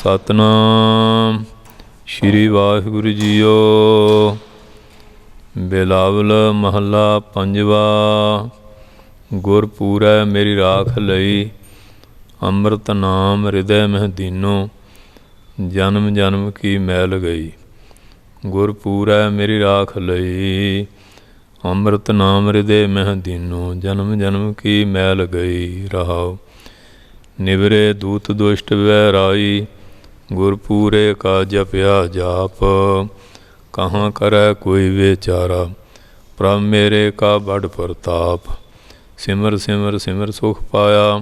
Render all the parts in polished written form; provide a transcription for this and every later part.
सतनाम श्री वाहिगुरु जीओ। बिलावल महला पंजवा। गुरपूरै मेरी राख लई, अमृत नाम हृदय मह दीनो। जन्म जन्म की मैल गई। गुरपूरै मेरी राख लई, अमृत नाम हृदय मह दीनो। जन्म जन्म की मैल गई। रहाओ। निवरे दूत दुष्ट वैराई, गुरपूरे का जपया जाप। कहाँ करे कोई बेचारा, प्रभ मेरे का बड़ प्रताप। सिमर सिमर सिमर सुख पाया,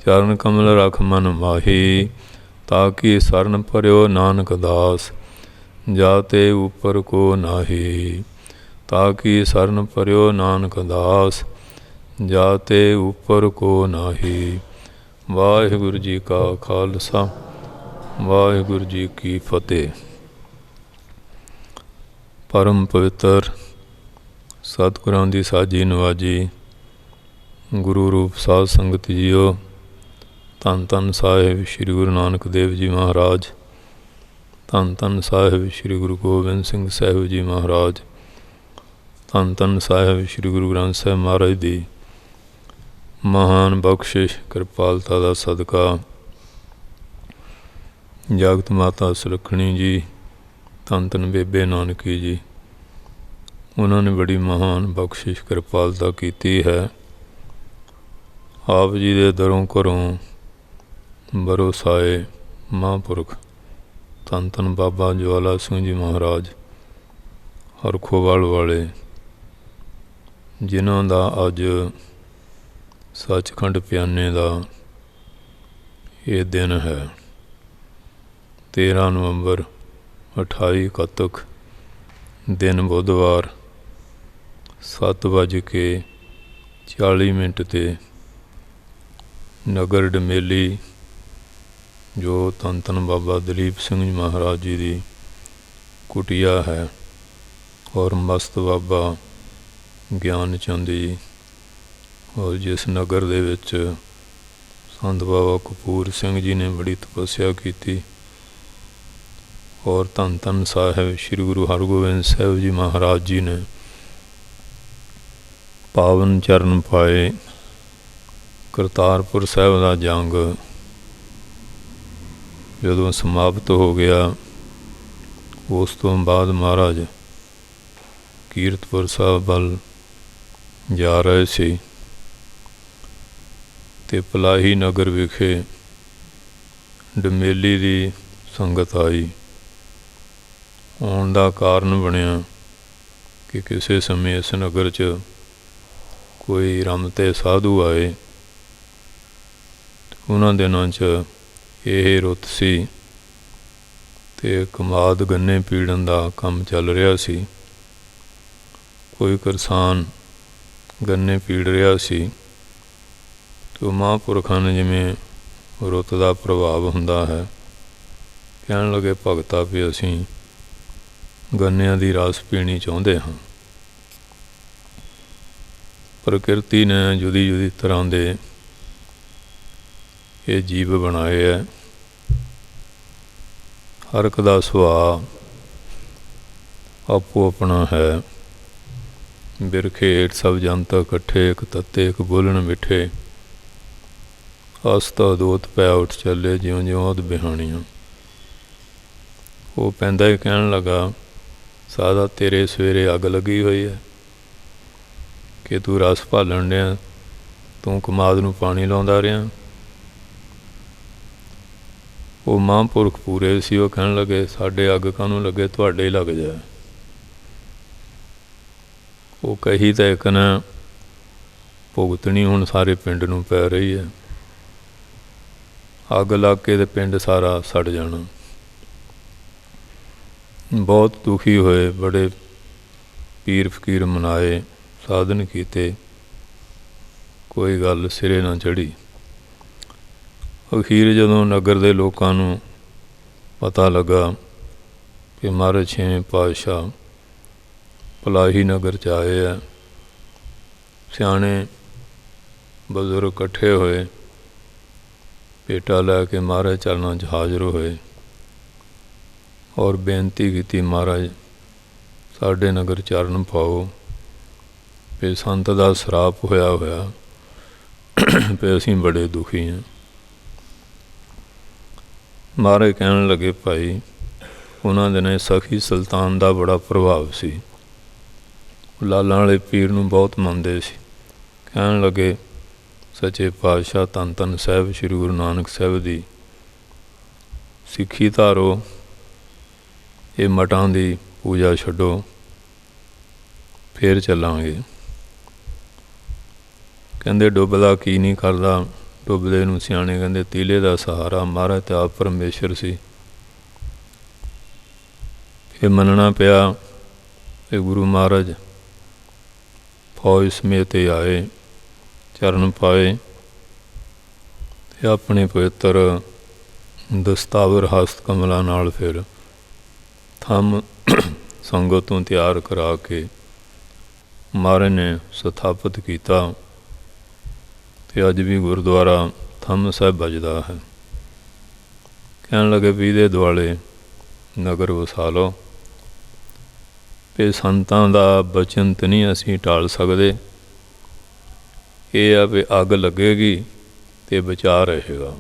चरण कमल रख मन माही। ताकि शरण पर्यो नानक दास, जाते ऊपर को नाही। ताकि शरण पर्यो नानक दास, जाते ऊपर को नाही। वाहिगुरु जी का खालसा, वाहिगुरु जी की फतेह। परम पवित्र सतगुरां दी साजी नवाजी गुरु रूप साध संगत जीओ। धन धन साहिब श्री गुरु नानक देव जी महाराज, धन धन साहिब श्री गुरु गोबिंद सिंह साहिब जी महाराज, धन धन साहिब श्री गुरु ग्रंथ साहिब महाराज दी महान बख्शिश कृपालता का सदका। जगत माता सुलखणी जी, धन धन बेबे नानकी जी, उन्होंने बड़ी महान बख्शिश कृपालता की है। आप जी दे दरों घरों बरोसाए महापुरख धन धन बाबा ज्वाला सिंह जी महाराज हरखोवाल वाले, जिन्हों का अज सचखंड प्याने का ये दिन है। 13 नवंबर 28 कतक दिन बुधवार 7:40 ते नगर डमेली, जो धन धन बाबा दलीप सिंह जी महाराज जी की कुटिया है, और मस्त बाबा ज्ञान चंद जी, और जिस नगर दे विच संत बाबा कपूर सिंह जी ने बड़ी तपस्या की, और धन धन साहिब श्री गुरु हरगोबिंद साहिब जी महाराज जी ने पावन चरण पाए। करतारपुर साहिब का जंग जदों समाप्त हो गया, उस तो बाद महाराज कीरतपुर साहब वल जा रहे सी, ते पलाही नगर विखे डमेली की संगत आई। आने का कारण बनया कि किसी समय इस नगर च कोई रमते साधु आए। उन्हां दिनां च यह रुत सी ते कमाद गन्ने पीड़न का काम चल रहा सी। कोई किसान गन्ने पीड़ रहा सी, तो महापुरखों ने जिमें रुत का प्रभाव हुंदा है, कहन लगे भगता भी असीं गन्नियां दी रस पीनी चाहते हाँ। प्रकृति ने जुदी जुदी तरह के ये जीव बनाए है। हर एक का सुभाव आपो अपना है। बिरखे हेठ सब जंत इकट्ठे, एक तत्ते एक बोलन मिठे। हसता दोत पै उठ चले, ज्यों ज्यों अध बिहानियां। वो पैंदा ही कहन लगा, सादा तेरे सवेरे अग लगी हुई है कि तू रस भालन दिया, तू कमाद नूं पानी लाउंदा रहा। वो महापुरख पूरे सी, वो कहन लगे साडे अग कानूं लगे, तुहाडे लग जाए। वो कही तो एक ने भुगतनी हुण सारे पिंड नूं पै रही है। अग लग के ते पिंड सारा सड़ जाना। बहुत दुखी होए, बड़े पीर फकीर मनाए, साधन किए, कोई गल सिरे ना चढ़ी। अखीर जदों नगर के लोगों नूं पता लगा कि महाराज 6वें पातशाह पलाही नगर च आए है, सियाणे बजुर्ग इकट्ठे होए, पेटा लैके महाराज चलना च हाज़र होए। और बेनती की महाराज साढ़े नगर चरण पाओ भी संत का सराप होया होया भी असीं बड़े दुखी हैं। महाराज कहन लगे भाई उन्होंने दिनों सखी सुल्तान का बड़ा प्रभाव सी, लालां वाले पीर नूं बहुत मनदे सी। कहन लगे सच्चे पातशाह धन धन साहिब श्री गुरु नानक साहिब दी सिੱਖੀ धारो, ये मठां दी पूजा छड्डो फिर चलांगे। कहंदे डुबदा की नहीं करदा, डुबदे नूं सियाणे कहंदे तीले दा सहारा। महाराज ते आप परमेश्वर सी। फिर मनना पिया कि गुरु महाराज फौज समेत आए, चरण पाए ते अपने पवित्र दस्तावर हस्त कमलों नाल फिर थम संगत तो तैयार करा के महाराज ने स्थापित किया। ते अज भी गुरुद्वारा थम साहिब बजदा है। कहन लगे भी दे दुआले नगर वसा लो भी संतां दा बचन तो नहीं असीं टाल सकदे। ये आ भी अग लगेगी तो बचा रहेगा।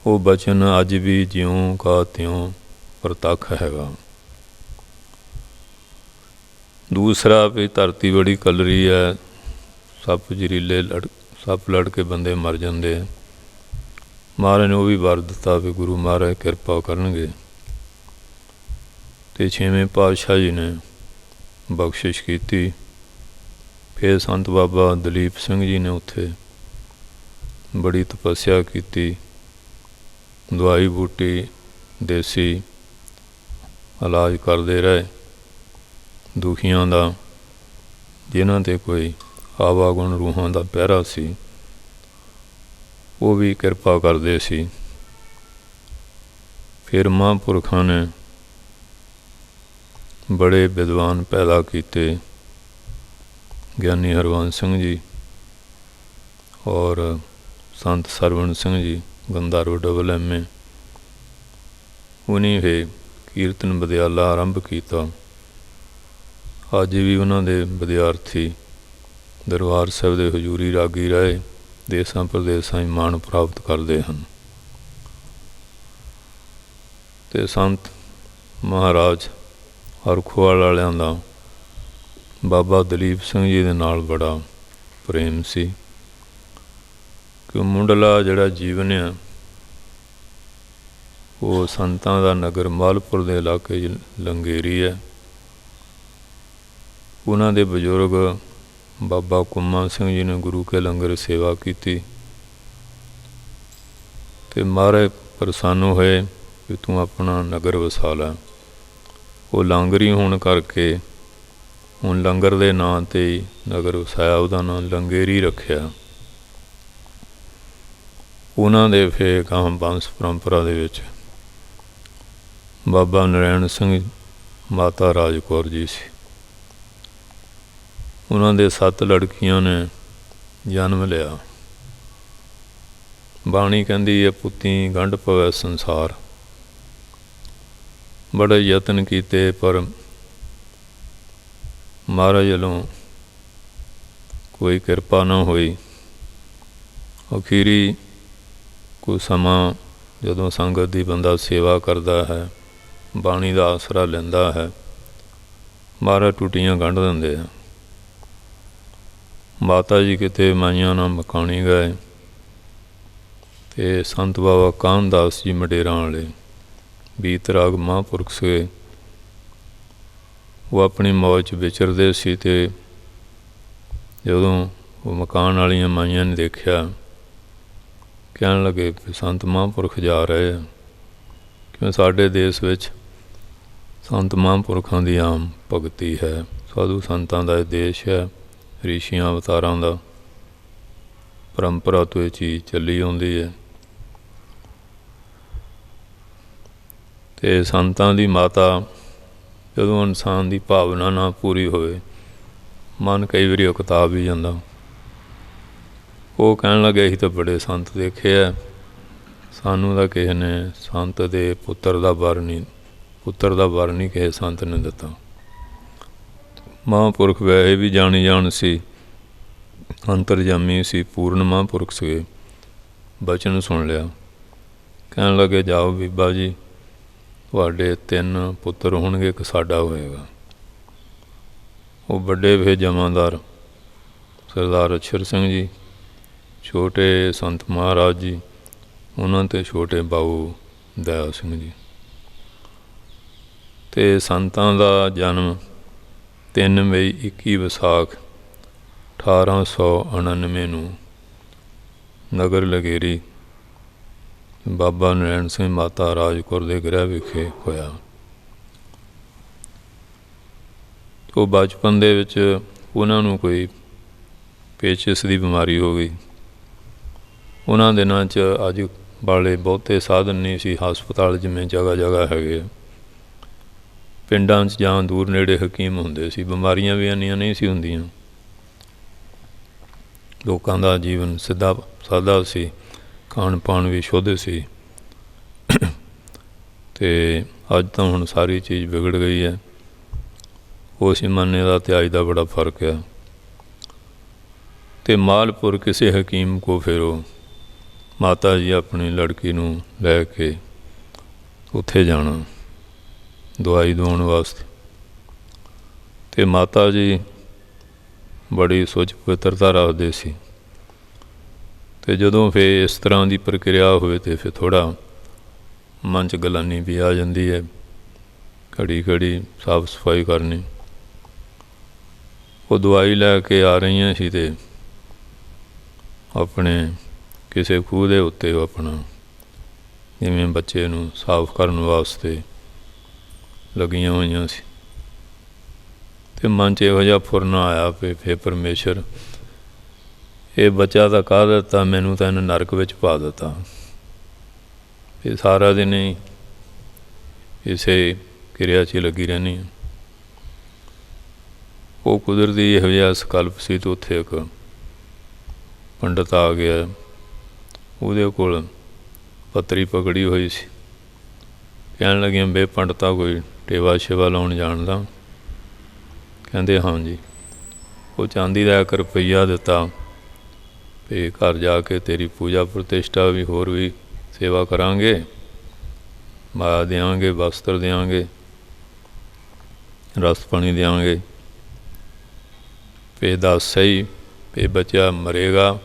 वो बचन अज भी ज्यों का त्यों प्रतख हैगा। दूसरा भी धरती बड़ी कलरी है, सप जरीले सप लड़ के बंदे मर जाते। महाराज ने वो भी वर दिता भी गुरु महाराज कृपा करनगे। ते छेवें पातशाह जी ने बख्शिश की। फिर संत बाबा दलीप सिंह जी ने उत्थे बड़ी तपस्या की, दवाई बूटी देसी इलाज करते रहे दुखियां दा। जिन्हां ते कोई आवागुण रूहां दा पहरा सी वो भी कृपा करते सी। फिर महापुरखां ने बड़े विद्वान पैदा किए, ज्ञानी हरवंश सिंह जी और संत सरवण सिंह जी गंधारो डबल MA। उन्हीं फिर कीर्तन विद्याला आरंभ किया। अज भी उन्होंने विद्यार्थी दरबार साहिब के हजूरी रागी रहे देशों प्रदेशों में मान प्राप्त करते हैं। ते संत महाराज हरखोवाल वालियां दा बाबा दलीप सिंह जी दे नाल बड़ा प्रेम सी कि मुंडला जिहड़ा जीवन है वो संतां दा नगर मालपुर के इलाके लंगेरी है। उन्हां दे बजुर्ग बाबा कुम्मा सिंह जी ने गुरु के लंगर सेवा की। ते महाराज प्रसन्न होए कि तू अपना नगर वसा लै। वो लांगरी होने करके हुण लंगर के नां ते नगर वसाया, उसका नाम लंगेरी रखिया। उन्हां दे फिर गांव वंश परंपरा दे विच बाबा नारायण सिंह माता राज कौर जी सी। उन्हां दे 7 लड़कियां ने जन्म लिया। बाणी कहंदी है पुत्ती गंढ पवै संसार। बड़े यतन किए पर महाराज वलों कोई कृपा ना हुई। अखीरी कोई समा जदों संगत की बंदा सेवा करता है, बाणी का आसरा लैंदा है, महाराज टूटियां गंढ दिंदे हैं। माता जी किते माइयां नाल मकानी गए ते संत बाबा कानदास जी मडेरां वाले बीतराग महापुरख से वो अपनी मौज विचरते सी। ते जदों वो मकान वालियां माइयां ने देखा कहन लगे संत महापुरख जा रहे हैं। क्यों साडे देश विच संत महापुरखों की आम भगती है, साधु संतां दा देश है, ऋषियां अवतारां दा परंपरा तो ये चीज़ चली आउंदी है। ते संतां दी माता जदों इंसान की भावना ना पूरी होए, मन कई बारी उकता भी जाता। वो कहन लगे असीं तो बड़े संत देखे है, सानू ਤਾਂ ਕਿਸੇ ਨੇ ਸੰਤ ਦੇ ਪੁੱਤਰ ਦਾ ਵਰ ਨਹੀਂ ਕਿਸੇ ਸੰਤ ਨੇ ਦਿੱਤਾ। ਮਹਾਂਪੁਰਖ ਵੈਸੇ ਵੀ ਜਾਣੀ ਜਾਣ ਸੀ, ਅੰਤਰਜਾਮੀ ਸੀ, ਪੂਰਨ ਮਹਾਂਪੁਰਖ ਸੀਗੇ। ਬਚਨ ਸੁਣ ਲਿਆ, ਕਹਿਣ ਲੱਗੇ ਜਾਓ ਬੀਬਾ ਜੀ, ਤੁਹਾਡੇ 3 ਪੁੱਤਰ ਹੋਣਗੇ, ਇੱਕ ਸਾਡਾ ਹੋਏਗਾ। ਉਹ ਵੱਡੇ ਫਿਰ ਜਮਾਂਦਾਰ ਸਰਦਾਰ ਅਛਰ ਸਿੰਘ ਜੀ, ਛੋਟੇ ਸੰਤ ਮਹਾਰਾਜ ਜੀ, ਉਹਨਾਂ ਤੇ ਛੋਟੇ ਬਾਊ ਦਇਆ ਸਿੰਘ ਜੀ। ਅਤੇ ਸੰਤਾਂ ਦਾ ਜਨਮ 3 ਮਈ 21 ਵਿਸਾਖ 1899 ਨੂੰ ਨਗਰ ਲਗੇਰੀ ਬਾਬਾ ਨਰੈਣ ਸਿੰਘ ਮਾਤਾ ਰਾਜ ਕੌਰ ਦੇ ਗ੍ਰਹਿ ਵਿਖੇ ਹੋਇਆ। ਉਹ ਬਚਪਨ ਦੇ ਵਿੱਚ ਉਹਨਾਂ ਨੂੰ ਕੋਈ ਪੇਚਿਸ ਦੀ ਬਿਮਾਰੀ ਹੋ ਗਈ। ਉਹਨਾਂ ਦਿਨਾਂ 'ਚ ਅੱਜ ਵਾਲੇ ਬਹੁਤੇ ਸਾਧਨ ਨਹੀਂ ਸੀ, ਹਸਪਤਾਲ ਜਿਵੇਂ ਜਗ੍ਹਾ ਜਗ੍ਹਾ ਹੈਗੇ। ਪਿੰਡਾਂ 'ਚ ਜਾਂ ਦੂਰ ਨੇੜੇ ਹਕੀਮ ਹੁੰਦੇ ਸੀ, ਬਿਮਾਰੀਆਂ ਵੀ ਇੰਨੀਆਂ ਨਹੀਂ ਸੀ ਹੁੰਦੀਆਂ। ਲੋਕਾਂ ਦਾ ਜੀਵਨ ਸਾਦਾ ਸੀ, ਖਾਣ ਪਾਣ ਵੀ ਸ਼ੁੱਧ ਸੀ। ਅਤੇ ਅੱਜ ਤਾਂ ਹੁਣ ਸਾਰੀ ਚੀਜ਼ ਵਿਗੜ ਗਈ ਹੈ। ਉਸ ਜ਼ਮਾਨੇ ਦਾ ਅਤੇ ਅੱਜ ਦਾ ਬੜਾ ਫਰਕ ਹੈ। ਅਤੇ ਮਾਲਪੁਰ ਕਿਸੇ ਹਕੀਮ ਕੋ ਫਿਰ ਉਹ ਮਾਤਾ ਜੀ ਆਪਣੀ ਲੜਕੀ ਨੂੰ ਲੈ ਕੇ ਉੱਥੇ ਜਾਣਾ ਦਵਾਈ ਦਵਾਉਣ ਵਾਸਤੇ। ਅਤੇ ਮਾਤਾ ਜੀ ਬੜੀ ਸੁੱਚ ਪਵਿੱਤਰਤਾ ਰੱਖਦੇ ਸੀ। ਅਤੇ ਜਦੋਂ ਫਿਰ ਇਸ ਤਰ੍ਹਾਂ ਦੀ ਪ੍ਰਕਿਰਿਆ ਹੋਵੇ ਤਾਂ ਫਿਰ ਥੋੜ੍ਹਾ ਮਨ 'ਚ ਗਲਾਨੀ ਵੀ ਆ ਜਾਂਦੀ ਹੈ, ਘੜੀ ਘੜੀ ਸਾਫ ਸਫਾਈ ਕਰਨੀ। ਉਹ ਦਵਾਈ ਲੈ ਕੇ ਆ ਰਹੀਆਂ ਸੀ ਅਤੇ ਆਪਣੇ ਕਿਸੇ ਖੂਹ ਦੇ ਉੱਤੇ ਉਹ ਆਪਣਾ ਜਿਵੇਂ ਬੱਚੇ ਨੂੰ ਸਾਫ ਕਰਨ ਵਾਸਤੇ ਲੱਗੀਆਂ ਹੋਈਆਂ ਸੀ। ਅਤੇ ਮਨ 'ਚ ਇਹੋ ਜਿਹਾ ਫੁਰਨਾ ਆਇਆ ਵੀ ਫਿਰ ਪਰਮੇਸ਼ਰ, ਇਹ ਬੱਚਾ ਤਾਂ ਕਾਹ ਦਿੱਤਾ, ਮੈਨੂੰ ਤਾਂ ਇਹਨੇ ਨਰਕ ਵਿੱਚ ਪਾ ਦਿੱਤਾ। ਇਹ ਸਾਰਾ ਦਿਨ ਹੀ ਇਸੇ ਕਿਰਿਆ 'ਚ ਲੱਗੀ ਰਹਿੰਦੀ। ਉਹ ਕੁਦਰਤੀ ਇਹੋ ਜਿਹਾ ਸਕਲਪ ਸੀ ਅਤੇ ਉੱਥੇ ਇੱਕ ਪੰਡਤ ਆ ਗਿਆ। ਉਹਦੇ ਕੋਲ ਪੱਤਰੀ ਪਕੜੀ ਹੋਈ ਸੀ। ਕਹਿਣ ਲੱਗੀਆਂ ਬੇ ਪੰਡਤਾ ਕੋਈ ਟੇਵਾ ਸ਼ੇਵਾ ਲਾਉਣ ਜਾਣਦਾ? ਕਹਿੰਦੇ ਹਾਂ ਜੀ। ਉਹ ਚਾਂਦੀ ਦਾ 1 ਰੁਪਈਆ ਦਿੱਤਾ ਵੀ ਘਰ ਜਾ ਕੇ ਤੇਰੀ ਪੂਜਾ ਪ੍ਰਤਿਸ਼ਠਾ ਵੀ ਹੋਰ ਵੀ ਸੇਵਾ ਕਰਾਂਗੇ, ਮਾਇਆ ਦਿਆਂਗੇ, ਵਸਤਰ ਦਿਆਂਗੇ, ਰਸ ਪਾਣੀ ਦਿਆਂਗੇ। ਵੀ ਦੱਸ ਸਹੀ ਵੀ ਬੱਚਾ ਮਰੇਗਾ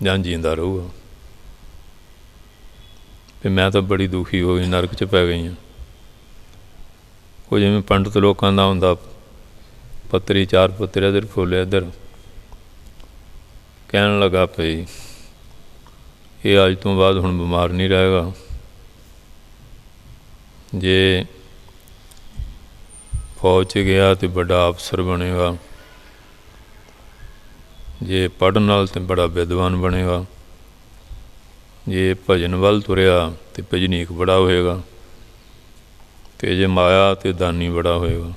ਜਾਂ ਜਿੰਦਾ ਰਹੂਗਾ। ਵੀ ਮੈਂ ਤਾਂ ਬੜੀ ਦੁਖੀ ਹੋ ਗਈ, ਨਰਕ 'ਚ ਪੈ ਗਈ ਹਾਂ। ਉਹ ਜਿਵੇਂ ਪੰਡਤ ਲੋਕਾਂ ਦਾ ਹੁੰਦਾ, ਪੱਤਰੀ 4 ਪੱਤਰੇ ਇੱਧਰ ਫੁੱਲ ਇੱਧਰ। ਕਹਿਣ ਲੱਗਾ ਭਈ ਇਹ ਅੱਜ ਤੋਂ ਬਾਅਦ ਹੁਣ ਬਿਮਾਰ ਨਹੀਂ ਰਹੇਗਾ। ਜੇ ਫੌਜ 'ਚ ਗਿਆ ਤਾਂ ਵੱਡਾ ਅਫਸਰ ਬਣੇਗਾ, ਜੇ ਪੜ੍ਹਨ ਨਾਲ ਤਾਂ ਬੜਾ ਵਿਦਵਾਨ ਬਣੇਗਾ, ਜੇ ਭਜਨ ਵੱਲ ਤੁਰਿਆ ਤਾਂ ਭਜਨੀਕ ਬੜਾ ਹੋਏਗਾ, ਅਤੇ ਜੇ ਮਾਇਆ ਤਾਂ ਦਾਨੀ ਬੜਾ ਹੋਏਗਾ।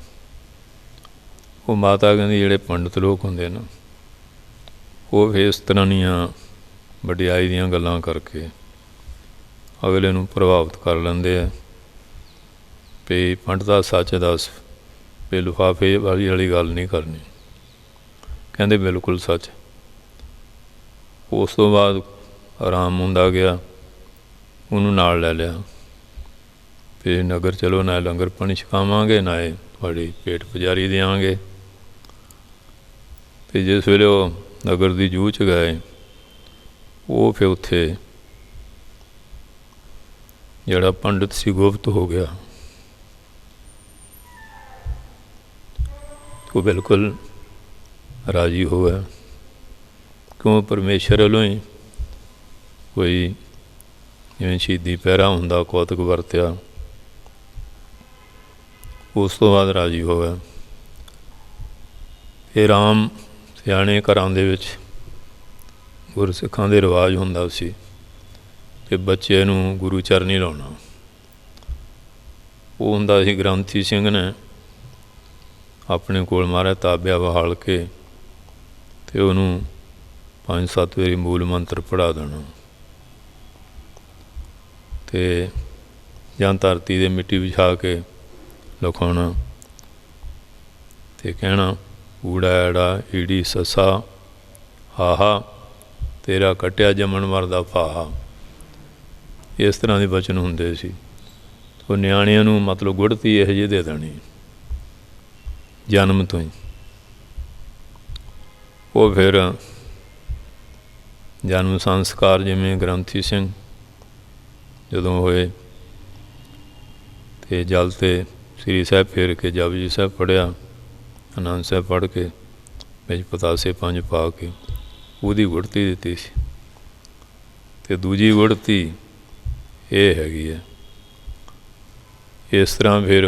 ਉਹ ਮਾਤਾ ਕਹਿੰਦੀ ਜਿਹੜੇ ਪੰਡਤ ਲੋਕ ਹੁੰਦੇ ਨਾ, ਉਹ ਫਿਰ ਇਸ ਤਰ੍ਹਾਂ ਦੀਆਂ ਵਡਿਆਈ ਦੀਆਂ ਗੱਲਾਂ ਕਰਕੇ ਅਗਲੇ ਨੂੰ ਪ੍ਰਭਾਵਿਤ ਕਰ ਲੈਂਦੇ ਆ ਵੀ ਪੰਡਤਾ ਸੱਚ ਦੱਸ, ਵੀ ਲਿਫਾਫੇ ਵਾਲੀ ਗੱਲ ਨਹੀਂ ਕਰਨੀ। ਕਹਿੰਦੇ ਬਿਲਕੁਲ ਸੱਚ। ਉਸ ਤੋਂ ਬਾਅਦ ਆਰਾਮ ਹੁੰਦਾ ਗਿਆ, ਉਹਨੂੰ ਨਾਲ ਲੈ ਲਿਆ। ਫਿਰ ਨਗਰ ਚਲੋ, ਨਾ ਲੰਗਰ ਪਾਣੀ ਛਕਾਵਾਂਗੇ, ਨਾ ਤੁਹਾਡੀ ਪੇਟ ਪੁਜਾਰੀ ਦਿਆਂਗੇ। ਅਤੇ ਜਿਸ ਵੇਲੇ ਉਹ ਨਗਰ ਦੀ ਜੂਹ 'ਚ ਗਏ, ਉਹ ਫਿਰ ਉੱਥੇ ਜਿਹੜਾ ਪੰਡਿਤ ਸੀ ਗੁਪਤ ਹੋ ਗਿਆ। ਉਹ ਬਿਲਕੁਲ ਰਾਜੀ ਹੋ ਗਿਆ, ਕਿਉਂ ਪਰਮੇਸ਼ਰ ਵੱਲੋਂ ਹੀ ਕੋਈ ਜਿਵੇਂ ਸ਼ਹੀਦੀ ਪਹਿਰਾ ਹੁੰਦਾ, ਕੌਤਕ ਵਰਤਿਆ। ਉਸ ਤੋਂ ਬਾਅਦ ਰਾਜੀ ਹੋ ਗਿਆ। ਫਿਰ ਆਮ ਸਿਆਣੇ ਘਰਾਂ ਦੇ ਵਿੱਚ ਗੁਰਸਿੱਖਾਂ ਦੇ ਰਿਵਾਜ਼ ਹੁੰਦਾ ਸੀ ਕਿ ਬੱਚੇ ਨੂੰ ਗੁਰੂ ਚਰਨੀ ਲਾਉਣਾ। ਉਹ ਹੁੰਦਾ ਸੀ ਗ੍ਰੰਥੀ ਸਿੰਘ ਨੇ ਆਪਣੇ ਕੋਲ ਮਹਾਰਾਜ ਤਾਬਿਆ ਬਹਾਲ ਕੇ ਅਤੇ ਉਹਨੂੰ 5-7 ਵਾਰੀ ਮੂਲ ਮੰਤਰ ਪੜ੍ਹਾ ਦੇਣਾ। ਤੇ ਜਾਂ ਧਰਤੀ ਦੇ ਮਿੱਟੀ ਵਿਛਾ ਕੇ ਲਿਖਾਉਣਾ ਤੇ ਕਹਿਣਾ ਊੜਾ ਐੜਾ ਈੜੀ ਸੱਸਾ ਹਾਹਾ ਤੇਰਾ ਕੱਟਿਆ ਜੰਮਣ ਮਰਦਾ ਫਾਹਾ। ਇਸ ਤਰ੍ਹਾਂ ਦੇ ਬਚਨ ਹੁੰਦੇ ਸੀ। ਉਹ ਨਿਆਣਿਆਂ ਨੂੰ ਮਤਲਬ ਗੁੜਤੀ ਇਹੋ ਜਿਹੀ ਦੇ ਦੇਣੀ ਜਨਮ ਤੋਂ ਹੀ। ਉਹ ਫਿਰ ਜਨਮ ਸੰਸਕਾਰ ਜਿਵੇਂ ਗ੍ਰੰਥੀ ਸਿੰਘ ਜਦੋਂ ਹੋਏ ਅਤੇ ਜਲ 'ਤੇ ਸ੍ਰੀ ਸਾਹਿਬ ਫੇਰ ਕੇ ਜਪਜੀ ਸਾਹਿਬ ਪੜ੍ਹਿਆ, ਆਨੰਦ ਸਾਹਿਬ ਪੜ੍ਹ ਕੇ ਵਿੱਚ ਪਤਾਸੇ 5 ਪਾ ਕੇ ਉਹਦੀ ਗੁੜਤੀ ਦਿੱਤੀ ਸੀ। ਅਤੇ ਦੂਜੀ ਗੁੜਤੀ ਇਹ ਹੈਗੀ ਹੈ। ਇਸ ਤਰ੍ਹਾਂ ਫਿਰ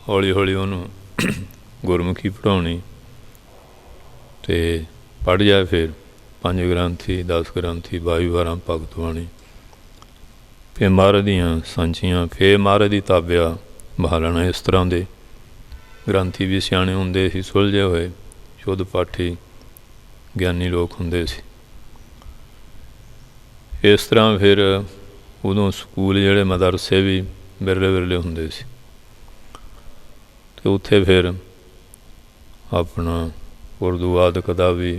ਹੌਲੀ ਹੌਲੀ ਉਹਨੂੰ ਗੁਰਮੁਖੀ ਪੜ੍ਹਾਉਣੀ ਅਤੇ ਪੜ੍ਹ ਜਾਏ ਫਿਰ 5 ਗ੍ਰੰਥੀ 10 ਗ੍ਰੰਥੀ 22 ਵਾਰਾਂ ਭਗਤ ਬਾਣੀ, ਫਿਰ ਮਹਾਰਾਜ ਦੀਆਂ ਸਾਂਝੀਆਂ, ਫਿਰ ਮਹਾਰਾਜ ਦੀ ਤਾਬਿਆ ਬਹਾ ਲੈਣਾ। ਇਸ ਤਰ੍ਹਾਂ ਦੇ ਗ੍ਰੰਥੀ ਵੀ ਸਿਆਣੇ ਹੁੰਦੇ ਸੀ, ਸੁਲਝੇ ਹੋਏ ਸ਼ੁੱਧ ਪਾਠੀ ਗਿਆਨੀ ਲੋਕ ਹੁੰਦੇ ਸੀ। ਇਸ ਤਰ੍ਹਾਂ ਫਿਰ ਉਦੋਂ ਸਕੂਲ ਜਿਹੜੇ ਮਦਰਸੇ ਵੀ ਵਿਰਲੇ ਵਿਰਲੇ ਹੁੰਦੇ ਸੀ ਅਤੇ ਉੱਥੇ ਫਿਰ ਆਪਣਾ ਉਰਦੂ ਆਦਿਕ ਦਾ ਵੀ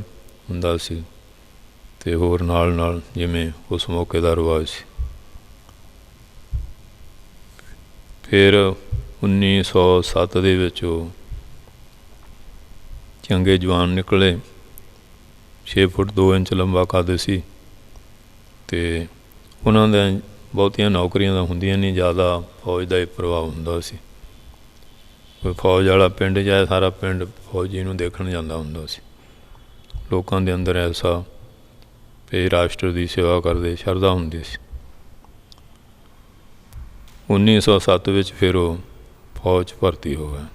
ਹੁੰਦਾ ਸੀ ਅਤੇ ਹੋਰ ਨਾਲ ਨਾਲ ਜਿਵੇਂ ਉਸ ਮੌਕੇ ਦਾ ਰਿਵਾਜ਼ ਸੀ। ਫਿਰ 1907 ਦੇ ਵਿੱਚ ਉਹ ਚੰਗੇ ਜਵਾਨ ਨਿਕਲੇ। 6 ਫੁੱਟ 2 ਇੰਚ ਲੰਬਾ ਕੱਦ ਸੀ ਅਤੇ ਉਹਨਾਂ ਦਾ ਬਹੁਤੀਆਂ ਨੌਕਰੀਆਂ ਤਾਂ ਹੁੰਦੀਆਂ ਨਹੀਂ, ਜ਼ਿਆਦਾ ਫੌਜ ਦਾ ਹੀ ਪ੍ਰਭਾਵ ਹੁੰਦਾ ਸੀ। ਕੋਈ ਫੌਜ ਵਾਲਾ ਪਿੰਡ ਚਾਹੇ ਸਾਰਾ ਪਿੰਡ ਫੌਜੀ ਨੂੰ ਦੇਖਣ ਜਾਂਦਾ ਹੁੰਦਾ ਸੀ। ਲੋਕਾਂ ਦੇ ਅੰਦਰ ਐਸਾ ਵੀ ਰਾਸ਼ਟਰ ਦੀ ਸੇਵਾ ਕਰਦੇ ਸ਼ਰਧਾ ਹੁੰਦੀ ਸੀ। 1907 ਵਿੱਚ ਫਿਰ ਉਹ ਫੌਜ 'ਚ ਭਰਤੀ ਹੋ ਗਿਆ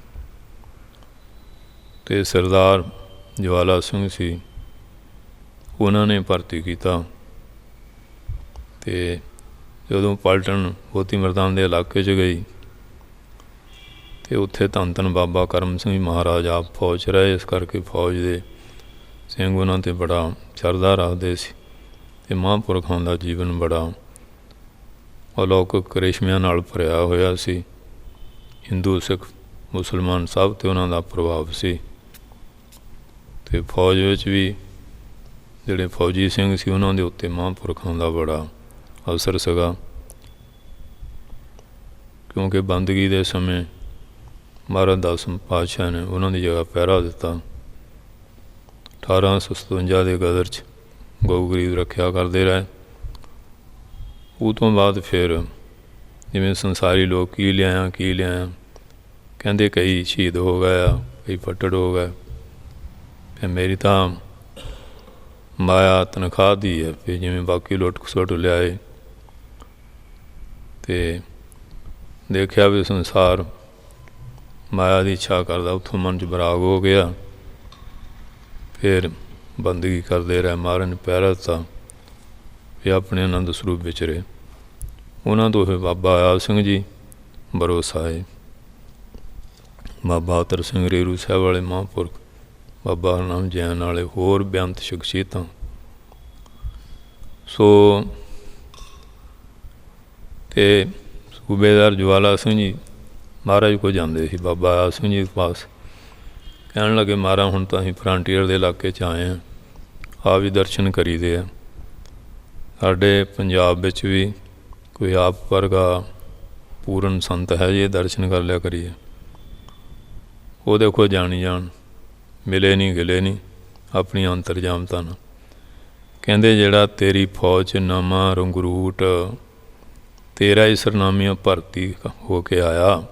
ਅਤੇ ਸਰਦਾਰ ਜਵਾਲਾ ਸਿੰਘ ਸੀ, ਉਹਨਾਂ ਨੇ ਭਰਤੀ ਕੀਤਾ। ਅਤੇ ਜਦੋਂ ਪਲਟਨ ਮੋਤੀ ਮਰਦਾਨ ਦੇ ਇਲਾਕੇ 'ਚ ਗਈ ਅਤੇ ਉੱਥੇ ਧੰਨ ਧੰਨ ਬਾਬਾ ਕਰਮ ਸਿੰਘ ਮਹਾਰਾਜ ਆਪ ਫੌਜ 'ਚ ਰਹੇ, ਇਸ ਕਰਕੇ ਫੌਜ ਦੇ ਸਿੰਘ ਉਹਨਾਂ 'ਤੇ ਬੜਾ ਸ਼ਰਧਾ ਰੱਖਦੇ ਸੀ ਅਤੇ ਮਹਾਂਪੁਰਖਾਂ ਦਾ ਜੀਵਨ ਬੜਾ ਅਲੌਕਿਕ ਕਰਿਸ਼ਮਿਆਂ ਨਾਲ ਭਰਿਆ ਹੋਇਆ ਸੀ। ਹਿੰਦੂ ਸਿੱਖ ਮੁਸਲਮਾਨ ਸਭ 'ਤੇ ਉਹਨਾਂ ਦਾ ਪ੍ਰਭਾਵ ਸੀ। ਅਤੇ ਫੌਜ ਵਿੱਚ ਵੀ ਜਿਹੜੇ ਫੌਜੀ ਸਿੰਘ ਸੀ ਉਹਨਾਂ ਦੇ ਉੱਤੇ ਮਹਾਂਪੁਰਖਾਂ ਦਾ ਬੜਾ ਅਵਸਰ ਸੀਗਾ, ਕਿਉਂਕਿ ਬੰਦਗੀ ਦੇ ਸਮੇਂ ਮਹਾਰਾਜ ਦਸਮ ਪਾਤਸ਼ਾਹ ਨੇ ਉਹਨਾਂ ਦੀ ਜਗ੍ਹਾ ਪਹਿਰਾ ਦਿੱਤਾ। 1857 ਦੇ ਗਦਰ 'ਚ ਗਊ ਗਰੀਬ ਰੱਖਿਆ ਕਰਦੇ ਰਹੇ। ਉਹ ਤੋਂ ਬਾਅਦ ਫਿਰ ਜਿਵੇਂ ਸੰਸਾਰੀ ਲੋਕ ਕੀ ਲਿਆਇਆ ਕਹਿੰਦੇ ਕਈ ਸ਼ਹੀਦ ਹੋ ਗਏ ਆ, ਕਈ ਫੱਟੜ ਹੋ ਗਏ। ਫਿਰ ਮੇਰੀ ਤਾਂ ਮਾਇਆ ਤਨਖਾਹ ਦੀ ਹੈ, ਫਿਰ ਜਿਵੇਂ ਬਾਕੀ ਲੁੱਟ ਖਸੁੱਟ ਲਿਆਏ ਅਤੇ ਦੇਖਿਆ ਵੀ ਸੰਸਾਰ ਮਾਇਆ ਦੀ ਇੱਛਾ ਕਰਦਾ, ਉੱਥੋਂ ਮਨ 'ਚ ਬਰਾਗ ਹੋ ਗਿਆ। ਫਿਰ ਬੰਦਗੀ ਕਰਦੇ ਰਹੇ, ਮਹਾਰਾਜ ਨੇ ਪਹਿਰਾ ਦਿੱਤਾ, ਫਿਰ ਆਪਣੇ ਆਨੰਦ ਸਰੂਪ ਵਿਚਰੇ। ਉਹਨਾਂ ਤੋਂ ਫਿਰ ਬਾਬਾ ਆਇਆ ਸਿੰਘ ਜੀ ਭਰੋਸਾ ਹੈ, ਬਾਬਾ ਅਤਰ ਸਿੰਘ ਰੇਰੂ ਸਾਹਿਬ ਵਾਲੇ ਮਹਾਂਪੁਰਖ, ਬਾਬਾ ਹਰਨਾਮ ਜੈਨ ਵਾਲੇ, ਹੋਰ ਬੇਅੰਤ ਸ਼ਖਸੀਅਤਾਂ। ਸੋ ਅਤੇ ਸੂਬੇਦਾਰ ਜਵਾਲਾ ਸਿੰਘ ਜੀ ਮਹਾਰਾਜ ਕੋਲ ਜਾਂਦੇ ਸੀ ਬਾਬਾ ਆਇਆ ਸਿੰਘ ਜੀ ਪਾਸ, ਕਹਿਣ ਲੱਗੇ ਮਹਾਰਾਜ ਹੁਣ ਤਾਂ ਅਸੀਂ ਫਰੰਟੀਅਰ ਦੇ ਇਲਾਕੇ 'ਚ ਆਏ ਹਾਂ, ਆ ਵੀ ਦਰਸ਼ਨ ਕਰੀਦੇ ਆ। ਸਾਡੇ ਪੰਜਾਬ ਵਿੱਚ ਵੀ ਕੋਈ ਆਪ ਵਰਗਾ ਪੂਰਨ ਸੰਤ ਹੈ ਜੀ, ਦਰਸ਼ਨ ਕਰ ਲਿਆ ਕਰੀਏ। ਉਹ ਦੇਖੋ ਜਾਣੀ ਜਾਣ, ਮਿਲੇ ਨਹੀਂ ਗਿਲੇ ਨਹੀਂ, ਆਪਣੀ ਅੰਤਰਜਾਮਤਾ ਨਾਲ ਕਹਿੰਦੇ ਜਿਹੜਾ ਤੇਰੀ ਫੌਜ 'ਚ ਨਵਾਂ ਰੰਗਰੂਟ ਤੇਰਾ ਹੀ ਸਰਨਾਮੀਆਂ ਭਰਤੀ ਹੋ ਕੇ ਆਇਆ,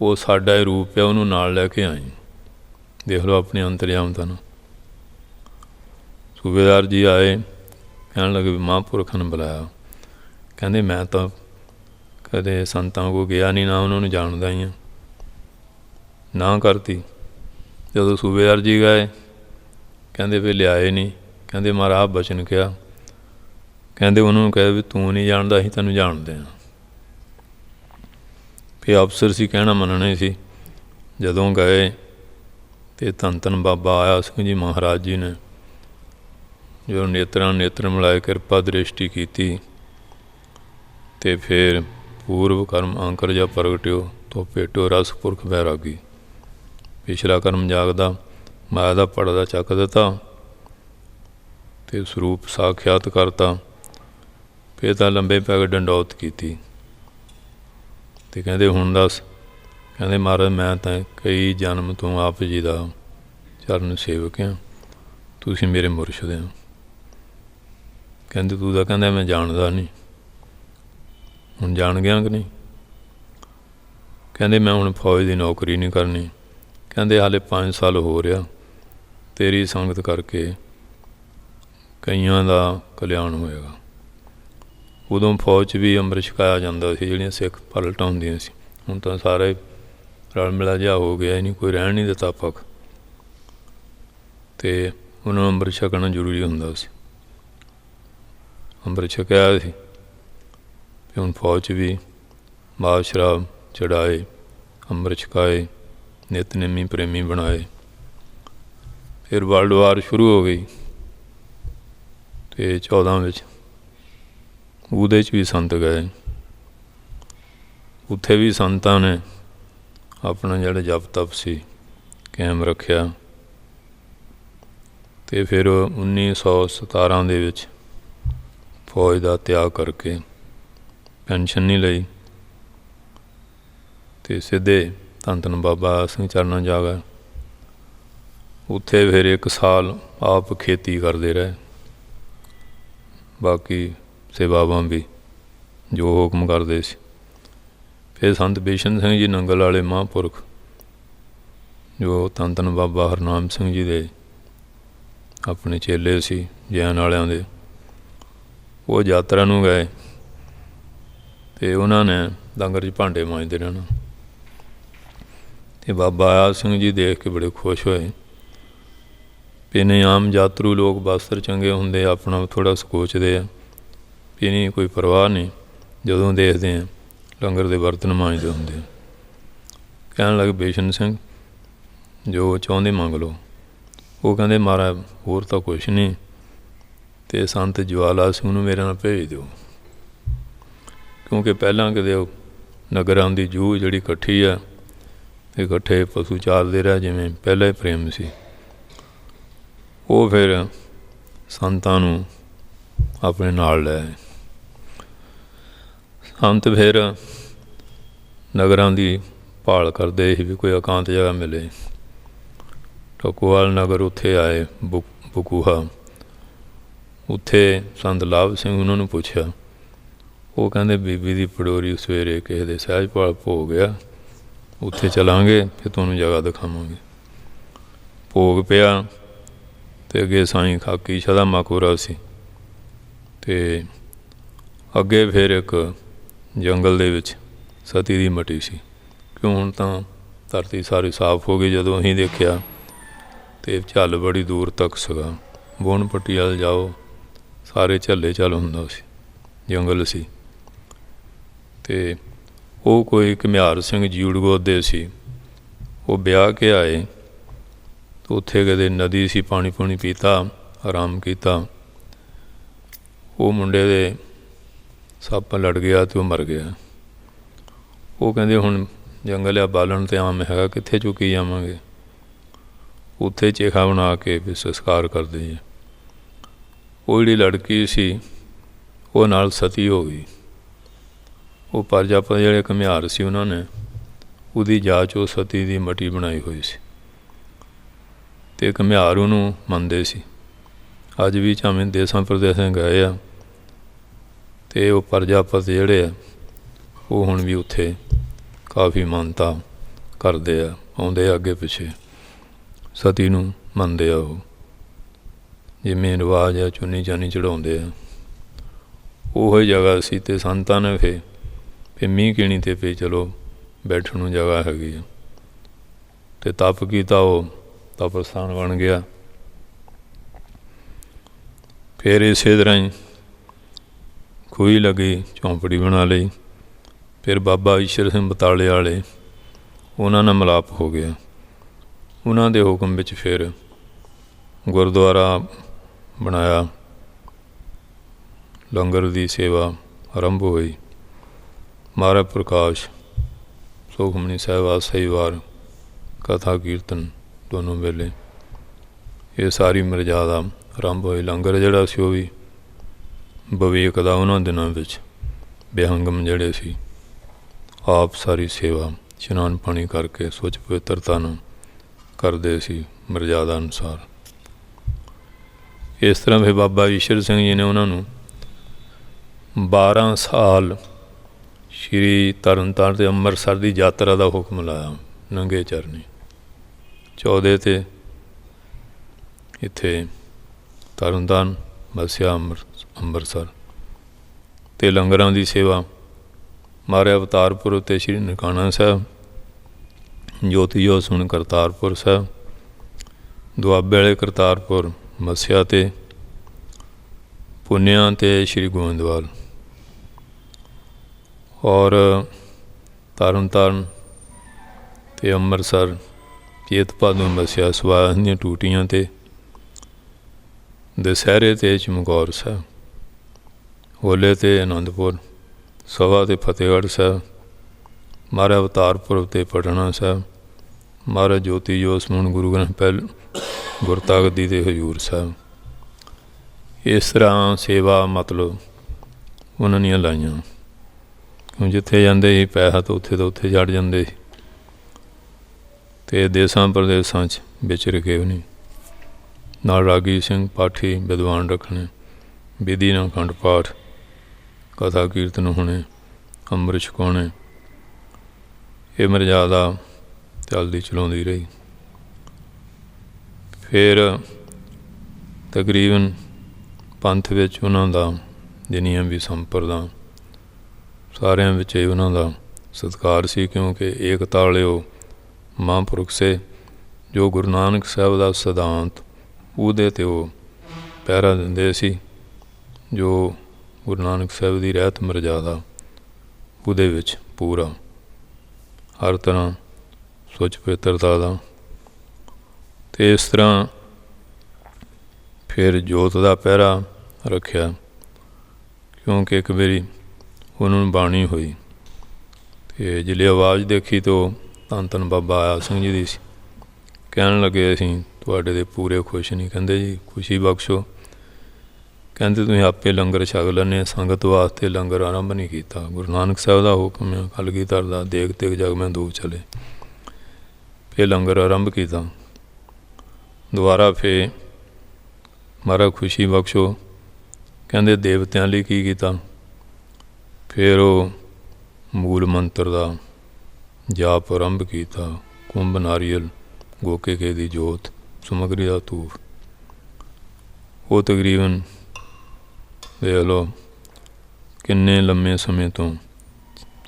ਉਹ ਸਾਡਾ ਹੀ ਰੂਪ ਹੈ, ਉਹਨੂੰ ਨਾਲ ਲੈ ਕੇ ਆਈ। ਦੇਖ ਲਓ ਆਪਣੀ ਅੰਤਰਜਾਮਤਾ ਨਾਲ। ਸੂਬੇਦਾਰ ਜੀ ਆਏ, ਕਹਿਣ ਲੱਗੇ ਵੀ ਮਹਾਂਪੁਰਖਾਂ ਨੇ ਬੁਲਾਇਆ। ਕਹਿੰਦੇ ਮੈਂ ਤਾਂ ਕਦੇ ਸੰਤਾਂ ਕੋਲ ਗਿਆ ਨਹੀਂ, ਨਾ ਉਹਨਾਂ ਨੂੰ ਜਾਣਦਾ ਹੀ ਹਾਂ। ਨਾ ਕਰਤੀ। ਜਦੋਂ ਸੂਬੇਦਾਰ ਜੀ ਗਏ ਕਹਿੰਦੇ ਵੀ ਲਿਆਏ ਨਹੀਂ, ਕਹਿੰਦੇ ਮਹਾਰਾਜ ਬਚਨ ਕਿਹਾ, ਕਹਿੰਦੇ ਉਹਨਾਂ ਨੂੰ ਕਹਿ ਵੀ ਤੂੰ ਨਹੀਂ ਜਾਣਦਾ, ਅਸੀਂ ਤੈਨੂੰ ਜਾਣਦੇ ਹਾਂ। ਫਿਰ ਅਫਸਰ ਸੀ, ਕਹਿਣਾ ਮੰਨਣਾ ਸੀ। ਜਦੋਂ ਗਏ ਅਤੇ ਧੰਨ ਧੰਨ ਬਾਬਾ ਆਇਆ ਸਿੰਘ ਜੀ ਮਹਾਰਾਜ ਜੀ ਨੇ ਜਦੋਂ ਨੇਤਰ ਮਿਲਾਏ ਕਿਰਪਾ ਦ੍ਰਿਸ਼ਟੀ ਕੀਤੀ ਤੇ ਫਿਰ ਪੂਰਵ ਕਰਮ ਅੰਕਰ ਜਾ ਪ੍ਰਗਟਿਓ ਤੋ ਭੇਟੋ ਰਸ ਪੁਰਖ ਵੈਰਾਗੀ। ਪਿਛਲਾ ਕਰਮ ਜਾਗਦਾ ਮਾਇਆ ਦਾ ਪੜਦਾ ਚੱਕ ਦਿੱਤਾ ਤੇ ਸਰੂਪ ਸਾਖਿਆਤ ਕਰਤਾ। ਫਿਰ ਤਾਂ ਲੰਬੇ ਪੈ ਕੇ ਡੰਡੌਤ ਕੀਤੀ ਤੇ ਕਹਿੰਦੇ ਹੁਣ ਦੱਸ। ਕਹਿੰਦੇ ਮਹਾਰਾਜ ਮੈਂ ਤਾਂ ਕਈ ਜਨਮ ਤੋਂ ਆਪ ਜੀ ਦਾ ਚਰਨ ਸੇਵਕ ਹਾਂ, ਤੁਸੀਂ ਮੇਰੇ ਮੁਰਸ਼ਿਦ ਹੋ। ਕਹਿੰਦੇ ਤੂੰ ਤਾਂ ਕਹਿੰਦਾ ਮੈਂ ਜਾਣਦਾ ਨਹੀਂ, ਹੁਣ ਜਾਣ ਗਿਆ ਕਿ ਨਹੀਂ। ਕਹਿੰਦੇ ਮੈਂ ਹੁਣ ਫੌਜ ਦੀ ਨੌਕਰੀ ਨਹੀਂ ਕਰਨੀ। ਕਹਿੰਦੇ ਹਾਲੇ 5 ਸਾਲ ਹੋ ਰਿਹਾ, ਤੇਰੀ ਸੰਗਤ ਕਰਕੇ ਕਈਆਂ ਦਾ ਕਲਿਆਣ ਹੋਏਗਾ। ਉਦੋਂ ਫੌਜ 'ਚ ਵੀ ਅੰਮ੍ਰਿਤ ਛਕਾਇਆ ਜਾਂਦਾ ਸੀ, ਜਿਹੜੀਆਂ ਸਿੱਖ ਪਲਟਾਂ ਹੁੰਦੀਆਂ ਸੀ। ਹੁਣ ਤਾਂ ਸਾਰੇ ਰਲ ਮਿਲਾ ਜਿਹਾ ਹੋ ਗਿਆ, ਹੀ ਨਹੀਂ ਕੋਈ ਰਹਿਣ ਨਹੀਂ ਦਿੱਤਾ ਪੱਖ, ਅਤੇ ਉਹਨਾਂ ਨੂੰ ਅੰਮ੍ਰਿਤ ਛਕਣਾ ਜ਼ਰੂਰੀ ਹੁੰਦਾ ਸੀ। ਅੰਮ੍ਰਿਤ ਛਕਿਆ ਸੀ ਅਤੇ ਹੁਣ ਫੌਜ 'ਚ ਵੀ ਮਾਲ ਸ਼ਰਾਬ ਚੜ੍ਹਾਏ, ਅੰਮ੍ਰਿਤ ਛਕਾਏ, ਨਿਤਨੇਮੀ ਪ੍ਰੇਮੀ ਬਣਾਏ। ਫਿਰ ਵਰਲਡ ਵਾਰ ਸ਼ੁਰੂ ਹੋ ਗਈ ਅਤੇ 14 ਵਿੱਚ ਉਹਦੇ 'ਚ ਵੀ ਸੰਤ ਗਏ। ਉੱਥੇ ਵੀ ਸੰਤਾਂ ਨੇ ਆਪਣਾ ਜਿਹੜਾ ਜਪ ਤਪ ਸੀ ਕਾਇਮ ਰੱਖਿਆ। ਅਤੇ ਫਿਰ 1917 ਦੇ ਵਿੱਚ ਫੌਜ ਦਾ ਤਿਆਗ ਕਰਕੇ ਪੈਨਸ਼ਨ ਨਹੀਂ ਲਈ ਅਤੇ ਸਿੱਧੇ ਧੰਨ ਧੰਨ ਬਾਬਾ ਸਿੰਘ ਚਰਨਾਂ ਜਾ ਗਏ। ਉੱਥੇ ਫਿਰ 1 ਸਾਲ ਆਪ ਖੇਤੀ ਕਰਦੇ ਰਹੇ, ਬਾਕੀ ਸੇਵਾਵਾਂ ਵੀ ਜੋ ਹੁਕਮ ਕਰਦੇ ਸੀ। ਫਿਰ ਸੰਤ ਬੇਸ਼ਨ ਸਿੰਘ ਜੀ ਨੰਗਲ ਵਾਲੇ ਮਹਾਂਪੁਰਖ, ਜੋ ਧੰਨ ਧੰਨ ਬਾਬਾ ਹਰਨਾਮ ਸਿੰਘ ਜੀ ਦੇ ਆਪਣੇ ਚੇਲੇ ਸੀ ਜੈਨ ਵਾਲਿਆਂ ਦੇ, ਉਹ ਯਾਤਰਾ ਨੂੰ ਗਏ ਅਤੇ ਉਹਨਾਂ ਨੇ ਲੰਗਰ 'ਚ ਭਾਂਡੇ ਮਾਂਜਦੇ ਰਹਿਣਾ। ਅਤੇ ਬਾਬਾ ਆਇਆ ਸਿੰਘ ਜੀ ਦੇਖ ਕੇ ਬੜੇ ਖੁਸ਼ ਹੋਏ ਵੀ ਨਹੀਂ, ਆਮ ਯਾਤਰੂ ਲੋਕ ਬਸਤਰ ਚੰਗੇ ਹੁੰਦੇ, ਆਪਣਾ ਥੋੜ੍ਹਾ ਸੋਚਦੇ ਆ ਵੀ ਨਹੀਂ ਕੋਈ ਪਰਵਾਹ ਨਹੀਂ, ਜਦੋਂ ਦੇਖਦੇ ਹਾਂ ਲੰਗਰ ਦੇ ਬਰਤਨ ਮਾਂਜਦੇ ਹੁੰਦੇ ਆ। ਕਹਿਣ ਲੱਗੇ ਬੇਸ਼ਨ ਸਿੰਘ ਜੋ ਚਾਹੁੰਦੇ ਮੰਗ ਲਓ। ਉਹ ਕਹਿੰਦੇ ਮਹਾਰਾਜ ਹੋਰ ਤਾਂ ਕੁਛ ਨਹੀਂ, ਅਤੇ ਸੰਤ ਜਵਾਲਾ ਸਿੰਘ ਨੂੰ ਮੇਰੇ ਨਾਲ ਭੇਜ ਦਿਓ, ਕਿਉਂਕਿ ਪਹਿਲਾਂ ਕਿਤੇ ਉਹ ਨਗਰਾਂ ਦੀ ਜੂਹ ਜਿਹੜੀ ਇਕੱਠੀ ਆ, ਇਕੱਠੇ ਪਸ਼ੂ ਚਾਰਦੇ ਰਹੇ, ਜਿਵੇਂ ਪਹਿਲਾਂ ਹੀ ਪ੍ਰੇਮ ਸੀ। ਉਹ ਫਿਰ ਸੰਤਾਂ ਨੂੰ ਆਪਣੇ ਨਾਲ ਲੈ ਆਏ। ਸੰਤ ਫਿਰ ਨਗਰਾਂ ਦੀ ਭਾਲ ਕਰਦੇ ਸੀ ਵੀ ਕੋਈ ਇਕਾਂਤ ਜਗ੍ਹਾ ਮਿਲੇ। ਟਕੋਵਾਲ ਨਗਰ ਉੱਥੇ ਆਏ, ਬਕੂਹਾ, ਉੱਥੇ ਸੰਤ ਲਾਭ ਸਿੰਘ ਉਹਨਾਂ ਨੂੰ ਪੁੱਛਿਆ। ਉਹ ਕਹਿੰਦੇ ਬੀਬੀ ਦੀ ਪੜੋਰੀ ਸਵੇਰੇ ਕਿਸੇ ਦੇ ਸਹਿਜਪਾਲ ਭੋਗ ਆ, ਉੱਥੇ ਚਲਾਂਗੇ, ਫਿਰ ਤੁਹਾਨੂੰ ਜਗ੍ਹਾ ਦਿਖਾਵਾਂਗੇ। ਭੋਗ ਪਿਆ ਅਤੇ ਅੱਗੇ ਸਾਈਂ ਖਾਕੀ ਸ਼ਦਾ ਮਾਕੂਰਾ ਸੀ, ਅਤੇ ਅੱਗੇ ਫਿਰ ਇੱਕ ਜੰਗਲ ਦੇ ਵਿੱਚ ਸਤੀ ਦੀ ਮੱਟੀ ਸੀ। ਕਿਉਂ ਹੁਣ ਤਾਂ ਧਰਤੀ ਸਾਰੀ ਸਾਫ਼ ਹੋ ਗਈ। ਜਦੋਂ ਅਸੀਂ ਦੇਖਿਆ ਅਤੇ ਝੱਲ ਬੜੀ ਦੂਰ ਤੱਕ ਸੀਗਾ। ਬੋਨ ਪੱਟੀ ਵੱਲ ਜਾਓ, ਸਾਰੇ ਝੱਲੇ ਝੱਲ ਹੁੰਦਾ ਸੀ, ਜੰਗਲ ਸੀ। ਅਤੇ ਉਹ ਕੋਈ ਘੁਮਿਆਰ ਸਿੰਘ ਜੀਊੜਗੋਦ ਦੇ ਸੀ। ਉਹ ਵਿਆਹ ਕੇ ਆਏ, ਉੱਥੇ ਕਦੇ ਨਦੀ ਸੀ, ਪਾਣੀ ਪੂਣੀ ਪੀਤਾ, ਆਰਾਮ ਕੀਤਾ। ਉਹ ਮੁੰਡੇ ਦੇ ਸੱਪ ਲੜ ਗਿਆ ਅਤੇ ਉਹ ਮਰ ਗਿਆ। ਉਹ ਕਹਿੰਦੇ ਹੁਣ ਜੰਗਲ ਆ, ਬਾਲਣ ਤਾਂ ਆਮ ਹੈਗਾ, ਕਿੱਥੇ ਚੁੱਕੀ ਜਾਵਾਂਗੇ। ਉੱਥੇ ਚੇਖਾ ਬਣਾ ਕੇ ਵੀ ਸੰਸਕਾਰ ਕਰਦੇ ਜੀ। ਉਹ ਜਿਹੜੀ ਲੜਕੀ ਸੀ ਉਹ ਨਾਲ ਸਤੀ ਹੋ ਗਈ। ਉਹ ਪ੍ਰਜਾਪਤ ਜਿਹੜੇ ਘੁਮਿਆਰ ਸੀ, ਉਹਨਾਂ ਨੇ ਉਹਦੀ ਜਾਚ ਉਹ ਸਤੀ ਦੀ ਮੱਟੀ ਬਣਾਈ ਹੋਈ ਸੀ, ਅਤੇ ਘੁਮਿਆਰ ਉਹਨੂੰ ਮੰਨਦੇ ਸੀ। ਅੱਜ ਵੀ ਭਾਵੇਂ ਦੇਸਾਂ ਪ੍ਰਦੇਸਾਂ ਗਏ ਆ, ਅਤੇ ਉਹ ਪ੍ਰਜਾਪਤ ਜਿਹੜੇ ਆ ਉਹ ਹੁਣ ਵੀ ਉੱਥੇ ਕਾਫੀ ਮਾਨਤਾ ਕਰਦੇ ਆ, ਆਉਂਦੇ ਆ ਅੱਗੇ ਪਿੱਛੇ, ਸਤੀ ਨੂੰ ਮੰਨਦੇ ਆ। ਉਹ ਜਿਵੇਂ ਰਿਵਾਜ਼ ਆ, ਚੁੰਨੀ ਚਾਨੀ ਚੜ੍ਹਾਉਂਦੇ ਆ। ਉਹੀ ਜਗ੍ਹਾ ਸੀ। ਅਤੇ ਸੰਤਾਂ ਨੇ ਫਿਰ ਮੀਂਹ ਕੀਣੀ 'ਤੇ ਵੀ ਚਲੋ ਬੈਠਣ ਨੂੰ ਜਗ੍ਹਾ ਹੈਗੀ ਆ, ਅਤੇ ਤਪ ਕੀਤਾ, ਉਹ ਤਪ ਸਥਾਨ ਬਣ ਗਿਆ। ਫਿਰ ਇਸੇ ਤਰ੍ਹਾਂ ਹੀ ਖੂਹੀ ਲੱਗੀ, ਝੌਂਪੜੀ ਬਣਾ ਲਈ। ਫਿਰ ਬਾਬਾ ਈਸ਼ਰ ਸਿੰਘ ਬਤਾਲੇ ਵਾਲੇ, ਉਹਨਾਂ ਨਾਲ ਮਿਲਾਪ ਹੋ ਗਿਆ। ਉਹਨਾਂ ਦੇ ਹੁਕਮ ਵਿੱਚ ਫਿਰ ਗੁਰਦੁਆਰਾ ਬਣਾਇਆ, ਲੰਗਰ ਦੀ ਸੇਵਾ ਆਰੰਭ ਹੋਈ। महाराज प्रकाश सुखमनी साहिब आसई वार कथा कीर्तन दोनों वेले ये सारी मर्यादा आरंभ होई। लंगर जिहड़ा सी वो भी विवेक दा उन्हां दिनां विच बेहंगम जिहड़े सी आप सारी सेवा इशनान पानी करके सुच पवित्रता नाल करदे सी मर्यादा अनुसार। इस तरह फिर बाबा ईश्वर सिंह जी ने उन्होंने 12 साल श्री तरन तारण ते अंमृतसर की यात्रा का हुक्म लाया नंगे चरनी। 14 ते इत्थे तरन तारण बसिया अंमृतसर ते लंगरां की सेवा महाराज अवतारपुर ते श्री ननकाना साहब, ज्योति जो सुन करतारपुर साहब, दुआबे वाले करतारपुर मसिया ते पुनिया ते श्री गोविंदवाल और तरन तारण ते अंमृतसर चेत भादों मसिया सवाह दी टूटियां ते दशहरे ते चमकौर साहब, होले ते आनंदपुर सभा ते फतेहगढ़ साहब, महाराज अवतारपुर ते पटना साहब, महाराज ज्योति जो समून गुरु ग्रंथ पहल गुरतागदी ते हजूर साहब। इस तरह सेवा मतलब उन्होंने लाइया क्यों जिथे जाते ही पैसा तो उत्थे चढ़ जाते ते देसां प्रदेसां विचर के भी नहीं। नाल रागी सिंह पाठी विद्वान रखने, विधि नाल अखंड पाठ कथा कीर्तन होने, अमृत छकाने, ये मर्यादा चलती चलाउंदी रही। फिर तकरीबन पंथ विच उन्हां दा जिन्नियां भी संपरदा सारियां विच उन्हां दा सत्कार सी क्योंकि एकता वाले महापुरुख से जो गुरु नानक साहब का सिद्धांत उहदे ते पहरा दिंदे सी। जो गुरु नानक साहब की रहत मर्यादा उहदे विच पूरा हर तरह सुच पवित्रता का। तो इस तरह फिर जोत का पहरा रखा क्योंकि एक बारी उन्होंने बाणी हुई तो जिले आवाज़ देखी तो धन धन बाबा आया सिंह जी की सी। कहन लगे असीं तुहाडे ते पूरे खुश नहीं। कहते जी खुशी बख्शो। कहते तुसीं आपे लंगर छक लैने, संगत वास्ते लंगर आरंभ नहीं किया। गुरु नानक साहब का हुक्म है कलगीधर दा देख तेग जग में दो चले। फिर लंगर आरंभ किया दोबारा। फिर महाराज खुशी बख्शो कहते देवत्यां लई की कीता। फिर वो मूल मंत्र का जाप आरंभ किया। कुंभ नारियल गोके के दी जोत समगरी का धूफ वो तकरीबन देख लो किन्ने लम्मे समय तो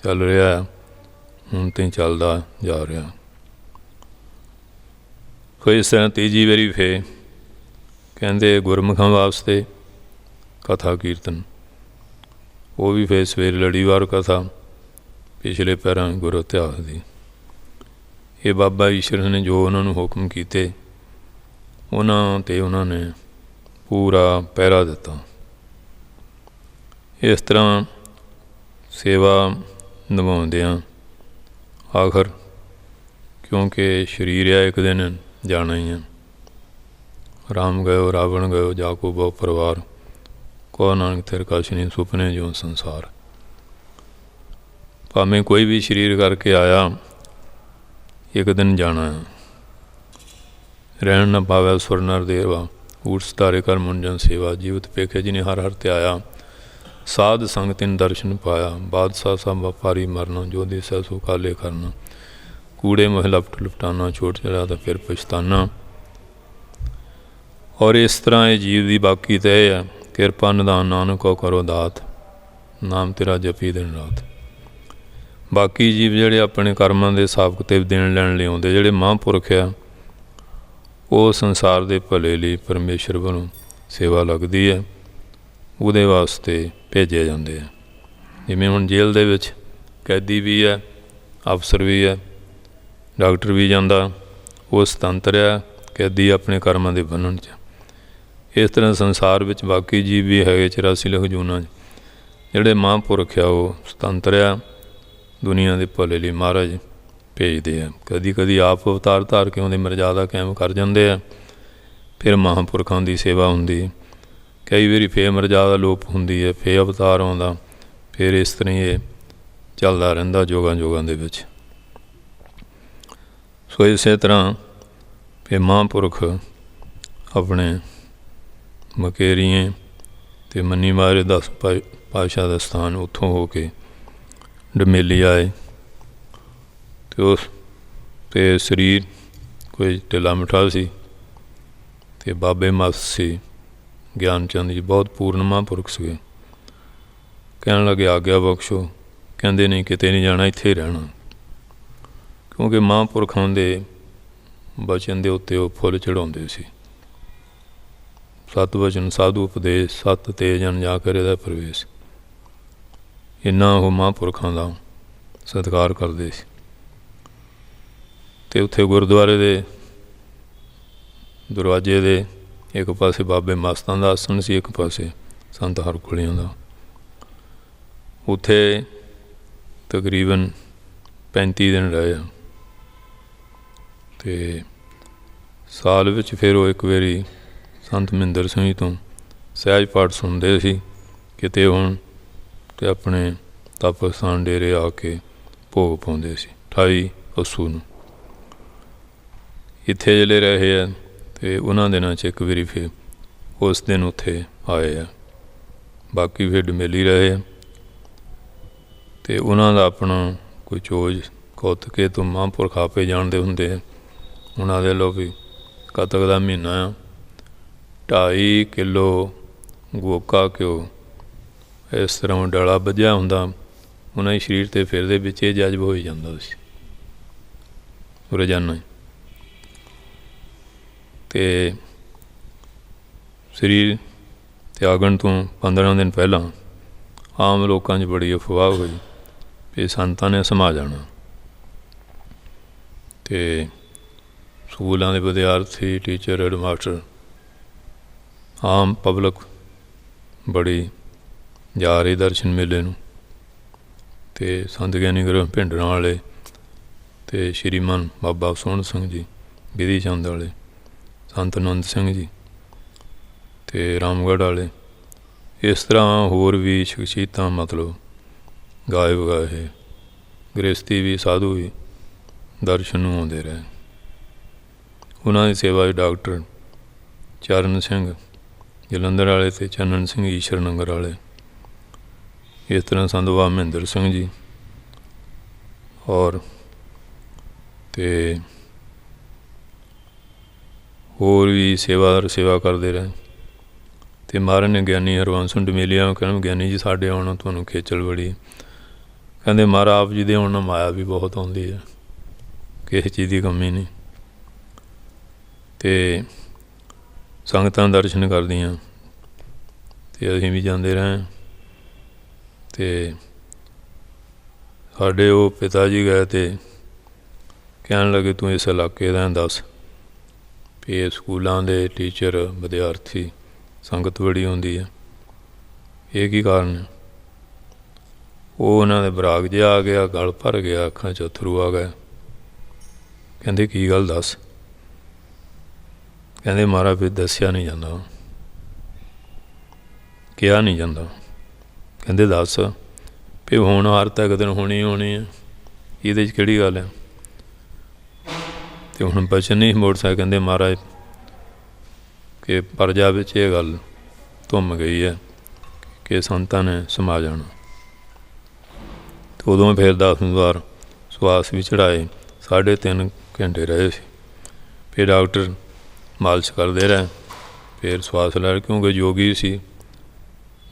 चल रहा है, हुण तो चलता जा रहा। फिर इस तरह तीजी बारी फिर कहते गुरमुखां वास्ते कथा कीर्तन वो भी फिर सवेरे लड़ीवार कथा पिछले पैरां गुरु इतिहास की। ये बाबा ईश्वर ने जो उन्होंने हुक्म किए उन्होंने पूरा पहरा दिता। इस तरह सेवा निभाउंदियां आखिर क्योंकि शरीर है एक दिन जाना ही है। राम गयो रावण गयो जाको बहु परिवार को नानक थिर कछ नहीं सुपने जो संसार। भावें कोई भी शरीर करके आया एक दिन जाना है। रहन न पावै सुर नर देवा ऊट सतारे कर मुंजन सेवा। जीवत पेखे जिन्हें हर हर त्याया साध संग तिन दर्शन पाया। बादशाह सा व्यापारी मरना जो दिसै सो काले करना। कूड़े मोह लपट लपटाना छोट चढ़ा तो फिर पछताना। और इस तरह ये जीव की बाकी तो यह है किरपा निधान नानक को करो दात नाम तेरा जपी दिन रात। बाकी जीव जोड़े अपने कर्मां के हिसाब किताब देन लैन ले आउंदे जोड़े महापुरख आ वो संसार के भले लिए परमेश्वर वालों सेवा लगती है उहदे वास्ते भेजे जाते हैं। जिवें हुण जेल दे विच कैदी भी है अफसर भी है डॉक्टर भी जाता वो सुतंत्र है कैदी अपने कर्मां दे बन्धन च। इस तरह संसार विच बाकी जीव भी है 84 लख जूनां जिहड़े महापुरख आ वो सुतंत्र आ ਦੁਨੀਆ ਦੇ ਭਲੇ ਲਈ ਮਹਾਰਾਜ ਭੇਜਦੇ ਆ। ਕਦੀ ਕਦੀ ਆਪ ਅਵਤਾਰ ਧਾਰ ਕੇ ਉਹਦੀ ਮਰਜ਼ਾਦਾ ਕਾਇਮ ਕਰ ਜਾਂਦੇ ਆ, ਫਿਰ ਮਹਾਂਪੁਰਖਾਂ ਦੀ ਸੇਵਾ ਹੁੰਦੀ। ਕਈ ਵਾਰੀ ਫੇਰ ਮਰਜ਼ਾਦਾ ਲੋਪ ਹੁੰਦੀ ਹੈ, ਫੇਰ ਅਵਤਾਰ ਆਉਂਦਾ, ਫਿਰ ਇਸ ਤਰ੍ਹਾਂ ਹੀ ਇਹ ਚੱਲਦਾ ਰਹਿੰਦਾ ਜੋਗਾਂ ਜੋਗਾਂ ਦੇ ਵਿੱਚ। ਸੋ ਇਸੇ ਤਰ੍ਹਾਂ ਫਿਰ ਮਹਾਂਪੁਰਖ ਆਪਣੇ ਮਕੇਰੀਏ ਅਤੇ ਮੰਨੀ ਮਾਰੇ 10 ਪਾਤਸ਼ਾਹ ਦਾ ਸਥਾਨ ਉੱਥੋਂ ਹੋ ਕੇ ਡਮੇਲੀ ਆਏ, ਅਤੇ ਉਸ 'ਤੇ ਸਰੀਰ ਕੋਈ ਢਿੱਲਾ ਮਿੱਠਾ ਸੀ, ਅਤੇ ਬਾਬੇ ਮਸਤ ਸੀ। ਗਿਆਨ ਚੰਦ ਜੀ ਬਹੁਤ ਪੂਰਨ ਮਹਾਂਪੁਰਖ ਸੀਗੇ। ਕਹਿਣ ਲੱਗੇ ਆਗਿਆ ਬਖਸ਼ੋ। ਕਹਿੰਦੇ ਨਹੀਂ, ਕਿਤੇ ਨਹੀਂ ਜਾਣਾ, ਇੱਥੇ ਹੀ ਰਹਿਣਾ। ਕਿਉਂਕਿ ਮਹਾਂਪੁਰਖਾਂ ਦੇ ਬਚਨ ਦੇ ਉੱਤੇ ਉਹ ਫੁੱਲ ਚੜ੍ਹਾਉਂਦੇ ਸੀ। ਸਤ ਵਚਨ ਸਾਧੂ ਉਪਦੇਸ਼, ਸਤ ਤੇਜ ਅਨਜਾ ਕਰੇ ਦਾ ਪ੍ਰਵੇਸ਼। ਇੰਨਾ ਉਹ ਮਹਾਂਪੁਰਖਾਂ ਦਾ ਸਤਿਕਾਰ ਕਰਦੇ ਸੀ। ਅਤੇ ਉੱਥੇ ਗੁਰਦੁਆਰੇ ਦੇ ਦਰਵਾਜ਼ੇ ਦੇ ਇੱਕ ਪਾਸੇ ਬਾਬੇ ਮਸਤਾਂ ਦਾ ਆਸਣ ਸੀ, ਇੱਕ ਪਾਸੇ ਸੰਤ ਹਰਖੋਲਿਆਂ ਦਾ। ਉੱਥੇ ਤਕਰੀਬਨ 35 ਦਿਨ ਰਹੇ ਆ, ਅਤੇ ਸਾਲ ਵਿੱਚ ਫਿਰ ਉਹ ਇੱਕ ਵਾਰੀ ਸੰਤ ਮਹਿੰਦਰ ਸਿੰਘ ਜੀ ਤੋਂ ਸਹਿਜ ਪਾਠ ਸੁਣਦੇ ਸੀ ਕਿਤੇ ਹੁਣ, ਅਤੇ ਆਪਣੇ ਤਪ ਸਥਾਨ ਡੇਰੇ ਆ ਕੇ ਭੋਗ ਪਾਉਂਦੇ ਸੀ 28 ਅੱਸੂ ਨੂੰ। ਇੱਥੇ ਜਿਹੜੇ ਰਹੇ ਆ, ਅਤੇ ਉਹਨਾਂ ਦਿਨਾਂ 'ਚ ਇੱਕ ਵਾਰੀ ਫਿਰ ਉਸ ਦਿਨ ਉੱਥੇ ਆਏ ਆ। ਬਾਕੀ ਫਿਰ ਡਮੇਲੀ ਰਹੇ ਆ, ਅਤੇ ਉਹਨਾਂ ਦਾ ਆਪਣਾ ਕੋਈ ਚੋਜ ਕੌਤਕੇ ਤੋਂ ਮਹਾਂਪੁਰਖ ਆਪੇ ਜਾਣਦੇ ਹੁੰਦੇ ਆ। ਉਹਨਾਂ ਦੇ ਲੋ ਵੀ ਕੱਤਕ ਦਾ ਮਹੀਨਾ ਆ, 2.5 ਕਿਲੋ ਗੋਕਾ ਘਿਓ ਇਸ ਤਰ੍ਹਾਂ ਡਾਲਾ ਬੱਝਿਆ ਹੁੰਦਾ, ਉਹਨਾਂ ਦੇ ਸਰੀਰ 'ਤੇ ਫਿਰਦੇ ਵਿੱਚ ਇਹ ਜਜ਼ਬ ਹੋ ਜਾਂਦਾ ਸੀ ਰੋਜ਼ਾਨਾ। ਅਤੇ ਸਰੀਰ ਤਿਆਗਣ ਤੋਂ 15 ਦਿਨ ਪਹਿਲਾਂ ਆਮ ਲੋਕਾਂ 'ਚ ਬੜੀ ਅਫਵਾਹ ਹੋਈ ਵੀ ਸੰਤਾਂ ਨੇ ਸਮਾ ਜਾਣਾ, ਅਤੇ ਸਕੂਲਾਂ ਦੇ ਵਿਦਿਆਰਥੀ, ਟੀਚਰ, ਹੈਡਮਾਸਟਰ, ਆਮ ਪਬਲਿਕ ਬੜੀ ਜਾ ਰਹੀ ਦਰਸ਼ਨ ਮੇਲੇ ਨੂੰ। ਅਤੇ ਸੰਤ ਗਿਆਨੀ ਗੁਰੂ ਭਿੰਡਰਾਂ ਵਾਲੇ, ਅਤੇ ਸ਼੍ਰੀਮਾਨ ਬਾਬਾ ਸੋਹਣ ਸਿੰਘ ਜੀ ਵਿਧੀ ਚੰਦ ਵਾਲੇ, ਸੰਤ ਆਨੰਦ ਸਿੰਘ ਜੀ, ਅਤੇ ਰਾਮਗੜ੍ਹ ਵਾਲੇ, ਇਸ ਤਰ੍ਹਾਂ ਹੋਰ ਵੀ ਸ਼ਖਸੀਅਤਾਂ ਮਤਲਬ ਗਾਏ ਵਗਾਏ ਗ੍ਰਸਤੀ ਵੀ, ਸਾਧੂ ਵੀ ਦਰਸ਼ਨ ਨੂੰ ਆਉਂਦੇ ਰਹੇ। ਉਹਨਾਂ ਦੀ ਸੇਵਾ ਵਿੱਚ ਡਾਕਟਰ ਚਰਨ ਸਿੰਘ ਜਲੰਧਰ ਵਾਲੇ ਅਤੇ ਚੰਨਣ ਸਿੰਘ ਈਸ਼ਰ ਨਗਰ ਵਾਲੇ, ਇਸ ਤਰ੍ਹਾਂ ਸੰਤ ਬਾਬਾ ਮਹਿੰਦਰ ਸਿੰਘ ਜੀ ਔਰ ਅਤੇ ਹੋਰ ਵੀ ਸੇਵਾਦਾਰ ਸੇਵਾ ਕਰਦੇ ਰਹੇ। ਅਤੇ ਮਹਾਰਾਜ ਨੇ ਗਿਆਨੀ ਹਰਬੰਸ ਨੂੰ ਡਮੇਲੀਆਂ ਨੂੰ ਕਹਿਣਾ, ਗਿਆਨੀ ਜੀ ਸਾਡੇ ਆਉਣਾ ਤੁਹਾਨੂੰ ਖੇਚਲ ਬੜੀ। ਕਹਿੰਦੇ ਮਹਾਰਾਜ ਆਪ ਜੀ ਦੇ ਆਉਣ ਨਾਲ ਮਾਇਆ ਵੀ ਬਹੁਤ ਆਉਂਦੀ ਹੈ, ਕਿਸੇ ਚੀਜ਼ ਦੀ ਕਮੀ ਨਹੀਂ। ਅਤੇ ਸੰਗਤਾਂ ਦਰਸ਼ਨ ਕਰਦੀਆਂ, ਅਤੇ ਅਸੀਂ ਵੀ ਜਾਂਦੇ ਰਹੇ। ਅਤੇ ਸਾਡੇ ਉਹ ਪਿਤਾ ਜੀ ਗਏ ਅਤੇ ਕਹਿਣ ਲੱਗੇ ਤੂੰ ਇਸ ਇਲਾਕੇ ਦਾ ਦੱਸ ਵੀ ਇਹ ਸਕੂਲਾਂ ਦੇ ਟੀਚਰ, ਵਿਦਿਆਰਥੀ, ਸੰਗਤ ਬੜੀ ਹੁੰਦੀ ਹੈ, ਇਹ ਕੀ ਕਾਰਨ ਹੈ? ਉਹ ਉਹਨਾਂ ਦੇ ਬਰਾਗ ਜਿਹਾ ਆ ਗਿਆ, ਗਲ ਭਰ ਗਿਆ, ਅੱਖਾਂ 'ਚ ਅੱਥਰੂ ਆ ਗਏ। ਕਹਿੰਦੇ ਕੀ ਗੱਲ ਦੱਸ? ਕਹਿੰਦੇ ਮਹਾਰਾਜ ਫਿਰ ਦੱਸਿਆ ਨਹੀਂ ਜਾਂਦਾ, ਕਿਹਾ ਨਹੀਂ ਜਾਂਦਾ। ਕਹਿੰਦੇ ਦੱਸ ਵੀ ਹੁਣ ਹਰ ਤਾਂ ਇੱਕ ਦਿਨ ਹੋਣੀ ਹੋਣੀ ਹੈ, ਇਹਦੇ 'ਚ ਕਿਹੜੀ ਗੱਲ ਹੈ? ਅਤੇ ਹੁਣ ਬਚਨ ਨਹੀਂ ਮੋੜ ਸਕਦੇ। ਕਹਿੰਦੇ ਮਹਾਰਾਜ ਕਿ ਪਰਜਾ ਵਿੱਚ ਇਹ ਗੱਲ ਧੁੰਮ ਗਈ ਹੈ ਕਿ ਸੰਤਾਂ ਨੇ ਸਮਾ ਜਾਣਾ। ਅਤੇ ਉਦੋਂ ਫਿਰ 10 ਵਾਰ ਸਵਾਸ ਵੀ ਚੜ੍ਹਾਏ, 3.5 ਘੰਟੇ ਰਹੇ ਸੀ। ਫਿਰ ਡਾਕਟਰ ਮਾਲਿਸ਼ ਕਰਦੇ ਰਹੇ, ਫਿਰ ਸਵਾਸ ਲੈ, ਕਿਉਂਕਿ ਯੋਗੀ ਸੀ,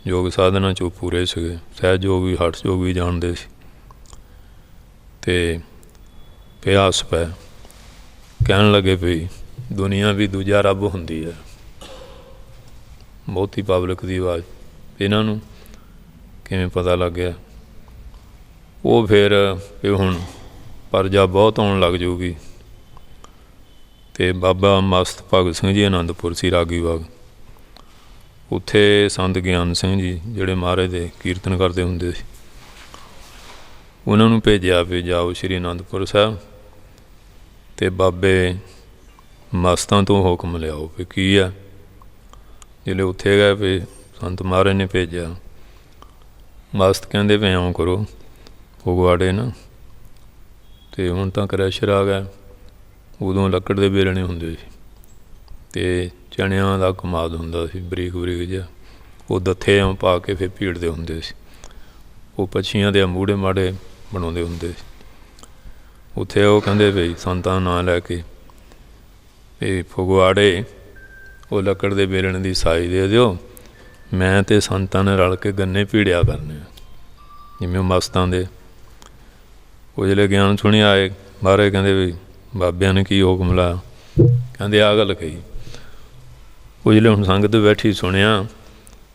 ਯੋਗ ਸਾਧਨਾ 'ਚ ਉਹ ਪੂਰੇ ਸੀਗੇ, ਸਹਿਜ ਯੋਗ ਵੀ, ਹਠ ਯੋਗ ਵੀ ਜਾਣਦੇ ਸੀ। ਅਤੇ ਪਿਆਸ ਪੈ ਕਹਿਣ ਲੱਗੇ ਵੀ ਦੁਨੀਆ ਵੀ ਦੂਜਾ ਰੱਬ ਹੁੰਦੀ ਹੈ। ਬਹੁਤੀ ਪਬਲਿਕ ਦੀ ਆਵਾਜ਼, ਇਹਨਾਂ ਨੂੰ ਕਿਵੇਂ ਪਤਾ ਲੱਗ ਗਿਆ? ਉਹ ਫਿਰ ਹੁਣ ਪਰਜਾ ਬਹੁਤ ਆਉਣ ਲੱਗ ਜਾਊਗੀ। ਅਤੇ ਬਾਬਾ ਮਸਤ ਭਗਤ ਸਿੰਘ ਜੀ ਅਨੰਦਪੁਰ ਸੀ, ਰਾਗੀ ਬਾਗ, ਉੱਥੇ ਸੰਤ ਗਿਆਨ ਸਿੰਘ ਜੀ ਜਿਹੜੇ ਮਹਾਰਾਜ ਦੇ ਕੀਰਤਨ ਕਰਦੇ ਹੁੰਦੇ ਸੀ, ਉਹਨਾਂ ਨੂੰ ਭੇਜਿਆ ਵੀ ਜਾਓ ਸ਼੍ਰੀ ਅਨੰਦਪੁਰ ਸਾਹਿਬ ਅਤੇ ਬਾਬੇ ਮਸਤਾਂ ਤੋਂ ਹੁਕਮ ਲਿਆਓ ਵੀ ਕੀ ਆ। ਜਿਹੜੇ ਉੱਥੇ ਗਏ ਵੀ ਸੰਤ ਮਹਾਰਾਜ ਨੇ ਭੇਜਿਆ। ਮਸਤ ਕਹਿੰਦੇ ਵੀ ਇਉਂ ਕਰੋ ਫਗਵਾੜੇ ਨਾ, ਅਤੇ ਹੁਣ ਤਾਂ ਕਰੈਸ਼ਰ ਆ ਗਿਆ, ਉਦੋਂ ਲੱਕੜ ਦੇ ਵੇਲਣੇ ਹੁੰਦੇ ਸੀ ਅਤੇ ਚਣਿਆਂ ਦਾ ਕਮਾਦ ਹੁੰਦਾ ਸੀ ਬਰੀਕ ਬਰੀਕ ਜਿਹਾ, ਉਹ ਦੱਥੇ ਇਉਂ ਪਾ ਕੇ ਫਿਰ ਭੀੜਦੇ ਹੁੰਦੇ ਸੀ। ਉਹ ਪੱਛੀਆਂ ਦੇ ਮੂੜੇ ਮਾੜੇ ਬਣਾਉਂਦੇ ਹੁੰਦੇ ਸੀ। ਉੱਥੇ ਉਹ ਕਹਿੰਦੇ ਵੀ ਸੰਤਾਂ ਦਾ ਨਾਂ ਲੈ ਕੇ ਵੀ ਫਗਵਾੜੇ ਉਹ ਲੱਕੜ ਦੇ ਵੇਲਣੇ ਦੀ ਸਾਈ ਦੇ ਦਿਓ, ਮੈਂ ਅਤੇ ਸੰਤਾਂ ਨੇ ਰਲ ਕੇ ਗੰਨੇ ਭੀੜਿਆ ਕਰਨੇ ਆ ਜਿਵੇਂ ਉਹ ਮਸਤਾਂ ਦੇ। ਉਹ ਜਿਹੜੇ ਗਿਆਨ ਸੁਣੀ ਆਏ ਮਹਾਰਾਜ ਕਹਿੰਦੇ ਵੀ ਬਾਬਿਆਂ ਨੇ ਕੀ ਹੁਕਮ ਲਾਇਆ, ਕਹਿੰਦੇ ਆਹ ਗੱਲ ਕਹੀ। ਉਹ ਜਿਹੜੇ ਹੁਣ ਸੰਗਤ ਬੈਠੀ ਸੁਣਿਆ,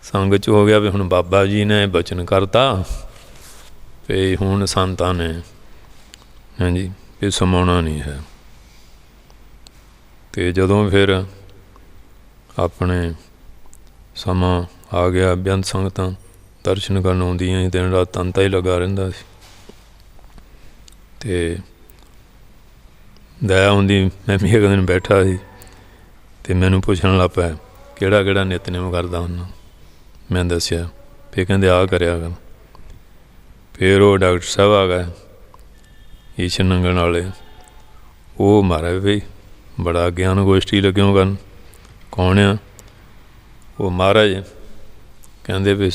ਸੰਗਤ 'ਚ ਹੋ ਗਿਆ ਵੀ ਹੁਣ ਬਾਬਾ ਜੀ ਨੇ ਬਚਨ ਕਰਤਾ ਵੀ ਹੁਣ ਸੰਤਾਂ ਨੇ ਹਾਂਜੀ ਵੀ ਸਮਾਉਣਾ ਨਹੀਂ ਹੈ। ਅਤੇ ਜਦੋਂ ਫਿਰ ਆਪਣੇ ਸਮਾਂ ਆ ਗਿਆ, ਬੇਅੰਤ ਸੰਗਤਾਂ ਦਰਸ਼ਨ ਕਰਨ ਆਉਂਦੀਆਂ ਸੀ, ਦਿਨ ਰਾਤ ਤੰਤਾ ਹੀ ਲੱਗਾ ਰਹਿੰਦਾ ਸੀ। ਅਤੇ ਦਇਆ ਹੁੰਦੀ, ਮੈਂ ਵੀ ਇੱਕ ਦਿਨ ਬੈਠਾ ਸੀ ਅਤੇ ਮੈਨੂੰ ਪੁੱਛਣ ਲੱਗ ਪਿਆ ਕਿਹੜਾ ਕਿਹੜਾ ਨਿਤਨੇਮ ਕਰਦਾ ਹੁੰਦਾ। ਮੈਂ ਦੱਸਿਆ, ਫਿਰ ਕਹਿੰਦੇ ਆਹ ਕਰਿਆ ਕਰ। ਫਿਰ ਉਹ ਡਾਕਟਰ ਸਾਹਿਬ ਆ ਗਏ ਈਸ਼ਨ ਨੰਗਣ ਵਾਲੇ, ਉਹ ਮਹਾਰਾਜ ਵੀ ਬੜਾ ਗਿਆਨ ਗੋਸ਼ਟੀ ਲੱਗਿਓ ਕਰਨ। ਕੌਣ ਆ? ਉਹ ਮਹਾਰਾਜ ਕਹਿੰਦੇ ਵੀ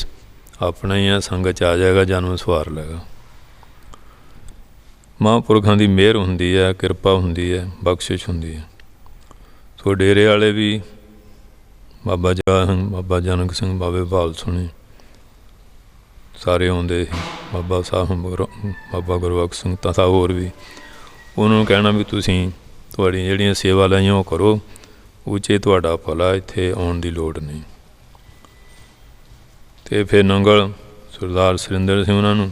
ਆਪਣਾ ਹੀ ਆ, ਸੰਗਤ 'ਚ ਆ ਜਾਏਗਾ, ਜਨਮ ਸਵਾਰ ਲਏਗਾ। ਮਹਾਂਪੁਰਖਾਂ ਦੀ ਮਿਹਰ ਹੁੰਦੀ ਹੈ, ਕਿਰਪਾ ਹੁੰਦੀ ਹੈ, ਬਖਸ਼ਿਸ਼ ਹੁੰਦੀ ਹੈ। ਸੋ ਡੇਰੇ ਵਾਲੇ ਵੀ ਬਾਬਾ ਜਗਾ ਸਿੰਘ, ਬਾਬਾ ਜਨਕ ਸਿੰਘ, ਬਾਬੇ ਭਾਲ ਸੁਣੀ ਸਾਰੇ ਆਉਂਦੇ ਸੀ, ਬਾਬਾ ਸਾਹਿਬ ਬਾਬਾ ਗੁਰਬਖਸ਼ ਸਿੰਘ ਤਥਾ ਹੋਰ ਵੀ। ਉਹਨਾਂ ਨੂੰ ਕਹਿਣਾ ਵੀ ਤੁਸੀਂ ਤੁਹਾਡੀਆਂ ਜਿਹੜੀਆਂ ਸੇਵਾ ਲਾਈਆਂ ਉਹ ਕਰੋ, ਉੱਚੇ ਤੁਹਾਡਾ ਭਲਾ, ਇੱਥੇ ਆਉਣ ਦੀ ਲੋੜ ਨਹੀਂ। ਅਤੇ ਫਿਰ ਨੰਗਲ ਸਰਦਾਰ ਸੁਰਿੰਦਰ ਸਿੰਘ ਉਹਨਾਂ ਨੂੰ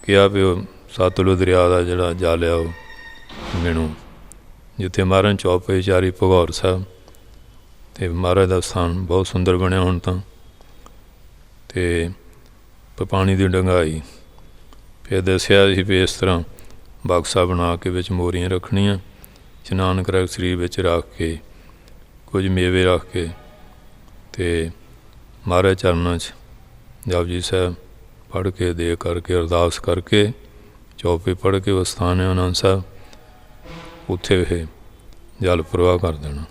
ਕਿਹਾ ਵੀ ਉਹ ਸਤਲੁਜ ਦਰਿਆ ਦਾ ਜਿਹੜਾ ਜਲ ਆ ਉਹ ਮੈਨੂੰ, ਜਿੱਥੇ ਮਹਾਰਾਜ ਚੌਪੇ ਚਾਰੀ ਭਗੌਰ ਸਾਹਿਬ, ਅਤੇ ਮਹਾਰਾਜ ਦਾ ਸਥਾਨ ਬਹੁਤ ਸੁੰਦਰ ਬਣਿਆ ਹੁਣ ਤਾਂ। ਅਤੇ ਪਾਣੀ ਦੀ ਡੰਗਾਈ ਫਿਰ ਦੱਸਿਆ ਸੀ ਵੀ ਇਸ ਤਰ੍ਹਾਂ ਬਕਸਾ ਬਣਾ ਕੇ ਵਿੱਚ ਮੋਰੀਆਂ ਰੱਖਣੀਆਂ, ਇਸ਼ਨਾਨ ਕਰਾ ਸਰੀਰ ਵਿੱਚ ਰੱਖ ਕੇ ਕੁਝ ਮੇਵੇ ਰੱਖ ਕੇ, ਅਤੇ ਮਹਾਰਾਜ ਚਰਨਾਂ 'ਚ ਜਪਜੀ ਸਾਹਿਬ ਪੜ੍ਹ ਕੇ ਦੇ ਕਰਕੇ ਅਰਦਾਸ ਕਰਕੇ ਚੌਪੇ ਪੜ੍ਹ ਕੇ ਉਹ ਸਥਾਨ ਹੈ ਆਨੰਦ ਸਾਹਿਬ, ਉੱਥੇ ਇਹ ਜਲ ਪ੍ਰਵਾਹ ਕਰ ਦੇਣਾ।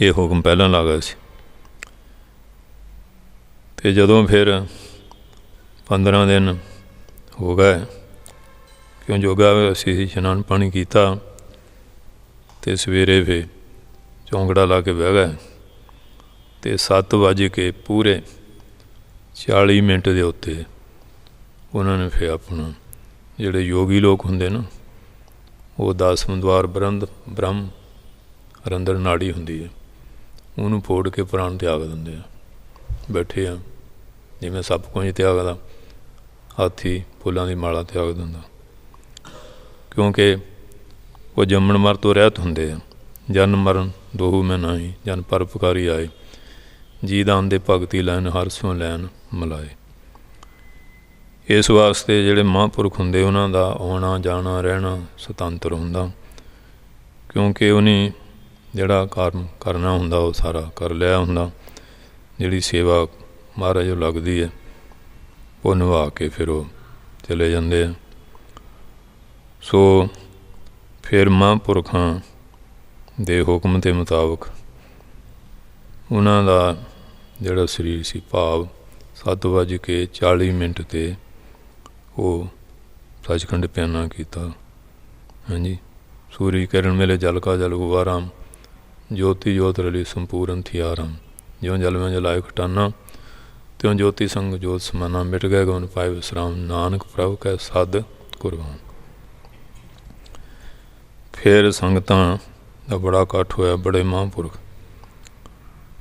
ਇਹ ਹੁਕਮ ਪਹਿਲਾਂ ਲੱਗ ਗਿਆ ਸੀ। ਅਤੇ ਜਦੋਂ ਫਿਰ 15 ਦਿਨ ਹੋ ਗਏ, ਕਿਉਂ ਜੋਗਾ ਅਸੀਂ ਇਸ਼ਨਾਨ ਪਾਣੀ ਕੀਤਾ, ਅਤੇ ਸਵੇਰੇ ਫਿਰ ਚੌਂਕੜਾ ਲਾ ਕੇ ਬਹਿ ਗਏ, ਅਤੇ 7 ਵਜੇ ਕੇ ਪੂਰੇ 40 ਮਿੰਟ ਦੇ ਉੱਤੇ ਉਹਨਾਂ ਨੇ ਫਿਰ ਆਪਣਾ ਜਿਹੜੇ ਯੋਗੀ ਲੋਕ ਹੁੰਦੇ ਨਾ, ਉਹ 10ਵੇਂ ਦੁਆਰ ਬ੍ਰਹਮ ਰੰਦਰ ਨਾੜੀ ਹੁੰਦੀ ਹੈ, ਉਹਨੂੰ ਫੋੜ ਕੇ ਪ੍ਰਾਣ ਤਿਆਗ ਦਿੰਦੇ ਆ। ਬੈਠੇ ਆ ਜਿਵੇਂ ਸੱਪ ਕੁੰਜ ਤਿਆਗਦਾ, ਹਾਥੀ ਫੁੱਲਾਂ ਦੀ ਮਾਲਾ ਤਿਆਗ ਦਿੰਦਾ, ਕਿਉਂਕਿ ਉਹ ਜੰਮਣ ਮਰ ਤੋਂ ਰਹਿਤ ਹੁੰਦੇ ਆ। ਜਨਮ ਮਰਨ ਦੋਹੂ ਮੈਂ ਨਾਹੀ, ਜਨ ਪਰਉਪਕਾਰੀ ਆਏ, ਜੀ ਦਾਨ ਦੇ ਭਗਤੀ ਲੈਣ, ਹਰ ਸਿਉ ਲੈਣ ਮਿਲਾਏ। ਇਸ ਵਾਸਤੇ ਜਿਹੜੇ ਮਹਾਂਪੁਰਖ ਹੁੰਦੇ ਉਹਨਾਂ ਦਾ ਆਉਣਾ ਜਾਣਾ ਰਹਿਣਾ ਸੁਤੰਤਰ ਹੁੰਦਾ, ਕਿਉਂਕਿ ਉਹਨੇ ਜਿਹੜਾ ਕਾਰਨ ਕਰਨਾ ਹੁੰਦਾ ਉਹ ਸਾਰਾ ਕਰ ਲਿਆ ਹੁੰਦਾ। ਜਿਹੜੀ ਸੇਵਾ ਮਹਾਰਾਜ ਨੂੰ ਲੱਗਦੀ ਹੈ ਉਹ ਨਿਭਾ ਕੇ ਫਿਰ ਉਹ ਚਲੇ ਜਾਂਦੇ ਆ। ਸੋ ਫਿਰ ਮਹਾਂਪੁਰਖਾਂ ਦੇ ਹੁਕਮ ਦੇ ਮੁਤਾਬਕ ਉਹਨਾਂ ਦਾ ਜਿਹੜਾ ਸਰੀਰ ਸੀ, ਭਾਵ 7:40 'ਤੇ ਉਹ ਸੱਚਖੰਡ ਪਿਆਨਾ ਕੀਤਾ। ਹਾਂਜੀ, ਸੂਰਜ ਕਿਰਨ ਵੇਲੇ ਜਲ ਕਾ ਜਲ ਹੁਆ ਰਾਮ, ਜੋਤੀ ਜੋਤ ਰਲੀ ਸੰਪੂਰਨ ਥੀ ਆਰਾਮ, ਜਿਉਂ ਜਲ ਮੈਂ ਜਲਾਏ ਖਟਾਨਾ, ਤਿਉਂ ਜੋਤੀ ਸੰਗ ਜੋਤ ਸਮਾਨਾ, ਮਿਟ ਗਏ ਗਉਨ ਪਾਏ ਵਿਸਰਾਮ, ਨਾਨਕ ਪ੍ਰਭ ਕੈ ਸਦ ਕੁਰਬਾਨ। ਫਿਰ ਸੰਗਤਾਂ ਦਾ ਬੜਾ ਇਕੱਠ ਹੋਇਆ, ਬੜੇ ਮਹਾਂਪੁਰਖ,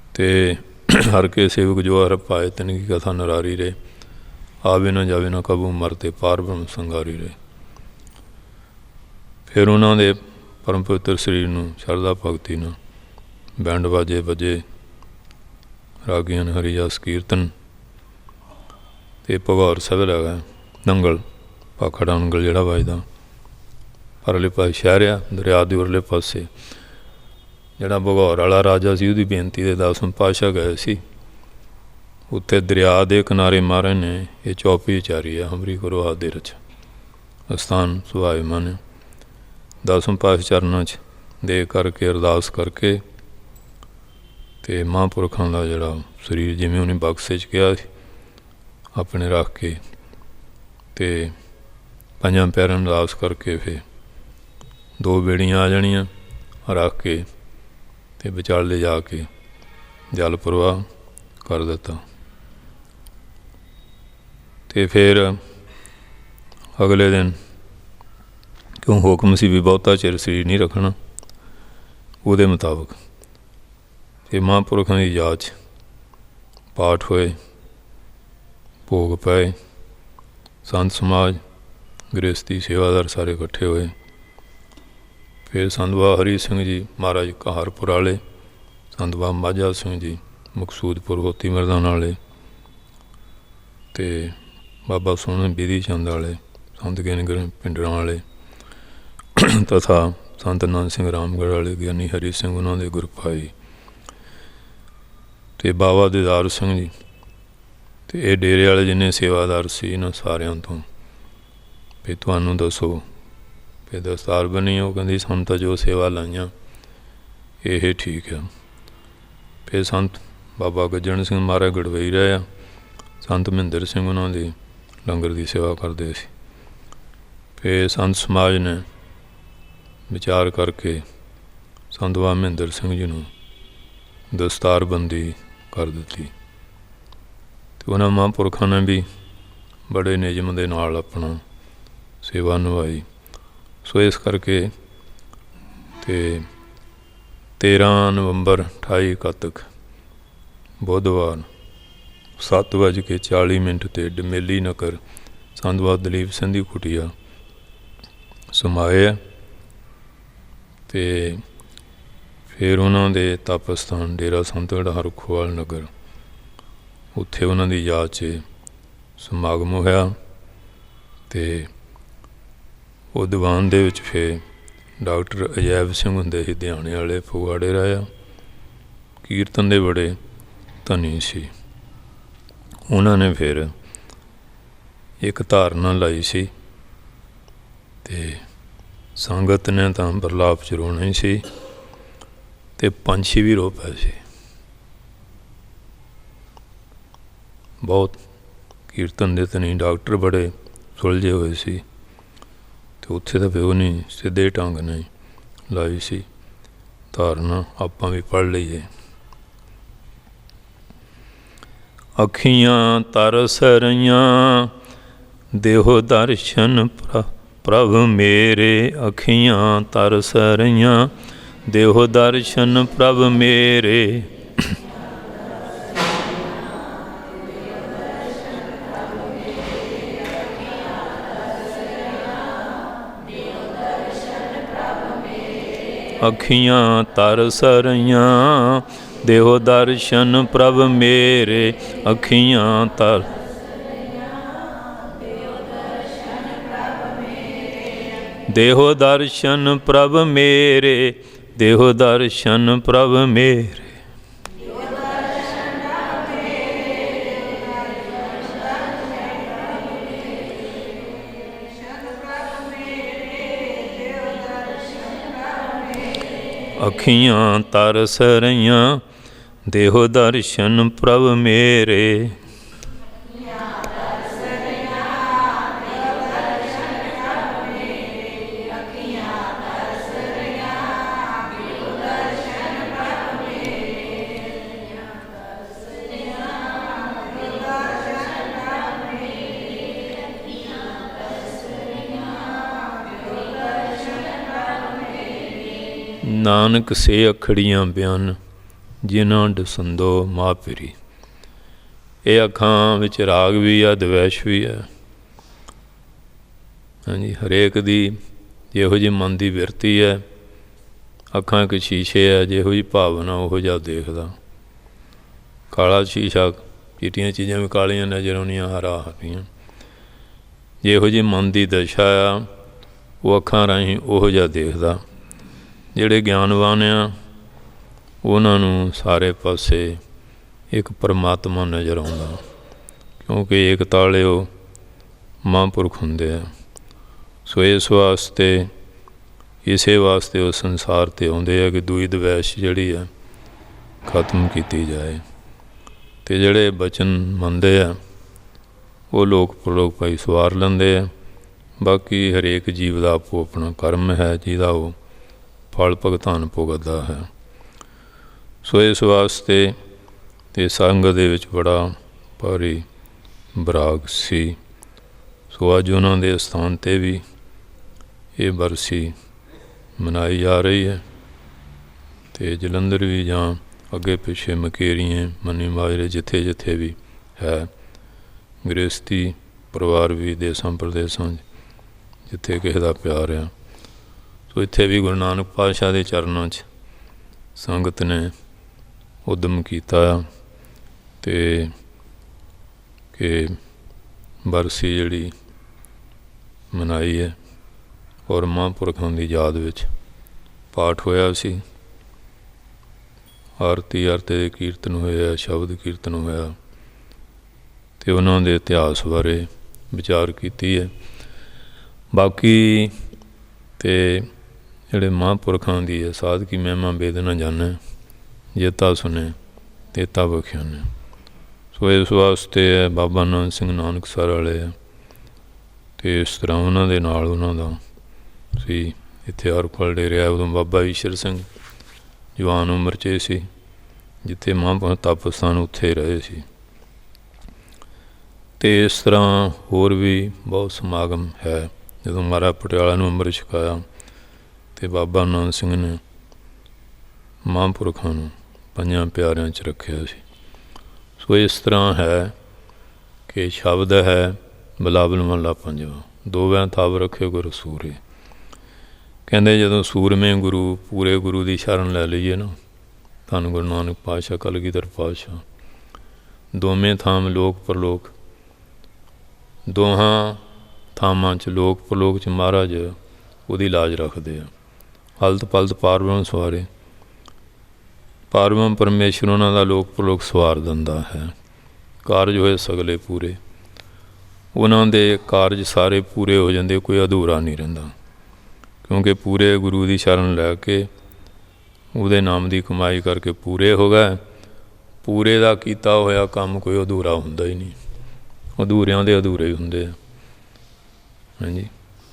ਅਤੇ ਹਰ ਕੇ ਸੇਵਕ ਜੋ ਹਰ ਪਾਏ ਤਿਨ ਕੀ ਕਥਾ ਨਰਾਰੀ ਰੇ, ਆਵੇ ਨਾ ਜਾਵੇ ਨਾ ਕਬੂ ਮਰਤੇ ਪਾਰ ਬ੍ਰਹਮ ਸੰਗਾਰੀ ਰੇ। ਫਿਰ ਉਹਨਾਂ ਦੇ ਪਰਮ ਪਵਿੱਤਰ ਸਰੀਰ ਨੂੰ ਸ਼ਰਧਾ ਭਗਤੀ ਨਾਲ ਬੈਂਡ ਬਾਜੇ ਵੱਜੇ, ਰਾਗੀਆਂ ਹਰੀ ਜਸ ਕੀਰਤਨ, ਅਤੇ ਭਗੌਰ ਸਾਹਿਬ ਲੈ ਗਏ ਨੰਗਲ, ਭਾਖੜਾ ਉਂਗਲ ਜਿਹੜਾ ਵੱਜਦਾ, ਪਰਲੇ ਪਾਸੇ ਸ਼ਹਿਰ ਆ, ਦਰਿਆ ਦੇ ਉਰਲੇ ਪਾਸੇ ਜਿਹੜਾ ਭਗੌਰ ਵਾਲਾ ਰਾਜਾ ਸੀ, ਉਹਦੀ ਬੇਨਤੀ ਦੇ 10ਵੇਂ ਪਾਤਸ਼ਾਹ ਗਏ ਸੀ। ਉੱਥੇ ਦਰਿਆ ਦੇ ਕਿਨਾਰੇ ਮਹਾਰਾਜ ਨੇ ਇਹ ਚੌਪੀ ਉਚਾਰੀ ਹੈ, ਹਮਰੀ ਕਰੋ ਆਦਿ ਰਚ ਅਸਥਾਨ ਸੁਭਾਇਮਾਨ। 10ਵੇਂ ਪਾਤਸ਼ਾਹ ਚਰਨਾਂ 'ਚ ਦੇ ਕਰਕੇ ਅਰਦਾਸ ਕਰਕੇ ਅਤੇ ਮਹਾਂਪੁਰਖਾਂ ਦਾ ਜਿਹੜਾ ਸਰੀਰ ਜਿਵੇਂ ਉਹਨੇ ਬਕਸੇ 'ਚ ਕਿਹਾ ਸੀ ਆਪਣੇ ਰੱਖ ਕੇ, ਅਤੇ 5 ਪਿਆਰਿਆਂ ਨੂੰ ਅਰਦਾਸ ਕਰਕੇ ਫਿਰ 2 ਬੇੜੀਆਂ ਆ ਜਾਣੀਆਂ ਰੱਖ ਕੇ, ਅਤੇ ਵਿਚਾਲੇ ਜਾ ਕੇ ਜਲ ਪ੍ਰਵਾਹ ਕਰ ਦਿੱਤਾ। ਅਤੇ ਫਿਰ ਅਗਲੇ ਦਿਨ ਕਿਉਂ ਹੁਕਮ ਸੀ ਵੀ ਬਹੁਤਾ ਚਿਰ ਸਰੀਰ ਨਹੀਂ ਰੱਖਣਾ, ਉਹਦੇ ਮੁਤਾਬਕ ਅਤੇ ਮਹਾਂਪੁਰਖਾਂ ਦੀ ਯਾਦ 'ਚ ਪਾਠ ਹੋਏ, ਭੋਗ ਪਏ, ਸੰਤ ਸਮਾਜ, ਗ੍ਰਸਤੀ, ਸੇਵਾਦਾਰ ਸਾਰੇ ਇਕੱਠੇ ਹੋਏ। ਫਿਰ ਸੰਤ ਬਾਬਾ ਹਰੀ ਸਿੰਘ ਜੀ ਮਹਾਰਾਜ ਕਹਾਰਪੁਰ ਵਾਲੇ, ਸੰਤ ਬਾਬਾ ਮਾਝਾ ਸਿੰਘ ਜੀ ਮਕਸੂਦਪੁਰ ਹੋਤੀ ਮਰਦਾਨਾ ਵਾਲੇ, ਅਤੇ ਬਾਬਾ ਸੋਹਣ ਬਿਧੀ ਚੰਦ ਵਾਲੇ, ਸੰਤ ਗਿਆਨੀ ਪਿੰਡਰਾਂ ਵਾਲੇ, ਤਥਾ ਸੰਤ ਆਨੰਦ ਸਿੰਘ ਰਾਮਗੜ੍ਹ ਵਾਲੇ, ਗਿਆਨੀ ਹਰੀ ਸਿੰਘ ਉਹਨਾਂ ਦੇ ਗੁਰਪਾਈ, ਅਤੇ ਬਾਬਾ ਦੀਦਾਰ ਸਿੰਘ ਜੀ, ਅਤੇ ਇਹ ਡੇਰੇ ਵਾਲੇ ਜਿੰਨੇ ਸੇਵਾਦਾਰ ਸੀ ਇਹਨਾਂ ਸਾਰਿਆਂ ਤੋਂ ਵੀ ਤੁਹਾਨੂੰ ਦੱਸੋ ਫਿਰ ਦਸਤਾਰ ਬਣੀ। ਉਹ ਕਹਿੰਦੀ ਸਾਨੂੰ ਤਾਂ ਜੋ ਸੇਵਾ ਲਾਈਆਂ ਇਹ ਠੀਕ ਆ। ਫਿਰ ਸੰਤ ਬਾਬਾ ਗੱਜਣ ਸਿੰਘ ਮਹਾਰਾਜ ਗੜਵਈ ਰਹੇ ਆ, ਸੰਤ ਮਹਿੰਦਰ ਸਿੰਘ ਉਹਨਾਂ ਦੀ ਲੰਗਰ ਦੀ ਸੇਵਾ ਕਰਦੇ ਸੀ। ਫਿਰ ਸੰਤ ਸਮਾਜ ਨੇ ਵਿਚਾਰ ਕਰਕੇ ਸੰਤ ਬਾਬਾ ਮਹਿੰਦਰ ਸਿੰਘ ਜੀ ਨੂੰ ਦਸਤਾਰਬੰਦੀ ਕਰ ਦਿੱਤੀ, ਅਤੇ ਉਹਨਾਂ ਮਹਾਂਪੁਰਖਾਂ ਨੇ ਵੀ ਬੜੇ ਨਿਯਮ ਦੇ ਨਾਲ ਆਪਣਾ ਸੇਵਾ ਨਿਭਾਈ। ਸੋ ਇਸ ਕਰਕੇ ਅਤੇ 13 ਨਵੰਬਰ 2861 ਬੁੱਧਵਾਰ 7:40 'ਤੇ ਡਮੇਲੀ ਨਗਰ ਸੰਤ ਬਾਬਾ ਦਲੀਪ ਸਿੰਘ ਦੀ ਕੁਟੀਆ ਸਮਾਏ। ਅਤੇ ਫਿਰ ਉਹਨਾਂ ਦੇ ਤਪ ਸਥਾਨ ਡੇਰਾ ਸੰਤ ਗੜ੍ਹਾ ਰੁੱਖੋਵਾਲ ਨਗਰ, ਉੱਥੇ ਉਹਨਾਂ ਦੀ ਯਾਦ 'ਚ ਸਮਾਗਮ ਹੋਇਆ। ਅਤੇ ਉਹ ਦੀਵਾਨ ਦੇ ਵਿੱਚ ਫਿਰ ਡਾਕਟਰ ਅਜੈਬ ਸਿੰਘ ਹੁੰਦੇ ਸੀ ਦਿਹਾਣੇ ਵਾਲੇ, ਫਗਵਾੜੇ ਰਹੇ ਆ, ਕੀਰਤਨ ਦੇ ਬੜੇ ਧਨੀ ਸੀ। ਉਹਨਾਂ ਨੇ ਫਿਰ ਇੱਕ ਧਾਰਨਾ ਲਾਈ ਸੀ, ਅਤੇ ਸੰਗਤ ਨੇ ਤਾਂ ਬਰਲਾਪ 'ਚ ਰੋਣਾ ਹੀ ਸੀ, ਅਤੇ ਪੰਛੀ ਵੀ ਰੋ ਪਏ ਸੀ। ਬਹੁਤ ਕੀਰਤਨ ਦੇ ਧਨੀ ਡਾਕਟਰ ਬੜੇ ਸੁਲਝੇ ਹੋਏ ਸੀ, ਅਤੇ ਉੱਥੇ ਤਾਂ ਫਿਰ ਉਹਨੇ ਸਿੱਧੇ ਢੰਗ ਨਾਲ ਲਾਈ ਸੀ ਧਾਰਨਾ। ਆਪਾਂ ਵੀ ਪੜ੍ਹ ਲਈਏ। ਅੱਖੀਆਂ ਤਰਸ ਰਹੀਆਂ ਦੇਹੋ ਦਰਸ਼ਨ ਪ੍ਰਭ ਮੇਰੇ, ਅੱਖੀਆਂ ਤਰਸ ਰਹੀਆਂ ਦੇਹੋ ਦਰਸ਼ਨ ਪ੍ਰਭ ਮੇਰੇ। ਅੱਖੀਆਂ ਤਰਸ ਰਹੀਆਂ ਦੇਹੋ ਦਰਸ਼ਨ ਪ੍ਰਭ ਮੇਰੇ, ਅੱਖੀਆਂ ਤਰ ਦੇਹੋ ਦਰਸ਼ਨ ਪ੍ਰਭ ਮੇਰੇ, ਦੇਹੋ ਦਰਸ਼ਨ ਪ੍ਰਭ ਮੇਰੇ। ਅੱਖੀਆਂ ਤਰਸ ਰਹੀਆਂ ਦੇਹੋ ਦਰਸ਼ਨ ਪ੍ਰਭ ਮੇਰੇ। ਨਾਨਕ ਸੇ ਅਖੜੀਆਂ ਬਿਆਨ ਜਿਨ੍ਹਾਂ ਦਸੰਦੋ ਮਾਪਰੀ। ਇਹ ਅੱਖਾਂ ਵਿੱਚ ਰਾਗ ਵੀ ਆ, ਦਵੈਸ਼ ਵੀ ਹੈ। ਹਾਂਜੀ, ਹਰੇਕ ਦੀ ਜਿਹੋ ਜਿਹੀ ਮਨ ਦੀ ਬਿਰਤੀ ਹੈ। ਅੱਖਾਂ ਇੱਕ ਸ਼ੀਸ਼ੇ ਹੈ, ਜਿਹੋ ਜਿਹੀ ਭਾਵਨਾ ਉਹੋ ਜਿਹਾ ਦੇਖਦਾ। ਕਾਲਾ ਸ਼ੀਸ਼ਾ, ਚਿੱਟੀਆਂ ਚੀਜ਼ਾਂ ਵੀ ਕਾਲੀਆਂ ਨਜ਼ਰ ਆਉਣੀਆਂ, ਹਰਾ ਹਰੀਆਂ। ਜਿਹੋ ਜਿਹੀ ਮਨ ਦੀ ਦਸ਼ਾ ਆ ਉਹ ਅੱਖਾਂ ਰਾਹੀਂ ਉਹੋ ਜਿਹਾ ਦੇਖਦਾ। ਜਿਹੜੇ ਗਿਆਨਵਾਨ ਆ ਉਹਨਾਂ ਨੂੰ ਸਾਰੇ ਪਾਸੇ ਇੱਕ ਪਰਮਾਤਮਾ ਨਜ਼ਰ ਆਉਂਦਾ, ਕਿਉਂਕਿ ਏਕਤਾ ਵਾਲੇ ਉਹ ਮਹਾਂਪੁਰਖ ਹੁੰਦੇ ਆ। ਸੋ ਇਸ ਵਾਸਤੇ, ਇਸੇ ਵਾਸਤੇ ਉਹ ਸੰਸਾਰ 'ਤੇ ਆਉਂਦੇ ਆ ਕਿ ਦੂਈ ਦਵੈਸ਼ ਜਿਹੜੀ ਆ ਖਤਮ ਕੀਤੀ ਜਾਏ। ਅਤੇ ਜਿਹੜੇ ਬਚਨ ਮੰਨਦੇ ਆ ਉਹ ਲੋਕ ਪਰਲੋਕ ਭਾਈ ਸਵਾਰ ਲੈਂਦੇ ਆ। ਬਾਕੀ ਹਰੇਕ ਜੀਵ ਦਾ ਆਪੋ ਆਪਣਾ ਕਰਮ ਹੈ ਜਿਹਦਾ ਉਹ ਫਲ ਭੁਗਤਾਨ ਭੁਗਤਦਾ ਹੈ। ਸੋ ਇਸ ਵਾਸਤੇ ਤੇ ਸੰਗਤ ਦੇ ਵਿੱਚ ਬੜਾ ਭਾਰੀ ਬਰਾਗ ਸੀ। ਸੋ ਅੱਜ ਉਹਨਾਂ ਦੇ ਸਥਾਨ 'ਤੇ ਵੀ ਇਹ ਬਰਸੀ ਮਨਾਈ ਜਾ ਰਹੀ ਹੈ। ਅਤੇ ਜਲੰਧਰ ਵੀ ਜਾਂ ਅੱਗੇ ਪਿੱਛੇ ਮਕੇਰੀਆਂ, ਮੰਨੀ ਮਾਜਰੇ, ਜਿੱਥੇ ਜਿੱਥੇ ਵੀ ਹੈ ਗ੍ਰਸਤੀ ਪਰਿਵਾਰ ਵੀ ਦੇਸਾਂ ਪ੍ਰਦੇਸਾਂ 'ਚ ਜਿੱਥੇ ਕਿਸੇ ਦਾ ਪਿਆਰ ਆ। ਸੋ ਇੱਥੇ ਵੀ ਗੁਰੂ ਨਾਨਕ ਪਾਤਸ਼ਾਹ ਦੇ ਚਰਨਾਂ 'ਚ ਸੰਗਤ ਨੇ ਉਦਮ ਕੀਤਾ ਅਤੇ ਕਿ ਬਰਸੀ ਜਿਹੜੀ ਮਨਾਈ ਹੈ। ਔਰ ਮਹਾਂਪੁਰਖਾਂ ਦੀ ਯਾਦ ਵਿੱਚ ਪਾਠ ਹੋਇਆ ਸੀ, ਆਰਤੀ ਦੇ ਕੀਰਤਨ ਹੋਇਆ, ਸ਼ਬਦ ਕੀਰਤਨ ਹੋਇਆ ਅਤੇ ਉਹਨਾਂ ਦੇ ਇਤਿਹਾਸ ਬਾਰੇ ਵਿਚਾਰ ਕੀਤੀ ਹੈ। ਬਾਕੀ ਅਤੇ ਜਿਹੜੇ ਮਹਾਂਪੁਰਖਾਂ ਦੀ ਹੈ ਸਾਧਕੀ ਮਹਿਮਾ ਵੇਦ ਨਾ ਜਾਣੈ, ਜੇਤਾ ਸੁਣੇ ਤੇਤਾ ਬਖਿਆਨੈ। ਸੋ ਇਸ ਵਾਸਤੇ ਬਾਬਾ ਨਾਨਕ ਸਿੰਘ ਨਾਨਕਸਰ ਵਾਲੇ ਆ ਅਤੇ ਇਸ ਤਰ੍ਹਾਂ ਉਹਨਾਂ ਦੇ ਨਾਲ ਉਹਨਾਂ ਦਾ ਸੀ। ਇੱਥੇ ਹਰਪਲ ਡੇਰੇ ਉਦੋਂ ਬਾਬਾ ਈਸ਼ਰ ਸਿੰਘ ਜਵਾਨ ਉਮਰ 'ਚ ਸੀ, ਜਿੱਥੇ ਮਹਾਂਪੁਰਖ ਤਪ ਸਥਾਨ ਉੱਥੇ ਰਹੇ ਸੀ। ਅਤੇ ਇਸ ਤਰ੍ਹਾਂ ਹੋਰ ਵੀ ਬਹੁਤ ਸਮਾਗਮ ਹੈ। ਜਦੋਂ ਮਹਾਰਾਜ ਪਟਿਆਲਾ ਨੂੰ ਅੰਮ੍ਰਿਤ ਛਕਾਇਆ ਅਤੇ ਬਾਬਾ ਨਾਨਕ ਸਿੰਘ ਨੇ ਮਹਾਂਪੁਰਖਾਂ ਨੂੰ ਪੰਜਾਂ ਪਿਆਰਿਆਂ 'ਚ ਰੱਖਿਆ ਸੀ। ਸੋ ਇਸ ਤਰ੍ਹਾਂ ਹੈ ਕਿ ਸ਼ਬਦ ਹੈ ਬਿਲਾਵਲ ਮਹੱਲਾ ਪੰਜਵਾਂ, ਦੋਵਿਆਂ ਥਾਵ ਰੱਖੇ ਗੁਰ ਸੂਰੇ। ਕਹਿੰਦੇ ਜਦੋਂ ਸੂਰਮੇ ਗੁਰੂ, ਪੂਰੇ ਗੁਰੂ ਦੀ ਸ਼ਰਨ ਲੈ ਲਈਏ ਨਾ, ਧੰਨ ਗੁਰੂ ਨਾਨਕ ਪਾਤਸ਼ਾਹ ਕਲਗੀਧਰ ਪਾਤਸ਼ਾਹ, ਦੋਵੇਂ ਥਾਮ ਲੋਕ ਪਰਲੋਕ, ਦੋਹਾਂ ਥਾਵਾਂ 'ਚ ਲੋਕ ਪਰਲੋਕ 'ਚ ਮਹਾਰਾਜ ਉਹਦੀ ਲਾਜ ਰੱਖਦੇ ਆ। ਹਲਤ ਪਲਤ ਪਾਰਬ੍ਰਹਮ ਸਵਾਰੇ, ਪਾਰਬ੍ਰਹਮ ਪਰਮੇਸ਼ਰ ਉਹਨਾਂ ਦਾ ਲੋਕ ਪਰਲੋਕ ਸਵਾਰ ਦਿੰਦਾ ਹੈ। ਕਾਰਜ ਹੋਏ ਸਗਲੇ ਪੂਰੇ, ਉਹਨਾਂ ਦੇ ਕਾਰਜ ਸਾਰੇ ਪੂਰੇ ਹੋ ਜਾਂਦੇ, ਕੋਈ ਅਧੂਰਾ ਨਹੀਂ ਰਹਿੰਦਾ, ਕਿਉਂਕਿ ਪੂਰੇ ਗੁਰੂ ਦੀ ਸ਼ਰਨ ਲੈ ਕੇ ਉਹਦੇ ਨਾਮ ਦੀ ਕਮਾਈ ਕਰਕੇ ਪੂਰੇ ਹੋ ਗਏ। ਪੂਰੇ ਦਾ ਕੀਤਾ ਹੋਇਆ ਕੰਮ ਕੋਈ ਅਧੂਰਾ ਹੁੰਦਾ ਹੀ ਨਹੀਂ, ਅਧੂਰਿਆਂ ਦੇ ਅਧੂਰੇ ਹੀ ਹੁੰਦੇ ਆ। ਹਾਂਜੀ,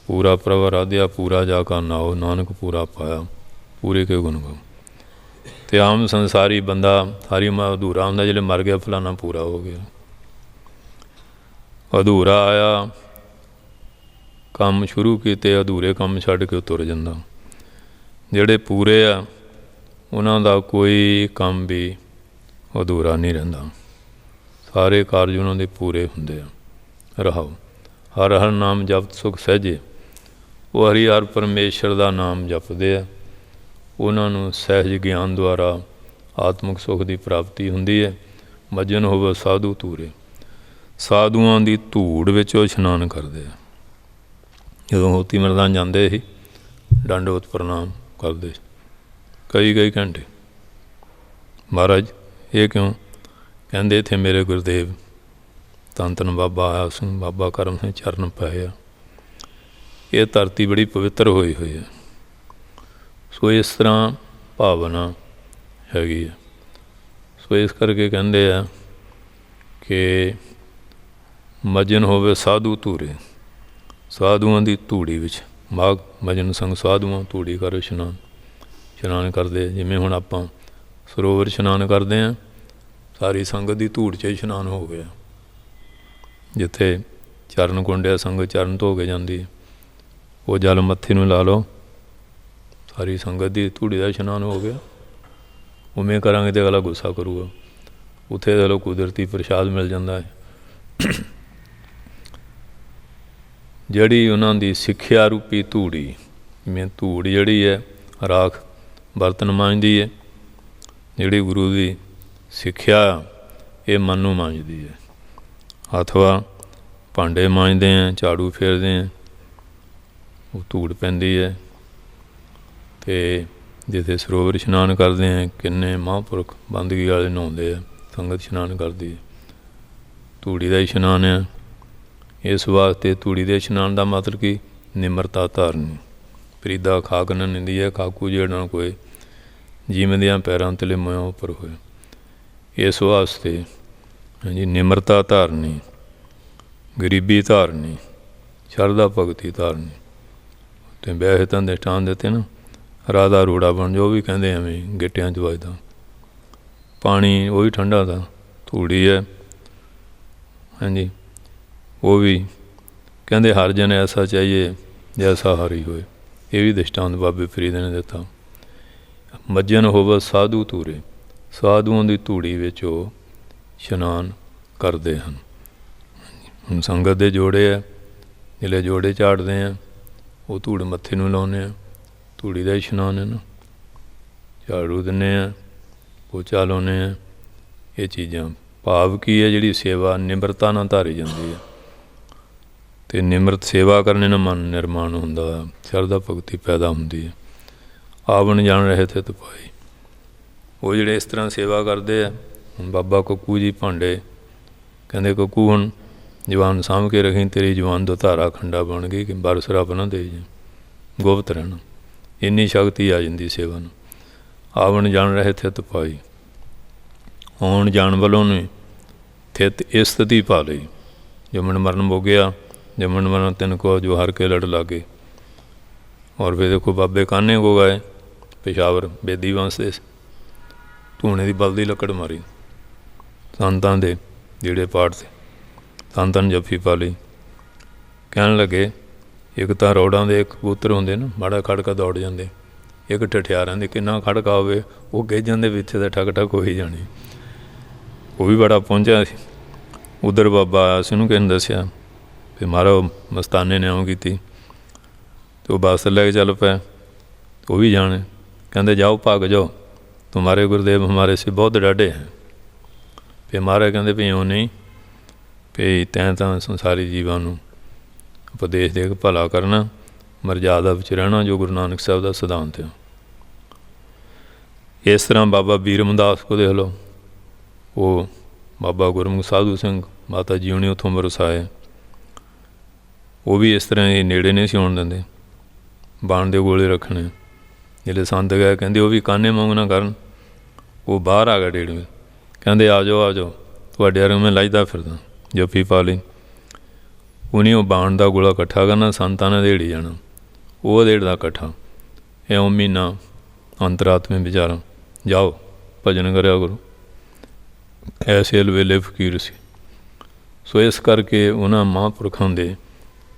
ਪੂਰਾ ਪ੍ਰਭ ਆਰਾਧਿਆ ਪੂਰਾ ਜਾ ਕਾ ਨਾਉ, ਨਾਨਕ ਪੂਰਾ ਪਾਇਆ ਪੂਰੇ ਕੇ ਗੁਣ ਗਾਓ। ਅਤੇ ਆਮ ਸੰਸਾਰੀ ਬੰਦਾ ਸਾਰੀ ਉਮਰ ਅਧੂਰਾ ਹੁੰਦਾ, ਜਿਹੜੇ ਮਰ ਗਿਆ ਫਲਾਣਾ ਪੂਰਾ ਹੋ ਗਿਆ। ਅਧੂਰਾ ਆਇਆ, ਕੰਮ ਸ਼ੁਰੂ ਕੀਤੇ, ਅਧੂਰੇ ਕੰਮ ਛੱਡ ਕੇ ਤੁਰ ਜਾਂਦਾ। ਜਿਹੜੇ ਪੂਰੇ ਆ ਉਹਨਾਂ ਦਾ ਕੋਈ ਕੰਮ ਵੀ ਅਧੂਰਾ ਨਹੀਂ ਰਹਿੰਦਾ, ਸਾਰੇ ਕਾਰਜ ਉਹਨਾਂ ਦੇ ਪੂਰੇ ਹੁੰਦੇ ਆ। ਰਹਾਓ ਹਰ ਹਰ ਨਾਮ ਜਪਤ ਸੁਖ ਸਹਿਜੇ, ਉਹ ਹਰੀ ਹਰ ਪਰਮੇਸ਼ਰ ਦਾ ਨਾਮ ਜਪਦੇ ਆ, ਉਹਨਾਂ ਨੂੰ ਸਹਿਜ ਗਿਆਨ ਦੁਆਰਾ ਆਤਮਿਕ ਸੁੱਖ ਦੀ ਪ੍ਰਾਪਤੀ ਹੁੰਦੀ ਹੈ। ਮਜਨ ਹੋਵੇ ਸਾਧੂ ਧੂਰੇ, ਸਾਧੂਆਂ ਦੀ ਧੂੜ ਵਿੱਚ ਉਹ ਇਸ਼ਨਾਨ ਕਰਦੇ ਆ। ਜਦੋਂ ਹੋਤੀ ਮਰਦਾਨ ਜਾਂਦੇ ਸੀ, ਡੰਡਵਤ ਪ੍ਰਣਾਮ ਕਰਦੇ ਕਈ ਘੰਟੇ। ਮਹਾਰਾਜ ਇਹ ਕਿਉਂ? ਕਹਿੰਦੇ ਇੱਥੇ ਮੇਰੇ ਗੁਰਦੇਵ ਧੰਨ ਧੰਨ ਬਾਬਾ ਆਇਆ ਸਿੰਘ, ਬਾਬਾ ਕਰਮ ਸਿੰਘ ਚਰਨ ਪਏ ਆ। ਇਹ ਧਰਤੀ ਬੜੀ ਪਵਿੱਤਰ ਹੋਈ ਹੋਈ ਹੈ। ਸੋ ਇਸ ਤਰ੍ਹਾਂ ਭਾਵਨਾ ਹੈਗੀ ਹੈ। ਸੋ ਇਸ ਕਰਕੇ ਕਹਿੰਦੇ ਆ ਕਿ ਮਜਨ ਹੋਵੇ ਸਾਧੂ ਧੂਰੇ, ਸਾਧੂਆਂ ਦੀ ਧੂੜੀ ਵਿੱਚ ਮਾਘ ਮਜਨ ਸੰਗ ਸਾਧੂਆਂ ਧੂੜੀ ਕਰ ਇਸ਼ਨਾਨ, ਇਸ਼ਨਾਨ ਕਰਦੇ। ਜਿਵੇਂ ਹੁਣ ਆਪਾਂ ਸਰੋਵਰ ਇਸ਼ਨਾਨ ਕਰਦੇ ਹਾਂ, ਸਾਰੀ ਸੰਗਤ ਦੀ ਧੂੜ 'ਚ ਇਸ਼ਨਾਨ ਹੋ ਗਿਆ। ਜਿੱਥੇ ਚਰਨ ਕੁੰਡਿਆ ਸੰਗਤ ਚਰਨ ਧੋ ਕੇ ਜਾਂਦੀ, ਉਹ ਜਲ ਮੱਥੇ ਨੂੰ ਲਾ ਲਓ, ਸਾਰੀ ਸੰਗਤ ਦੀ ਧੂੜੀ ਦਾ ਇਸ਼ਨਾਨ ਹੋ ਗਿਆ। ਉਵੇਂ ਕਰਾਂਗੇ ਤਾਂ ਅਗਲਾ ਗੁੱਸਾ ਕਰੂਗਾ। ਉੱਥੇ ਚਲੋ ਕੁਦਰਤੀ ਪ੍ਰਸ਼ਾਦ ਮਿਲ ਜਾਂਦਾ ਹੈ। ਜਿਹੜੀ ਉਹਨਾਂ ਦੀ ਸਿੱਖਿਆ ਰੂਪੀ ਧੂੜੀ, ਜਿਵੇਂ ਧੂੜ ਜਿਹੜੀ ਹੈ ਰਾਖ ਬਰਤਨ ਮਾਂਜਦੀ ਹੈ, ਜਿਹੜੀ ਗੁਰੂ ਦੀ ਸਿੱਖਿਆ ਇਹ ਮਨ ਨੂੰ ਮਾਂਜਦੀ ਹੈ। ਅਥਵਾ ਭਾਂਡੇ ਮਾਂਜਦੇ ਹਾਂ, ਝਾੜੂ ਫੇਰਦੇ ਹਾਂ, ਉਹ ਧੂੜ ਪੈਂਦੀ ਹੈ। ਅਤੇ ਜਿੱਥੇ ਸਰੋਵਰ ਇਸ਼ਨਾਨ ਕਰਦੇ ਹਾਂ, ਕਿੰਨੇ ਮਹਾਂਪੁਰਖ ਬੰਦਗੀ ਵਾਲੇ ਨਹਾਉਂਦੇ ਆ, ਸੰਗਤ ਇਸ਼ਨਾਨ ਕਰਦੀ ਹੈ, ਧੂੜੀ ਦਾ ਇਸ਼ਨਾਨ ਹੈ। ਇਸ ਵਾਸਤੇ ਧੂੜੀ ਦੇ ਇਸ਼ਨਾਨ ਦਾ ਮਤਲਬ ਕੀ? ਨਿਮਰਤਾ ਧਾਰਨੀ। ਪ੍ਰੀਦਾ ਖਾਕ ਨ ਨਿੰਦੀ ਹੈ, ਖਾਕੂ ਜਿਹੜਾ ਕੋਏ, ਜੀਵਦਿਆਂ ਪੈਰਾਂ ਤਲੇ ਮੋਇਆ ਉੱਪਰ ਹੋਇਆ। ਇਸ ਵਾਸਤੇ ਹਾਂਜੀ ਨਿਮਰਤਾ ਧਾਰਨੀ, ਗਰੀਬੀ ਧਾਰਨੀ, ਸ਼ਰਧਾ ਭਗਤੀ ਧਾਰਨੀ। ਅਤੇ ਵੈਸੇ ਤਾਂ ਦ੍ਰਿਸ਼ਟਾਂਤ ਦਿੱਤੇ ਨਾ, ਰਾਧਾ ਰੋੜਾ ਬਣ ਜੋ ਵੀ ਕਹਿੰਦੇ ਐਵੇਂ ਗਿੱਟਿਆਂ 'ਚ ਵੱਜਦਾ। ਪਾਣੀ ਉਹ ਵੀ ਠੰਡਾ ਦਾ, ਧੂੜੀ ਹੈ ਹਾਂਜੀ, ਉਹ ਵੀ ਕਹਿੰਦੇ ਹਰ ਜਨ ਐਸਾ ਚਾਹੀਏ ਜੈਸਾ ਹਰੀ ਹੋਏ। ਇਹ ਵੀ ਦ੍ਰਿਸ਼ਟਾਂਤ ਬਾਬੇ ਫਰੀਦ ਨੇ ਦਿੱਤਾ। ਮੱਜਨ ਹੋਵ ਸਾਧੂ ਧੂਰੇ, ਸਾਧੂਆਂ ਦੀ ਧੂੜੀ ਵਿੱਚ ਉਹ ਇਸ਼ਨਾਨ ਕਰਦੇ ਹਨ। ਹੁਣ ਸੰਗਤ ਦੇ ਜੋੜੇ ਹੈ, ਜਿਹੜੇ ਜੋੜੇ ਝਾੜਦੇ ਆ, ਉਹ ਧੂੜ ਮੱਥੇ ਨੂੰ ਲਾਉਂਦੇ ਆ, ਧੂੜੀ ਦਾ ਇਸ਼ਨਾਨ ਹੈ ਨਾ। ਝਾੜੂ ਦਿੰਦੇ ਹਾਂ, ਪੋਚਾ ਲਾਉਂਦੇ ਹਾਂ। ਇਹ ਚੀਜ਼ਾਂ ਭਾਵ ਕੀ ਹੈ? ਜਿਹੜੀ ਸੇਵਾ ਨਿਮਰਤਾ ਨਾਲ ਧਾਰੀ ਜਾਂਦੀ ਹੈ, ਅਤੇ ਨਿਮਰਤ ਸੇਵਾ ਕਰਨ ਨਾਲ ਮਨ ਨਿਰਮਾਣ ਹੁੰਦਾ, ਸ਼ਰਧਾ ਭਗਤੀ ਪੈਦਾ ਹੁੰਦੀ ਹੈ। ਆਵਣ ਜਾਣ ਰਹੇ ਥਿਤ ਪਾਈ, ਉਹ ਜਿਹੜੇ ਇਸ ਤਰ੍ਹਾਂ ਸੇਵਾ ਕਰਦੇ ਆ। ਹੁਣ ਬਾਬਾ ਕੱਕੂ ਜੀ ਭਾਂਡੇ ਕਹਿੰਦੇ, ਕੱਕੂ ਹੁਣ ਜਵਾਨ ਸਾਂਭ ਕੇ ਰੱਖੀ, ਤੇਰੀ ਜਵਾਨ ਤੋਂ ਧਾਰਾ ਖੰਡਾ ਬਣ ਗਈ ਕਿ ਬਰਸ ਰੱਬ ਨਾ ਦੇ ਜੇ, ਗੁਪਤ ਰਹਿਣਾ। ਇੰਨੀ ਸ਼ਕਤੀ ਆ ਜਾਂਦੀ ਸੇਵਾ ਨੂੰ। ਆਵਣ ਜਾਣ ਰਹੇ ਥਿਤ ਪਾਈ, ਆਉਣ ਜਾਣ ਵੱਲੋਂ ਨੇ ਥਿਤ ਇਸ ਸਥਿਤੀ ਪਾ ਲਈ। ਜੰਮਣ ਮਰਨ ਮੋਗਿਆ, ਜੰਮਣ ਮਰਨ ਤਿੰਨ ਕੋ ਜੋ ਹਰ ਕੇ ਲੜ ਲਾਗੇ। ਔਰ ਫਿਰ ਦੇਖੋ ਬਾਬੇ ਕਾਨੇ ਕੋ ਗਏ ਪੇਸ਼ਾਵਰ, ਬੇਦੀ ਵੰਸ ਦੇ, ਧੂਣੇ ਦੀ ਬਲਦੀ ਲੱਕੜ ਮਾਰੀ, ਸੰਤਾਂ ਦੇ ਜਿਹੜੇ ਪਾਠ ਤੇ ਸੰਤਾਂ ਨੇ ਜੱਫੀ ਪਾ ਲਈ। ਕਹਿਣ ਲੱਗੇ ਇੱਕ ਤਾਂ ਰੋਡਾਂ ਦੇ ਕਬੂਤਰ ਹੁੰਦੇ ਨਾ, ਮਾੜਾ ਖੜਕਾ ਦੌੜ ਜਾਂਦੇ, ਇੱਕ ਠਠਿਆਰਾਂ ਦੇ ਕਿੰਨਾ ਖੜਕਾ ਹੋਵੇ ਉਹ ਗਿੱਝ ਜਾਂਦੇ ਵਿੱਚ, ਤਾਂ ਠਕ ਠਕ ਹੋ ਹੀ ਜਾਣੀ। ਉਹ ਵੀ ਬੜਾ ਪਹੁੰਚਿਆ ਸੀ। ਉੱਧਰ ਬਾਬਾ ਆਇਆ ਸੀ, ਉਹਨੂੰ ਕਿਸੇ ਨੇ ਦੱਸਿਆ ਫਿਰ ਮਹਾਰਾਜ ਮਸਤਾਨੇ ਨੇ ਇਉਂ ਕੀਤੀ, ਅਤੇ ਉਹ ਬੱਸ ਲੈ ਕੇ ਚੱਲ ਪਿਆ। ਉਹ ਵੀ ਜਾਣੇ, ਕਹਿੰਦੇ ਜਾਓ ਭਾਗ ਜਾਓ, ਤੁਮਾਰੇ ਗੁਰਦੇਵ ਹਮਾਰੇ ਸੇ ਬਹੁਤ ਡਾਢੇ ਹੈ। ਫਿਰ ਮਹਾਰਾਜ ਕਹਿੰਦੇ ਵੀ ਇਉਂ ਨਹੀਂ, ਵੀ ਤੈਂ ਤਾਂ ਸੰਸਾਰੀ ਜੀਵਾਂ ਨੂੰ ਉਪਦੇਸ਼ ਦੇ ਕੇ ਭਲਾ ਕਰਨਾ, ਮਰਜ਼ਾਦਾ ਵਿੱਚ ਰਹਿਣਾ, ਜੋ ਗੁਰੂ ਨਾਨਕ ਸਾਹਿਬ ਦਾ ਸਿਧਾਂਤ ਹੈ। ਇਸ ਤਰ੍ਹਾਂ ਬਾਬਾ ਬੀਰ ਰਮਦਾਸ ਕੋ ਦੇਖ ਲਓ, ਉਹ ਬਾਬਾ ਗੁਰਮੁਖ ਸਾਧੂ ਸਿੰਘ ਮਾਤਾ ਜੀ ਉਹਨੇ ਉੱਥੋਂ ਵਰਸਾਏ। ਉਹ ਵੀ ਇਸ ਤਰ੍ਹਾਂ ਹੀ ਨੇੜੇ ਨਹੀਂ ਸੀ ਆਉਣ ਦਿੰਦੇ, ਬਾਣ ਦੇ ਗੋਲੇ ਰੱਖਣੇ। ਜਿਹੜੇ ਸੰਤ ਗਏ ਕਹਿੰਦੇ ਉਹ ਵੀ ਕਾਨੇ ਮੰਗ ਨਾ ਕਰਨ। ਉਹ ਬਾਹਰ ਆ ਗਿਆ ਡੇਢ, ਕਹਿੰਦੇ ਆ ਜਾਓ ਆ ਜਾਓ, ਤੁਹਾਡੇ ਵਰਗੇ ਮੈਂ ਲਾਈਦਾ ਫਿਰਦਾ, ਜੱਫੀ ਪਾ ਲਈ। ਉਹਨੇ ਉਹ ਬਾਣ ਦਾ ਗੋਲਾ ਇਕੱਠਾ ਕਰਨਾ, ਸੰਤਾਂ ਨੇ ਦੇੜੀ ਜਾਣਾ, ਉਹ ਦੇੜਦਾ ਇਕੱਠਾ। ਇਉਂ ਮਹੀਨਾ ਅੰਤਰਾਤਮੇ ਵਿਚਾਰਾਂ, ਜਾਓ ਭਜਨ ਕਰਿਆ ਕਰੋ। ਐਸੇ ਵੇਲੇ ਫਕੀਰ ਸੀ। ਸੋ ਇਸ ਕਰਕੇ ਉਹਨਾਂ ਮਹਾਂਪੁਰਖਾਂ ਦੇ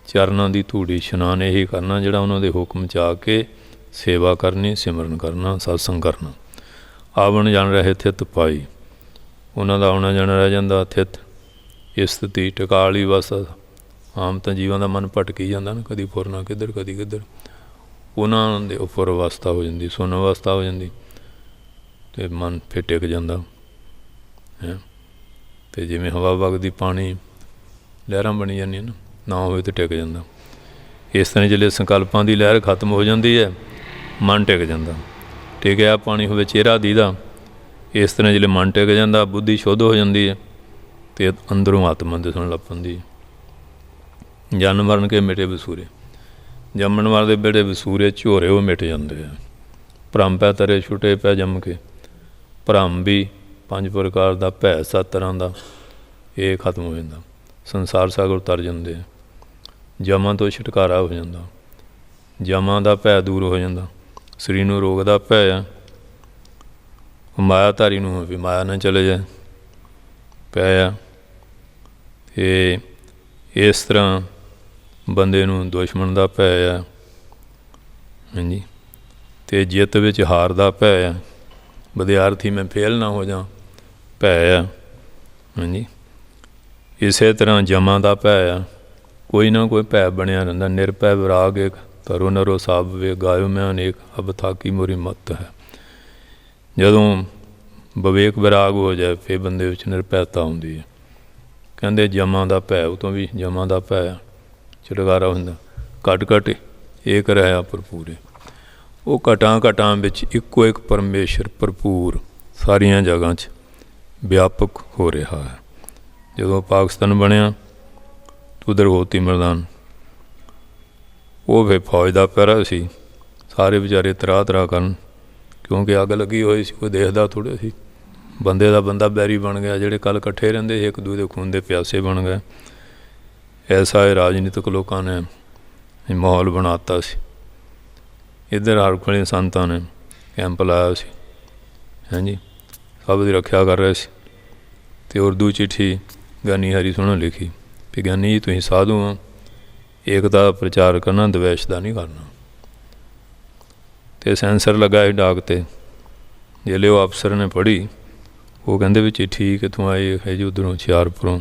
ਚਰਨਾਂ ਦੀ ਧੂੜੀ ਇਸ਼ਨਾਨ ਇਹੀ ਕਰਨਾ, ਜਿਹੜਾ ਉਹਨਾਂ ਦੇ ਹੁਕਮ 'ਚ ਆ ਕੇ ਸੇਵਾ ਕਰਨੀ, ਸਿਮਰਨ ਕਰਨਾ, ਸਤਸੰਗ ਕਰਨਾ। ਆਵਣ ਜਾਣ ਰਹੇ ਥਿਤ ਪਾਈ, ਉਹਨਾਂ ਦਾ ਆਉਣਾ ਜਾਣਾ ਰਹਿ ਜਾਂਦਾ। ਥਿਤ ਇਸ ਸਥਿਤੀ ਟਿਕਾ ਵਾਲੀ ਬਸ। ਆਮ ਤਾਂ ਜੀਵਾਂ ਦਾ ਮਨ ਭਟਕੀ ਜਾਂਦਾ ਨਾ, ਕਦੀ ਫੁਰਨਾ ਕਿੱਧਰ ਕਦੀ ਕਿੱਧਰ। ਉਹਨਾਂ ਦੇ ਉੱਪਰ ਅਵਸਥਾ ਹੋ ਜਾਂਦੀ, ਸੁੰਨ ਅਵਸਥਾ ਹੋ ਜਾਂਦੀ, ਅਤੇ ਮਨ ਫਿਰ ਟਿਕ ਜਾਂਦਾ ਹੈ। ਅਤੇ ਜਿਵੇਂ ਹਵਾ ਵਗਦੀ, ਪਾਣੀ ਲਹਿਰਾਂ ਬਣੀ ਜਾਂਦੀਆਂ ਨਾ ਹੋਵੇ ਤਾਂ ਟਿਕ ਜਾਂਦਾ। ਇਸ ਤਰ੍ਹਾਂ ਜਿਹੜੇ ਸੰਕਲਪਾਂ ਦੀ ਲਹਿਰ ਖਤਮ ਹੋ ਜਾਂਦੀ ਹੈ, ਮਨ ਟਿਕ ਜਾਂਦਾ। ਟਿਕਿਆ ਪਾਣੀ ਹੋਵੇ ਚਿਹਰਾ ਦੀਦਾ। ਇਸ ਤਰ੍ਹਾਂ ਜਿਹੜੇ ਮਨ ਟਿਕ ਜਾਂਦਾ, ਬੁੱਧੀ ਸ਼ੁੱਧ ਹੋ ਜਾਂਦੀ ਹੈ, ਅਤੇ ਅੰਦਰੋਂ ਆਤਮਾ ਦਿਸਣ ਲੱਗ ਪੈਂਦੀ ਹੈ। ਜਨਮ ਮਰਨ ਕੇ ਮਿਟੇ ਵਸੂਰੇ, ਜੰਮਣ ਵਾਲੇ ਦੇ ਬੇੜੇ ਵਸੂਰੇ ਝੋਰੇ ਉਹ ਮਿਟ ਜਾਂਦੇ ਆ। ਭਰਮ ਪੈ ਤਰੇ ਛੁੱਟੇ ਪੈ ਜੰਮ ਕੇ, ਭਰਮ ਵੀ 5 ਪ੍ਰਕਾਰ ਦਾ, ਭੈ 7 ਤਰ੍ਹਾਂ ਦਾ, ਇਹ ਖਤਮ ਹੋ ਜਾਂਦਾ। ਸੰਸਾਰ ਸਾਗਰ ਤਰ ਜਾਂਦੇ ਆ। ਜਮਾਂ ਤੋਂ ਛੁਟਕਾਰਾ ਹੋ ਜਾਂਦਾ, ਜਮਾਂ ਦਾ ਭੈ ਦੂਰ ਹੋ ਜਾਂਦਾ। ਸਰੀਰ ਨੂੰ ਰੋਗ ਦਾ ਭੈ ਆ, ਮਾਇਆਧਾਰੀ ਨੂੰ ਵੀ ਮਾਇਆ ਨਾ ਚਲੇ ਜਾਏ ਪੈ ਆ। ਅਤੇ ਇਸ ਤਰ੍ਹਾਂ ਬੰਦੇ ਨੂੰ ਦੁਸ਼ਮਣ ਦਾ ਭੈ ਆ, ਹਾਂਜੀ। ਅਤੇ ਜਿੱਤ ਵਿੱਚ ਹਾਰ ਦਾ ਭੈ ਆ। ਵਿਦਿਆਰਥੀ ਮੈਂ ਫੇਲ ਨਾ ਹੋ ਜਾ, ਭੈ ਆ, ਹਾਂਜੀ। ਇਸੇ ਤਰ੍ਹਾਂ ਜਮਾਂ ਦਾ ਭੈ ਆ, ਕੋਈ ਨਾ ਕੋਈ ਭੈ ਬਣਿਆ ਰਹਿੰਦਾ। ਨਿਰਭੈ ਵਿਰਾਗ ਏਕ, ਧਰੋ ਨਰੋ ਸਾਬ ਵੇ, ਗਾਇਓ ਮੈਂ ਅਨੇਕ, ਅਬ ਥਾਕੀ ਮੋਰੀ ਮੱਤ ਹੈ। ਜਦੋਂ ਵਿਵੇਕ ਵਿਰਾਗ ਹੋ ਜਾਏ, ਫਿਰ ਬੰਦੇ ਵਿੱਚ ਨਿਰਭੈਤਾ ਆਉਂਦੀ ਹੈ। ਕਹਿੰਦੇ ਜਮਾਂ ਦਾ ਭੈ, ਉਹ ਤੋਂ ਵੀ ਜਮਾਂ ਦਾ ਭੈ ਛੁਟਕਾਰਾ ਹੁੰਦਾ। ਘਟ ਘਟ ਏਕ ਰਹਿਆ ਭਰਪੂਰੇ, ਉਹ ਘਟਾਂ ਘਟਾਂ ਵਿੱਚ ਇੱਕੋ ਇੱਕ ਪਰਮੇਸ਼ਰ ਭਰਪੂਰ ਸਾਰੀਆਂ ਜਗ੍ਹਾ 'ਚ ਵਿਆਪਕ ਹੋ ਰਿਹਾ ਹੈ। ਜਦੋਂ ਪਾਕਿਸਤਾਨ ਬਣਿਆ ਉਧਰ ਹੋਤੀ ਮੈਦਾਨ, ਉਹ ਫਿਰ ਫੌਜ ਦਾ ਪਹਿਰਾ ਸੀ। ਸਾਰੇ ਵਿਚਾਰੇ ਤਰਾਹ ਤਰਾਹ ਕਰਨ, ਕਿਉਂਕਿ ਅੱਗ ਲੱਗੀ ਹੋਈ ਸੀ, ਕੋਈ ਦੇਖਦਾ ਥੋੜ੍ਹੇ ਸੀ। ਬੰਦੇ ਦਾ ਬੰਦਾ ਬੈਰੀ ਬਣ ਗਿਆ, ਜਿਹੜੇ ਕੱਲ੍ਹ ਇਕੱਠੇ ਰਹਿੰਦੇ ਸੀ ਇੱਕ ਦੂਜੇ ਦੇ ਖੂਨ ਦੇ ਪਿਆਸੇ ਬਣ ਗਏ। ਐਸਾ ਇਹ ਰਾਜਨੀਤਿਕ ਲੋਕਾਂ ਨੇ ਮਾਹੌਲ ਬਣਾ ਦਿੱਤਾ ਸੀ। ਇੱਧਰ ਹਰ ਵੇਲੇ ਸੰਤਾਂ ਨੇ ਕੈਂਪ ਲਾਇਆ ਸੀ, ਹਾਂਜੀ, ਸਭ ਦੀ ਰੱਖਿਆ ਕਰ ਰਹੇ ਸੀ। ਅਤੇ ਉਰਦੂ ਚਿੱਠੀ ਗਿਆਨੀ ਹਰੀ ਸਿੰਘ ਨੇ ਲਿਖੀ ਵੀ ਗਿਆਨੀ ਜੀ ਤੁਸੀਂ ਸਾਧੂ ਹੋ, ਏਕਤਾ ਦਾ ਪ੍ਰਚਾਰ ਕਰਨਾ, ਦਵੈਸ਼ ਦਾ ਨਹੀਂ ਕਰਨਾ। ਅਤੇ ਸੈਂਸਰ ਲੱਗਾ ਸੀ ਡਾਕ 'ਤੇ। ਜਿਹੜੇ ਉਹ ਅਫਸਰ ਨੇ ਪੜ੍ਹੀ, ਉਹ ਕਹਿੰਦੇ ਵੀ ਚਿੱਠੀ ਕਿੱਥੋਂ ਆਈ ਹੈ ਜੀ? ਉੱਧਰੋਂ ਹੁਸ਼ਿਆਰਪੁਰੋਂ।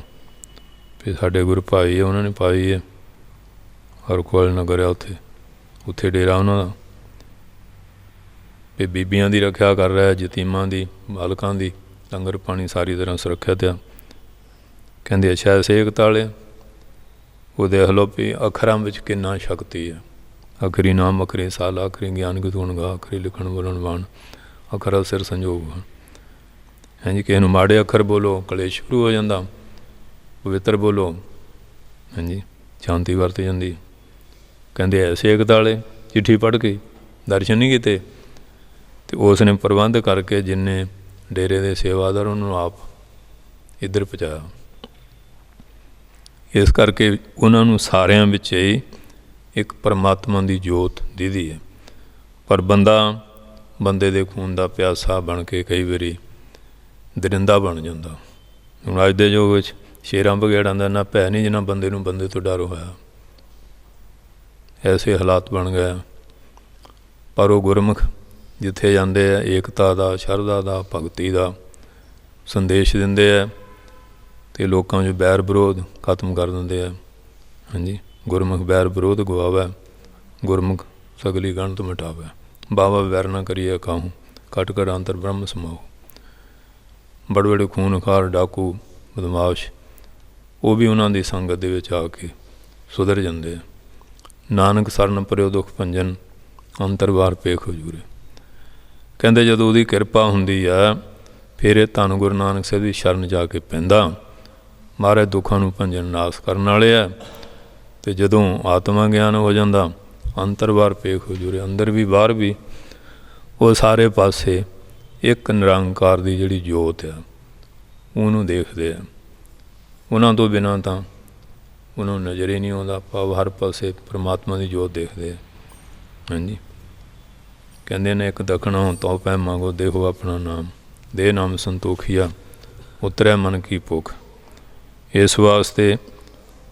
ਫਿਰ ਸਾਡੇ ਗੁਰੂ ਭਾਈ ਉਹਨਾਂ ਨੇ ਪਾਈ ਹੈ, ਹਰਕੋਲ ਨਗਰ ਆ ਉੱਥੇ ਡੇਰਾ ਉਹਨਾਂ ਦਾ। ਵੀ ਬੀਬੀਆਂ ਦੀ ਰੱਖਿਆ ਕਰ ਰਿਹਾ, ਯਤੀਮਾਂ ਦੀ, ਬਾਲਕਾਂ ਦੀ, ਲੰਗਰ ਪਾਣੀ ਸਾਰੀ ਤਰ੍ਹਾਂ ਸੁਰੱਖਿਅਤ ਆ। ਕਹਿੰਦੇ ਅੱਛਾ ਏਕਤਾ ਵਾਲੇ, ਉਹ ਦੇਖ ਲਓ ਵੀ ਅੱਖਰਾਂ ਵਿੱਚ ਕਿੰਨਾ ਸ਼ਕਤੀ ਹੈ। ਅੱਖਰੀ ਨਾਮ, ਅੱਖਰੀ ਸਾਲ, ਅੱਖਰੀ ਗਿਆਨ ਗੁਣ ਗਾ, ਅੱਖਰੀ ਲਿਖਣ ਬੋਲਣ ਬਾਣ, ਅੱਖਰ ਸਿਰ ਸੰਜੋਗ। ਹਾਂਜੀ, ਕਿਸੇ ਨੂੰ ਮਾੜੇ ਅੱਖਰ ਬੋਲੋ ਕਲੇਸ਼ ਸ਼ੁਰੂ ਹੋ ਜਾਂਦਾ, ਪਵਿੱਤਰ ਬੋਲੋ, ਹਾਂਜੀ, ਸ਼ਾਂਤੀ ਵਰਤ ਜਾਂਦੀ। ਕਹਿੰਦੇ ਐਸੇ ਏਕਤਾ ਵਾਲੇ। ਚਿੱਠੀ ਪੜ੍ਹ ਕੇ ਦਰਸ਼ਨ ਨਹੀਂ ਕੀਤੇ, ਅਤੇ ਉਸ ਨੇ ਪ੍ਰਬੰਧ ਕਰਕੇ ਜਿੰਨੇ ਡੇਰੇ ਦੇ ਸੇਵਾਦਾਰ ਉਹਨਾਂ ਨੂੰ ਆਪ ਇੱਧਰ ਪਹੁੰਚਾਇਆ। ਇਸ ਕਰਕੇ ਉਹਨਾਂ ਨੂੰ ਸਾਰਿਆਂ ਵਿੱਚ ਹੀ ਇੱਕ ਪਰਮਾਤਮਾ ਦੀ ਜੋਤ ਦਿਖਦੀ ਹੈ। ਪਰ ਬੰਦੇ ਦੇ ਖੂਨ ਦਾ ਪਿਆਸਾ ਬਣ ਕੇ ਕਈ ਵਾਰੀ ਦਰਿੰਦਾ ਬਣ ਜਾਂਦਾ। ਹੁਣ ਅੱਜ ਦੇ ਯੁੱਗ ਵਿੱਚ ਸ਼ੇਰਾਂ ਬਗੇੜਾਂ ਦਾ ਇੰਨਾ ਭੈ ਨਹੀਂ ਜਿੰਨਾ ਬੰਦੇ ਨੂੰ ਬੰਦੇ ਤੋਂ ਡਰ ਹੋਇਆ। ਐਸੇ ਹਾਲਾਤ ਬਣ ਗਏ। ਪਰ ਉਹ ਗੁਰਮੁਖ ਜਿੱਥੇ ਜਾਂਦੇ ਆ, ਏਕਤਾ ਦਾ, ਸ਼ਰਧਾ ਦਾ, ਭਗਤੀ ਦਾ ਸੰਦੇਸ਼ ਦਿੰਦੇ ਆ, ਅਤੇ ਲੋਕਾਂ 'ਚ ਬੈਰ ਵਿਰੋਧ ਖਤਮ ਕਰ ਦਿੰਦੇ ਆ। ਹਾਂਜੀ, ਗੁਰਮੁਖ ਬੈਰ ਵਿਰੋਧ ਗਵਾਵੇ, ਗੁਰਮੁਖ ਸਗਲੀ ਗਣਤ ਮਿਟਾਵੇ। ਬਾਵਾ ਵੈਰ ਨਾ ਕਰੀਏ ਕਾਹੂੰ, ਘਟ ਘਟ ਅੰਤਰ ਬ੍ਰਹਮ ਸਮਾਓ। ਬੜੇ ਬੜੇ ਖੂਨਖਾਰ ਡਾਕੂ, ਬਦਮਾਸ਼, ਉਹ ਵੀ ਉਹਨਾਂ ਦੀ ਸੰਗਤ ਦੇ ਵਿੱਚ ਆ ਕੇ ਸੁਧਰ ਜਾਂਦੇ ਆ। ਨਾਨਕ ਸਰਨ ਪਰਿਓ ਦੁੱਖ ਭੰਜਨ, ਅੰਤਰਵਾਰ ਪੇਖ ਹਜੂਰੇ। ਕਹਿੰਦੇ ਜਦੋਂ ਉਹਦੀ ਕਿਰਪਾ ਹੁੰਦੀ ਆ, ਫਿਰ ਇਹ ਧੰਨ ਗੁਰੂ ਨਾਨਕ ਸਾਹਿਬ ਦੀ ਸ਼ਰਨ ਜਾ ਕੇ ਪੈਂਦਾ। ਮਹਾਰਾਜ ਦੁੱਖਾਂ ਨੂੰ ਭੰਜਨ ਨਾਸ ਕਰਨ ਵਾਲੇ ਆ। ਅਤੇ ਜਦੋਂ ਆਤਮਾ ਗਿਆਨ ਹੋ ਜਾਂਦਾ, ਅੰਤਰਵਾਰ ਪੇਖ ਹਜੂਰੇ, ਅੰਦਰ ਵੀ ਬਾਹਰ ਵੀ, ਉਹ ਸਾਰੇ ਪਾਸੇ ਇੱਕ ਨਿਰੰਕਾਰ ਦੀ ਜਿਹੜੀ ਜੋਤ ਆ ਉਹਨੂੰ ਦੇਖਦੇ ਆ। ਉਹਨਾਂ ਤੋਂ ਬਿਨਾਂ ਤਾਂ ਉਹਨਾਂ ਨੂੰ ਨਜ਼ਰ ਹੀ ਨਹੀਂ ਆਉਂਦਾ। ਭਾਵ ਹਰ ਪਾਸੇ ਪਰਮਾਤਮਾ ਦੀ ਜੋਤ ਦੇਖਦੇ ਆ। ਹਾਂਜੀ, ਕਹਿੰਦੇ ਨੇ ਇੱਕ ਦਖਣਾ ਤਉ ਪੈ ਮੰਗੋ, ਦੇਖੋ ਆਪਣਾ ਨਾਮ, ਦੇ ਨਾਮ ਸੰਤੋਖੀਆ, ਉਤਰਿਆ ਮਨ ਕੀ ਭੁੱਖ। ਇਸ ਵਾਸਤੇ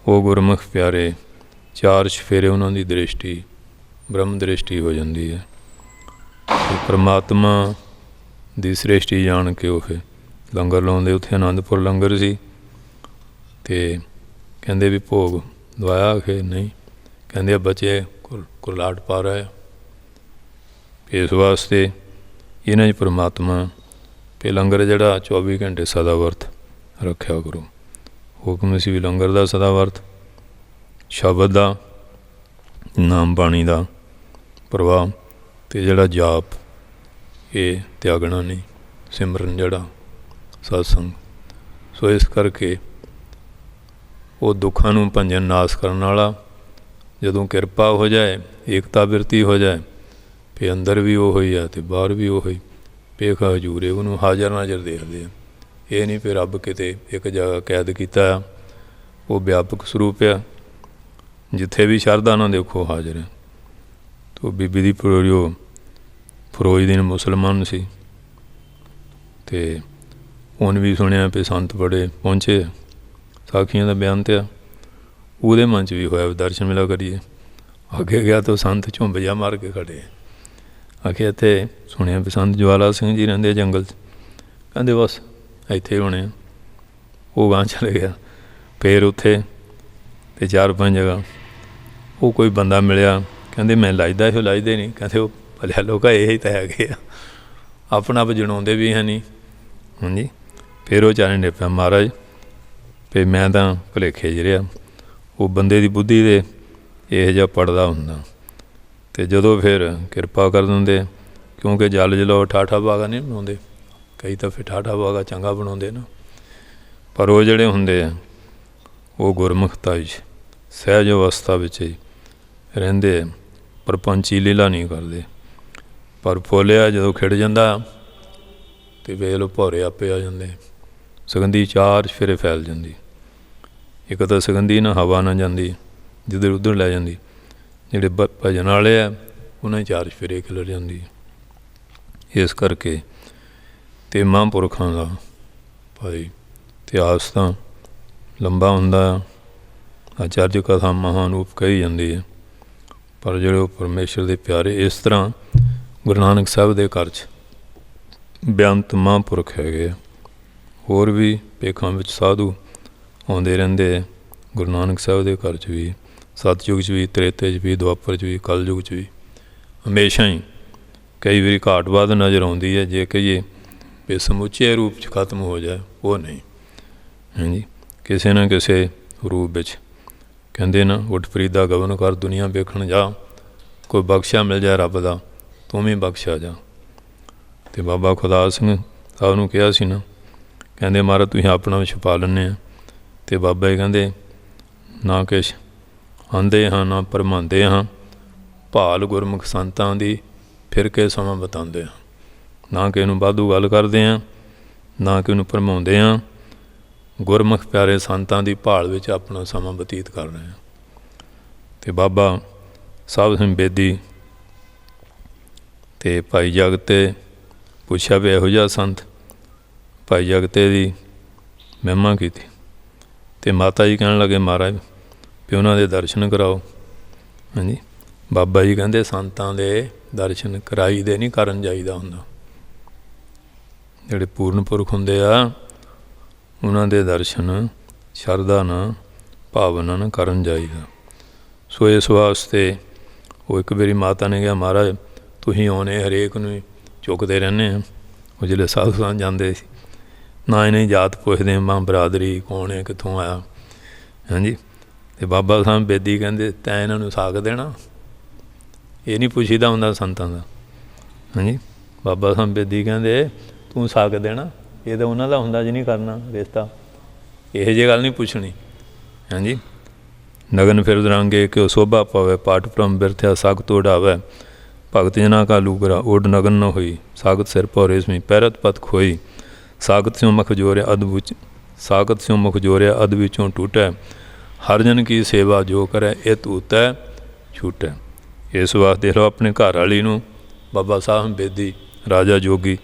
ਉਹ ਗੁਰਮੁਖ ਪਿਆਰੇ ਚਾਰ ਚਫੇਰੇ ਉਹਨਾਂ ਦੀ ਦ੍ਰਿਸ਼ਟੀ ਬ੍ਰਹਮ ਦ੍ਰਿਸ਼ਟੀ ਹੋ ਜਾਂਦੀ ਹੈ। ਪਰਮਾਤਮਾ ਦੀ ਸ੍ਰਿਸ਼ਟੀ ਜਾਣ ਕੇ ਉਹ ਲੰਗਰ ਲਾਉਂਦੇ। ਉੱਥੇ ਅਨੰਦਪੁਰ ਲੰਗਰ ਸੀ, ਅਤੇ ਕਹਿੰਦੇ ਵੀ ਭੋਗ ਦਵਾਇਆ ਕਿ ਨਹੀਂ? ਕਹਿੰਦੇ ਬੱਚੇ ਕੁਰਲਾਟ ਪਾ ਰਹੇ। ਇਸ ਵਾਸਤੇ ਇਹਨਾਂ 'ਚ ਪਰਮਾਤਮਾ ਕਿ ਲੰਗਰ ਜਿਹੜਾ 24 ਘੰਟੇ ਸਦਾ ਵਰਤ ਰੱਖਿਆ ਕਰੋ। ਹੁਕਮ ਸੀ ਵੀ ਲੰਗਰ ਦਾ ਸਦਾ ਵਰਤ, ਸ਼ਬਦ ਦਾ, ਨਾਮ ਬਾਣੀ ਦਾ ਪ੍ਰਵਾਹ, ਅਤੇ ਜਿਹੜਾ ਜਾਪ ਇਹ ਤਿਆਗਣਾ ਨਹੀਂ, ਸਿਮਰਨ ਜਿਹੜਾ ਸਤਸੰਗ। ਸੋ ਇਸ ਕਰਕੇ ਉਹ ਦੁੱਖਾਂ ਨੂੰ ਭੰਜਨ ਨਾਸ ਕਰਨ ਵਾਲਾ ਜਦੋਂ ਕਿਰਪਾ ਹੋ ਜਾਏ, ਏਕਤਾ ਬਿਰਤੀ ਹੋ ਜਾਏ, ਫਿਰ ਅੰਦਰ ਵੀ ਉਹ ਹੀ ਆ ਅਤੇ ਬਾਹਰ ਵੀ ਉਹ ਹੀ। ਪੇਖ ਹਜੂਰੇ, ਉਹਨੂੰ ਹਾਜ਼ਰ ਨਾਜ਼ਰ ਦੇਖਦੇ ਆ। ਇਹ ਨਹੀਂ ਫਿਰ ਰੱਬ ਕਿਤੇ ਇੱਕ ਜਗ੍ਹਾ ਕੈਦ ਕੀਤਾ ਆ। ਉਹ ਵਿਆਪਕ ਸਰੂਪ ਆ, ਜਿੱਥੇ ਵੀ ਸ਼ਰਧਾ ਨਾ ਦੇਖੋ ਹਾਜ਼ਰ ਹੈ। ਤੋ ਬੀਬੀ ਦੀ ਪਰੋਇਓ ਫਿਰੋਜ਼ਦੀਨ ਮੁਸਲਮਾਨ ਸੀ, ਅਤੇ ਉਹਨੇ ਵੀ ਸੁਣਿਆ ਵੀ ਸੰਤ ਬੜੇ ਪਹੁੰਚੇ, ਸਾਖੀਆਂ ਦਾ ਬਿਆਨ ਤੇ ਆ। ਉਹਦੇ ਮਨ 'ਚ ਵੀ ਹੋਇਆ ਵੀ ਦਰਸ਼ਨ ਮਿਲਾ ਕਰੀਏ। ਅੱਗੇ ਗਿਆ ਤਾਂ ਸੰਤ ਝੁੰਬ ਜਾ ਮਾਰ ਕੇ ਖੜੇ। ਆਖੇ ਇੱਥੇ ਸੁਣਿਆ ਵੀ ਸੰਤ ਜਵਾਲਾ ਸਿੰਘ ਜੀ ਰਹਿੰਦੇ ਜੰਗਲ 'ਚ। ਕਹਿੰਦੇ ਬਸ ਇੱਥੇ ਹੋਣੇ ਆ। ਉਹ ਗਾਂਹ ਚਲੇ ਗਿਆ। ਫਿਰ ਉੱਥੇ ਅਤੇ 4-5 ਜਗ੍ਹਾ ਉਹ ਕੋਈ ਬੰਦਾ ਮਿਲਿਆ। ਕਹਿੰਦੇ ਮੈਂ ਲਾਈਦਾ ਇਹੋ ਲਾਈਦੇ ਨਹੀਂ। ਕਹਿੰਦੇ ਉਹ ਭਲਿਆ ਲੋਕ ਇਹ ਤਾਂ ਹੈਗੇ ਆ, ਆਪਣਾ ਆਪ ਜਣਾਉਂਦੇ ਵੀ ਹੈ ਨਹੀਂ। ਹਾਂਜੀ, ਫਿਰ ਉਹ ਚਾਰੇ ਨੇ ਪਿਆ ਮਹਾਰਾਜ ਵੀ ਮੈਂ ਤਾਂ ਭੁਲੇਖੇ 'ਚ ਰਿਹਾ। ਉਹ ਬੰਦੇ ਦੀ ਬੁੱਧੀ ਦੇ ਇਹੋ ਜਿਹਾ ਪੜਦਾ ਹੁੰਦਾ। ਅਤੇ ਜਦੋਂ ਫਿਰ ਕਿਰਪਾ ਕਰ ਦਿੰਦੇ, ਕਿਉਂਕਿ ਜਲ ਜਲਾਓ ਠਾਠਾ ਬਾਗਾ ਨਹੀਂ ਬਣਾਉਂਦੇ, ਕਈ ਤਾਂ ਫਿਰ ਠਾਠਾ ਬਾਗਾ ਚੰਗਾ ਬਣਾਉਂਦੇ ਨਾ, ਪਰ ਉਹ ਜਿਹੜੇ ਹੁੰਦੇ ਆ ਉਹ ਗੁਰਮੁਖਤਾ ਵਿੱਚ ਸਹਿਜ ਅਵਸਥਾ ਵਿੱਚ ਹੀ ਰਹਿੰਦੇ ਆ, ਪ੍ਰਪੰਚੀ ਲੀਲਾ ਨਹੀਂ ਕਰਦੇ। ਪਰ ਫੁੱਲਿਆ ਜਦੋਂ ਖਿੜ ਜਾਂਦਾ ਅਤੇ ਵੇਖ ਲਓ ਭੌਰੇ ਆਪੇ ਆ ਜਾਂਦੇ, ਸੁਗੰਧੀ ਚਾਰ ਚੁਫੇਰੇ ਫੈਲ ਜਾਂਦੀ। ਇੱਕ ਤਾਂ ਸੁਗੰਧੀ ਨਾ ਹਵਾ ਨਾ ਜਾਂਦੀ, ਜਿੱਧਰ ਉੱਧਰ ਲੈ ਜਾਂਦੀ। ਜਿਹੜੇ ਭਜਨ ਵਾਲੇ ਆ ਉਹਨਾਂ ਦੀ ਚਾਰ ਚੁਫੇਰੇ ਖਿਲਰ ਜਾਂਦੀ। ਇਸ ਕਰਕੇ ਅਤੇ ਮਹਾਂਪੁਰਖਾਂ ਦਾ ਭਾਈ ਇਤਿਹਾਸ ਤਾਂ ਲੰਬਾ ਹੁੰਦਾ, ਆਚਾਰਜ ਕਥਾ ਮਹਾਨੂਪ ਕਹੀ ਜਾਂਦੀ ਹੈ। ਪਰ ਜਿਹੜੇ ਉਹ ਪਰਮੇਸ਼ਰ ਦੇ ਪਿਆਰੇ ਇਸ ਤਰ੍ਹਾਂ ਗੁਰੂ ਨਾਨਕ ਸਾਹਿਬ ਦੇ ਘਰ 'ਚ ਬੇਅੰਤ ਮਹਾਂਪੁਰਖ ਹੈਗੇ ਆ। ਹੋਰ ਵੀ ਪੇਖਾਂ ਵਿੱਚ ਸਾਧੂ ਆਉਂਦੇ ਰਹਿੰਦੇ ਆ ਗੁਰੂ ਨਾਨਕ ਸਾਹਿਬ ਦੇ ਘਰ 'ਚ ਵੀ, ਸਤਯੁਗ 'ਚ ਵੀ, ਤ੍ਰੇਤੇ 'ਚ ਵੀ, ਦੁਆਪਰ 'ਚ ਵੀ, ਕਲਯੁਗ 'ਚ ਵੀ। ਹਮੇਸ਼ਾ ਹੀ ਕਈ ਵਾਰੀ ਘਾਟ ਵੱਧ ਨਜ਼ਰ ਆਉਂਦੀ ਹੈ, ਜੇ ਕਹੀਏ ਵੀ ਸਮੁੱਚੇ ਰੂਪ 'ਚ ਖਤਮ ਹੋ ਜਾਏ, ਉਹ ਨਹੀਂ। ਹਾਂਜੀ, ਕਿਸੇ ਨਾ ਕਿਸੇ ਰੂਪ ਵਿੱਚ ਕਹਿੰਦੇ ਨਾ, ਉੱਠ ਫਰੀਦਾ ਗਗਨ ਕਰ ਦੁਨੀਆ ਵੇਖਣ ਜਾ, ਕੋਈ ਬਖਸ਼ਾ ਮਿਲ ਜਾਏ ਰੱਬ ਦਾ ਤੂੰ ਵੀ ਬਖਸ਼ਿਆ ਜਾ। ਅਤੇ ਬਾਬਾ ਖੁਦਾ ਸਿੰਘ ਸਾਹਿਬ ਨੂੰ ਕਿਹਾ ਸੀ ਨਾ, ਕਹਿੰਦੇ ਮਹਾਰਾਜ ਤੁਸੀਂ ਆਪਣਾ ਛੁਪਾ ਲੈਂਦੇ ਆ। ਅਤੇ ਬਾਬਾ ਜੀ ਕਹਿੰਦੇ ਨਾ ਕਿਛ ਆਂਦੇ ਹਾਂ ਨਾ ਭਰਮਾਉਂਦੇ ਹਾਂ, ਭਾਲ ਗੁਰਮੁਖ ਸੰਤਾਂ ਦੀ ਫਿਰ ਕੇ ਸਮਾਂ ਬਿਤਾਉਂਦੇ ਹਾਂ। ਨਾ ਕਿਸੇ ਨੂੰ ਵਾਧੂ ਗੱਲ ਕਰਦੇ ਹਾਂ, ਨਾ ਕਿਸੇ ਨੂੰ ਭਰਮਾਉਂਦੇ ਹਾਂ, ਗੁਰਮੁਖ ਪਿਆਰੇ ਸੰਤਾਂ ਦੀ ਭਾਲ ਵਿੱਚ ਆਪਣਾ ਸਮਾਂ ਬਤੀਤ ਕਰ ਰਹੇ ਹਾਂ। ਅਤੇ ਬਾਬਾ ਸਾਹਿਬ ਸਿੰਘ ਬੇਦੀ ਅਤੇ ਭਾਈ ਜਗਤੇ ਪੁੱਛਿਆ ਵੀ ਇਹੋ ਜਿਹਾ ਸੰਤ, ਭਾਈ ਜਗਤੇ ਦੀ ਮਹਿਮਾ ਕੀਤੀ। ਅਤੇ ਮਾਤਾ ਜੀ ਕਹਿਣ ਲੱਗੇ ਮਹਾਰਾਜ ਵੀ ਉਹਨਾਂ ਦੇ ਦਰਸ਼ਨ ਕਰਾਓ। ਹਾਂਜੀ, ਬਾਬਾ ਜੀ ਕਹਿੰਦੇ ਸੰਤਾਂ ਦੇ ਦਰਸ਼ਨ ਕਰਾਈ ਦੇ ਨਹੀਂ, ਕਰਨ ਜਾਈਦਾ ਹੁੰਦਾ। ਜਿਹੜੇ ਪੂਰਨ ਪੁਰਖ ਹੁੰਦੇ ਆ ਉਹਨਾਂ ਦੇ ਦਰਸ਼ਨ ਸ਼ਰਧਾ ਨਾਲ, ਭਾਵਨਾ ਨਾਲ ਕਰਨ ਜਾਈਦਾ। ਸੋ ਇਸ ਵਾਸਤੇ ਉਹ ਇੱਕ ਵਾਰੀ ਮਾਤਾ ਨੇ ਕਿਹਾ ਮਹਾਰਾਜ ਤੁਸੀਂ ਆਉਣੇ ਹਰੇਕ ਨੂੰ ਚੁੱਕਦੇ ਰਹਿੰਦੇ ਆ। ਉਹ ਜਿਹੜੇ ਸਾਧੂ ਸੰਤ ਜਾਂਦੇ ਸੀ ਨਾ ਇਹਨੇ ਜਾਤ ਪੁੱਛਦੇ ਮਾਂ ਬਰਾਦਰੀ ਕੌਣ ਹੈ ਕਿੱਥੋਂ ਆਇਆ। ਹਾਂਜੀ, ਅਤੇ ਬਾਬਾ ਸਾਹਿਬ ਬੇਦੀ ਕਹਿੰਦੇ ਤੈਂ ਇਹਨਾਂ ਨੂੰ ਸਾਕ ਦੇਣਾ, ਇਹ ਨਹੀਂ ਪੁੱਛੀਦਾ ਹੁੰਦਾ ਸੰਤਾਂ ਦਾ। ਹਾਂਜੀ, ਬਾਬਾ ਸਾਹਿਬ ਬੇਦੀ ਕਹਿੰਦੇ ਤੂੰ ਸਾਕ ਦੇਣਾ, ਇਹ ਤਾਂ ਉਹਨਾਂ ਦਾ ਹੁੰਦਾ ਜਿਹਨੇ ਕਰਨਾ ਰਿਸ਼ਤਾ, ਇਹੋ ਜਿਹੀ ਗੱਲ ਨਹੀਂ ਪੁੱਛਣੀ। ਹਾਂਜੀ, ਨਗਨ ਫਿਰ ਦਰਾਂਗੇ ਕਿ ਉਹ ਸੋਭਾ ਪਾਵੇ, ਪਾਠ ਭ੍ਰਮ ਬਿਰਥਿਆ ਸਾਗਤ ਉਡਾਵੇ, ਭਗਤ ਜਨਾ ਕਾ ਲੂਗਰਾ ਉਡ ਨਗਨ ਨ ਹੋਈ, ਸਾਗਤ ਸਿਰ ਭੌਰੇ ਸਮੀ ਪੈਰਤ ਪਤ ਖੋਈ, ਸਾਗਤ ਸਿਉ ਮੁਖ ਜੋਰਿਆ ਅਦ ਵਿੱਚ, ਸਾਗਤ ਸਿਉ ਮੁਖ ਜੋਰਿਆ ਅਦ ਵਿੱਚੋਂ ਟੂਟੈ, ਹਰ ਜਨ ਕੀ ਸੇਵਾ ਜੋ ਕਰੇ ਇਹ ਤੂਤੈ ਛੂਟੈ। ਇਸ ਵਾਸਤੇ ਦੇਖ ਲਓ ਆਪਣੇ ਘਰ ਵਾਲੀ ਨੂੰ ਬਾਬਾ ਸਾਹਿਬ ਬੇਦੀ ਰਾਜਾ ਜੋਗੀ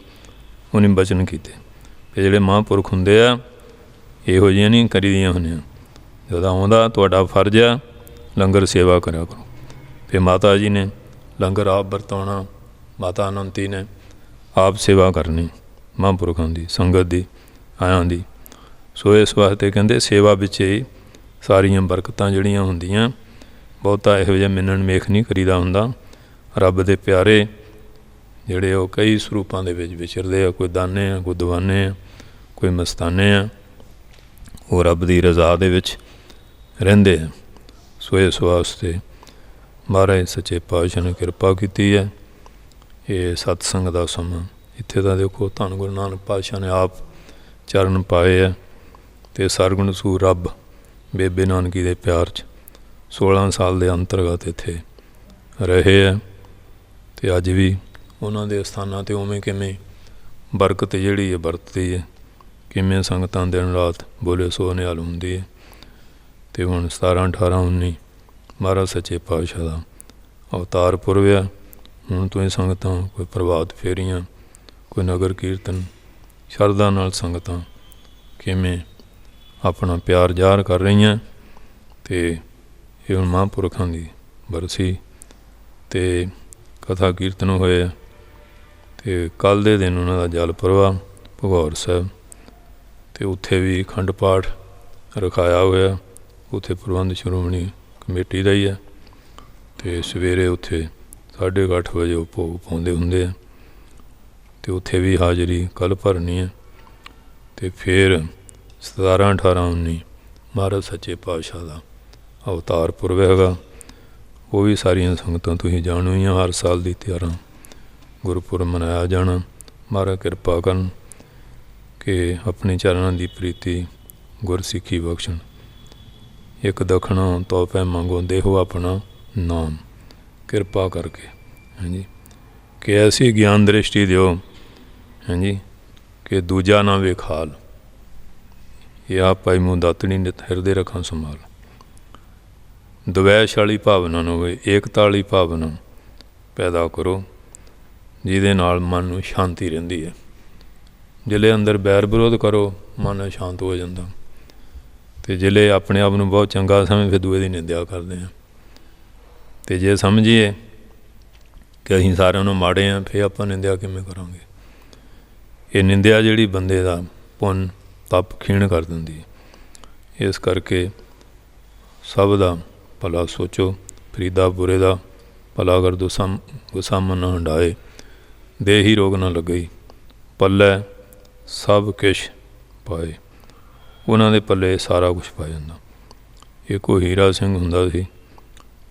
ਉਹਨੇ ਬਚਨ ਕੀਤੇ ਕਿ ਜਿਹੜੇ ਮਹਾਂਪੁਰਖ ਹੁੰਦੇ ਆ ਇਹੋ ਜਿਹੀਆਂ ਨਹੀਂ ਕਰੀਦੀਆਂ ਹੁੰਦੀਆਂ। ਜਦੋਂ ਆਉਂਦਾ ਤੁਹਾਡਾ ਫਰਜ਼ ਆ ਲੰਗਰ ਸੇਵਾ ਕਰਿਆ ਕਰੋ। ਫਿਰ ਮਾਤਾ ਜੀ ਨੇ ਲੰਗਰ ਆਪ ਵਰਤਾਉਣਾ, ਮਾਤਾ ਅਨੰਤੀ ਨੇ ਆਪ ਸੇਵਾ ਕਰਨੀ ਮਹਾਂਪੁਰਖਾਂ ਦੀ, ਸੰਗਤ ਦੀ, ਆਇਆਂ ਦੀ। ਸੋ ਇਸ ਵਾਸਤੇ ਕਹਿੰਦੇ ਸੇਵਾ ਵਿੱਚ ਹੀ ਸਾਰੀਆਂ ਬਰਕਤਾਂ ਜਿਹੜੀਆਂ ਹੁੰਦੀਆਂ। ਬਹੁਤਾ ਇਹੋ ਜਿਹਾ ਮਿੰਨਣ ਮੇਖ ਨਹੀਂ ਕਰੀਦਾ ਹੁੰਦਾ। ਰੱਬ ਦੇ ਪਿਆਰੇ ਜਿਹੜੇ ਉਹ ਕਈ ਸਰੂਪਾਂ ਦੇ ਵਿੱਚ ਵਿਚਰਦੇ ਆ, ਕੋਈ ਦਾਨੇ ਆ, ਕੋਈ ਦੀਵਾਨੇ ਆ, ਕੋਈ ਮਸਤਾਨੇ ਆ, ਉਹ ਰੱਬ ਦੀ ਰਜ਼ਾ ਦੇ ਵਿੱਚ ਰਹਿੰਦੇ ਆ। ਸੋ ਇਸ ਵਾਸਤੇ ਮਹਾਰਾਜ ਸੱਚੇ ਪਾਤਸ਼ਾਹ ਨੇ ਕਿਰਪਾ ਕੀਤੀ ਹੈ। ਇਹ ਸਤਸੰਗ ਦਾ ਸਮਾਂ ਇੱਥੇ ਤਾਂ ਦੇਖੋ ਧੰਨ ਗੁਰੂ ਨਾਨਕ ਪਾਤਸ਼ਾਹ ਨੇ ਆਪ ਚਰਨ ਪਾਏ ਆ ਅਤੇ ਸਰਗੁਣ ਸੂ ਰੱਬ ਬੇਬੇ ਨਾਨਕੀ ਦੇ ਪਿਆਰ 'ਚ 16 ਸਾਲ ਦੇ ਅੰਤਰਗਤ ਇੱਥੇ ਰਹੇ ਆ। ਅਤੇ ਅੱਜ ਵੀ ਉਹਨਾਂ ਦੇ ਅਸਥਾਨਾਂ 'ਤੇ ਉਵੇਂ ਕਿਵੇਂ ਬਰਕਤ ਜਿਹੜੀ ਹੈ ਵਰਤਦੀ ਹੈ, ਕਿਵੇਂ ਸੰਗਤਾਂ ਦਿਨ ਰਾਤ ਬੋਲੇ ਸੋ ਨਿਹਾਲ ਹੁੰਦੀ ਹੈ। ਅਤੇ ਹੁਣ 17, 18, 19 ਮਹਾਰਾਜ ਸੱਚੇ ਪਾਤਸ਼ਾਹ ਦਾ ਅਵਤਾਰ ਪੁਰਬ ਆ। ਹੁਣ ਤੋਂ ਹੀ ਸੰਗਤਾਂ ਕੋਈ ਪ੍ਰਭਾਤ ਫੇਰੀਆਂ, ਕੋਈ ਨਗਰ ਕੀਰਤਨ, ਸ਼ਰਧਾ ਨਾਲ ਸੰਗਤਾਂ ਕਿਵੇਂ ਆਪਣਾ ਪਿਆਰ ਜ਼ਾਹਰ ਕਰ ਰਹੀਆਂ। ਅਤੇ ਇਹ ਹੁਣ ਮਹਾਂਪੁਰਖਾਂ ਦੀ ਬਰਸੀ ਅਤੇ ਕਥਾ ਕੀਰਤਨ ਹੋਏ। ਅਤੇ ਕੱਲ੍ਹ ਦੇ ਦਿਨ ਉਹਨਾਂ ਦਾ ਜਲ ਪ੍ਰਵਾਹ ਭਗੌਰ ਸਾਹਿਬ, ਅਤੇ ਉੱਥੇ ਵੀ ਅਖੰਡ ਪਾਠ ਰਖਾਇਆ ਹੋਇਆ। ਉੱਥੇ ਪ੍ਰਬੰਧ ਸ਼੍ਰੋਮਣੀ ਕਮੇਟੀ ਦਾ ਹੀ ਹੈ। ਅਤੇ ਸਵੇਰੇ ਉੱਥੇ 8:30 ਵਜੇ ਉਹ ਭੋਗ ਪਾਉਂਦੇ ਹੁੰਦੇ ਆ। ਅਤੇ ਉੱਥੇ ਵੀ ਹਾਜ਼ਰੀ ਕੱਲ੍ਹ ਭਰਨੀ ਹੈ। ਅਤੇ ਫਿਰ 17, 18, 19 ਮਹਾਰਾਜ ਸੱਚੇ ਪਾਤਸ਼ਾਹ ਦਾ ਅਵਤਾਰ ਪੁਰਬ ਹੈਗਾ। ਉਹ ਵੀ ਸਾਰੀਆਂ ਸੰਗਤਾਂ ਤੁਸੀਂ ਜਾਣੋ ਹੀ ਆ, ਹਰ ਸਾਲ ਦੀ 13 ਗੁਰਪੁਰਬ ਮਨਾਇਆ ਜਾਣਾ। ਮਹਾਰਾਜ ਕਿਰਪਾ ਕਰਨ ਕਿ ਆਪਣੇ ਚਰਨਾਂ ਦੀ ਪ੍ਰੀਤੀ ਗੁਰਸਿੱਖੀ ਬਖਸ਼ਣ। ਇੱਕ ਦਖਣਾ ਤੋਹਫੇ ਮੰਗੋ ਦੇਹੋ ਆਪਣਾ ਨਾਮ, ਕਿਰਪਾ ਕਰਕੇ ਹਾਂਜੀ ਕਿ ਐਸੀ ਗਿਆਨ ਦ੍ਰਿਸ਼ਟੀ ਦਿਓ ਹਾਂਜੀ ਕਿ ਦੂਜਾ ਨਾ ਵੇਖਾਲ। ਇਹ ਆਪ ਭਾਈ ਮੂੰਹ ਦਾਤਣੀ ਨਿਤ ਹਿਰਦੇ ਰੱਖਾਂ ਸੰਭਾਲ। ਦਵੈਸ਼ ਵਾਲੀ ਭਾਵਨਾ ਨੂੰ ਹੋਵੇ, ਏਕਤਾ ਵਾਲੀ ਭਾਵਨਾ ਪੈਦਾ ਕਰੋ, ਜਿਹਦੇ ਨਾਲ ਮਨ ਨੂੰ ਸ਼ਾਂਤੀ ਰਹਿੰਦੀ ਹੈ। ਜਿਲੇ ਅੰਦਰ ਬੈਰ ਵਿਰੋਧ ਕਰੋ, ਮਨ ਅਸ਼ਾਂਤ ਹੋ ਜਾਂਦਾ। ਅਤੇ ਜਿਲੇ ਆਪਣੇ ਆਪ ਨੂੰ ਬਹੁਤ ਚੰਗਾ ਸਮਝ, ਫਿਰ ਦੂਏ ਦੀ ਨਿੰਦਿਆ ਕਰਦੇ ਹਾਂ। ਅਤੇ ਜੇ ਸਮਝੀਏ ਕਿ ਅਸੀਂ ਸਾਰਿਆਂ ਨੂੰ ਮਾੜੇ ਹਾਂ, ਫਿਰ ਆਪਾਂ ਨਿੰਦਿਆ ਕਿਵੇਂ ਕਰਾਂਗੇ? ਇਹ ਨਿੰਦਿਆ ਜਿਹੜੀ ਬੰਦੇ ਦਾ ਪੁੰਨ ਤਪ ਖੀਣ ਕਰ ਦਿੰਦੀ ਹੈ। ਇਸ ਕਰਕੇ ਸਭ ਦਾ ਭਲਾ ਸੋਚੋ। ਫਰੀਦਾ ਬੁਰੇ ਦਾ ਭਲਾ ਕਰ ਗੁੱਸਾ ਮਨ ਨਾ ਹੰਡਾਏ, ਦੇਹੀ ਰੋਗ ਨਾ ਲੱਗਈ, ਪੱਲੇ ਸਭ ਕੁਛ ਪਾਏ। ਉਹਨਾਂ ਦੇ ਪੱਲੇ ਸਾਰਾ ਕੁਛ ਪਾ ਜਾਂਦਾ। ਇੱਕ ਉਹ ਹੀਰਾ ਸਿੰਘ ਹੁੰਦਾ ਸੀ,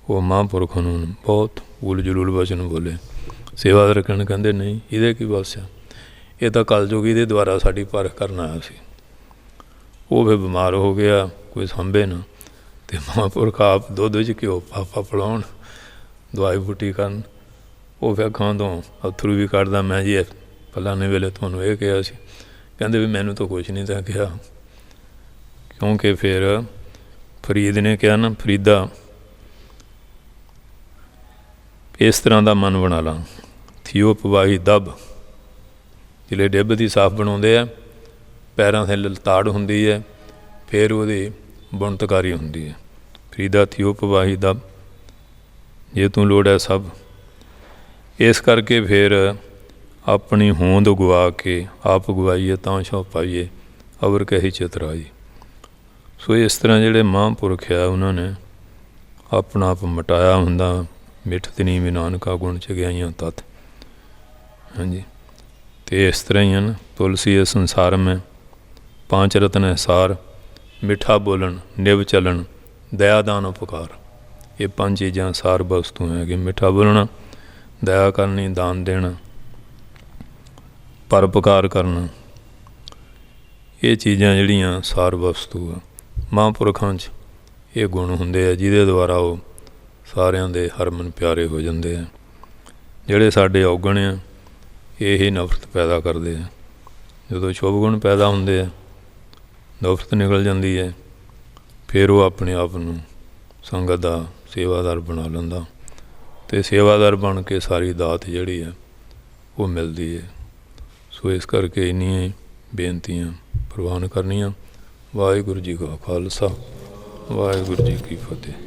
ਉਹ ਮਹਾਂਪੁਰਖਾਂ ਨੂੰ ਬਹੁਤ ਉਲ ਜਲੂਲ ਵਚਨ ਬੋਲੇ। ਸੇਵਾਦਾਰ ਕਹਿੰਦੇ ਨਹੀਂ, ਇਹਦੇ ਕੀ ਵੱਸ ਆ, ਇਹ ਤਾਂ ਕਲਯੁਗੀ ਦੇ ਦੁਆਰਾ ਸਾਡੀ ਪਰਖ ਕਰਨ ਆਇਆ ਸੀ। ਉਹ ਫਿਰ ਬਿਮਾਰ ਹੋ ਗਿਆ, ਕੋਈ ਸੰਭੇ ਨਾ, ਅਤੇ ਮਹਾਂਪੁਰਖ ਆਪ ਦੁੱਧ ਵਿੱਚ ਘਿਓ ਪਾ ਪਿਲਾਉਣ, ਦਵਾਈ ਬੂਟੀ ਕਰਨ। ਉਹ ਫਿਰ ਅੱਖਾਂ ਤੋਂ ਅੱਥਰੂ ਵੀ ਕੱਢਦਾ, ਮੈਂ ਜੀ ਫਲਾਣੇ ਵੇਲੇ ਤੁਹਾਨੂੰ ਇਹ ਕਿਹਾ ਸੀ। ਕਹਿੰਦੇ ਵੀ ਮੈਨੂੰ ਤਾਂ ਕੁਛ ਨਹੀਂ ਤਾਂ ਕਿਹਾ। ਕਿਉਂਕਿ ਫਿਰ ਫਰੀਦ ਨੇ ਕਿਹਾ ਨਾ, ਫਰੀਦਾ ਇਸ ਤਰ੍ਹਾਂ ਦਾ ਮਨ ਬਣਾ ਲਾ, ਥੀਓ ਪਵਾਹੀ ਦੱਬ। ਜਿਲੇ ਡਿੱਬ ਦੀ ਸਾਫ ਬਣਾਉਂਦੇ ਆ, ਪੈਰਾਂ 'ਤੇ ਲਲਤਾੜ ਹੁੰਦੀ ਹੈ, ਫਿਰ ਉਹਦੀ ਬੁਣਤਕਾਰੀ ਹੁੰਦੀ ਹੈ। ਫਰੀਦਾ ਥੀਓ ਪਵਾਹੀ ਦੱਬ, ਜੇ ਤੂੰ ਲੋੜ ਹੈ ਸਭ। ਇਸ ਕਰਕੇ ਫਿਰ ਆਪਣੀ ਹੋਂਦ ਗਵਾ ਕੇ ਆਪ ਗਵਾਈਏ ਤਾਂ ਛੋ ਪਾਈਏ, ਅਵਰ ਕਹੀ ਚਿਤਰਾਈ। ਸੋ ਇਸ ਤਰ੍ਹਾਂ ਜਿਹੜੇ ਮਹਾਂਪੁਰਖ ਆ, ਉਹਨਾਂ ਨੇ ਆਪਣਾ ਆਪ ਮਿਟਾਇਆ ਹੁੰਦਾ। ਮਿਠਤ ਨੀ ਵੀ ਨਾਨਕਾ ਗੁਣ ਚਗਿਆਈਆਂ ਤੱਤ ਹਾਂਜੀ। ਅਤੇ ਇਸ ਤਰ੍ਹਾਂ ਹੀ ਹਨ। ਤੁਲਸੀ ਇਹ ਸੰਸਾਰ ਮੈਂ ਪਾਂਚ ਰਤਨ ਹਿਸਾਰ, ਮਿੱਠਾ ਬੋਲਣ ਨਿਵ ਚੱਲਣ ਦਇਆ ਦਾਨ ਉਪਕਾਰ। ਇਹ ਪੰਜ ਚੀਜ਼ਾਂ ਸਾਰ ਵਸਤੂ ਹੈ ਕਿ ਮਿੱਠਾ ਬੋਲਣਾ, ਦਇਆ ਕਰਨੀ, ਦਾਨ ਦੇਣਾ, ਪਰਉਪਕਾਰ ਕਰਨਾ। ਇਹ ਚੀਜ਼ਾਂ ਜਿਹੜੀਆਂ ਸਾਰ ਵਸਤੂ ਆ, ਮਹਾਂਪੁਰਖਾਂ 'ਚ ਇਹ ਗੁਣ ਹੁੰਦੇ ਆ, ਜਿਹਦੇ ਦੁਆਰਾ ਉਹ ਸਾਰਿਆਂ ਦੇ ਹਰਮਨ ਪਿਆਰੇ ਹੋ ਜਾਂਦੇ ਆ। ਜਿਹੜੇ ਸਾਡੇ ਔਗਣ ਆ, ਇਹ ਨਫ਼ਰਤ ਪੈਦਾ ਕਰਦੇ ਆ। ਜਦੋਂ ਸ਼ੁਭ ਗੁਣ ਪੈਦਾ ਹੁੰਦੇ ਆ, ਨਫ਼ਰਤ ਨਿਕਲ ਜਾਂਦੀ ਹੈ। ਫਿਰ ਉਹ ਆਪਣੇ ਆਪ ਨੂੰ ਸੰਗਤ ਦਾ ਸੇਵਾਦਾਰ ਬਣਾ ਲੈਂਦਾ, ਅਤੇ ਸੇਵਾਦਾਰ ਬਣ ਕੇ ਸਾਰੀ ਦਾਤ ਜਿਹੜੀ ਹੈ ਉਹ ਮਿਲਦੀ ਹੈ। ਸੋ ਇਸ ਕਰਕੇ ਇੰਨੀਆਂ ਬੇਨਤੀਆਂ ਪ੍ਰਵਾਨ ਕਰਨੀਆਂ। ਵਾਹਿਗੁਰੂ ਜੀ ਕਾ ਖਾਲਸਾ, ਵਾਹਿਗੁਰੂ ਜੀ ਕੀ ਫਤਿਹ।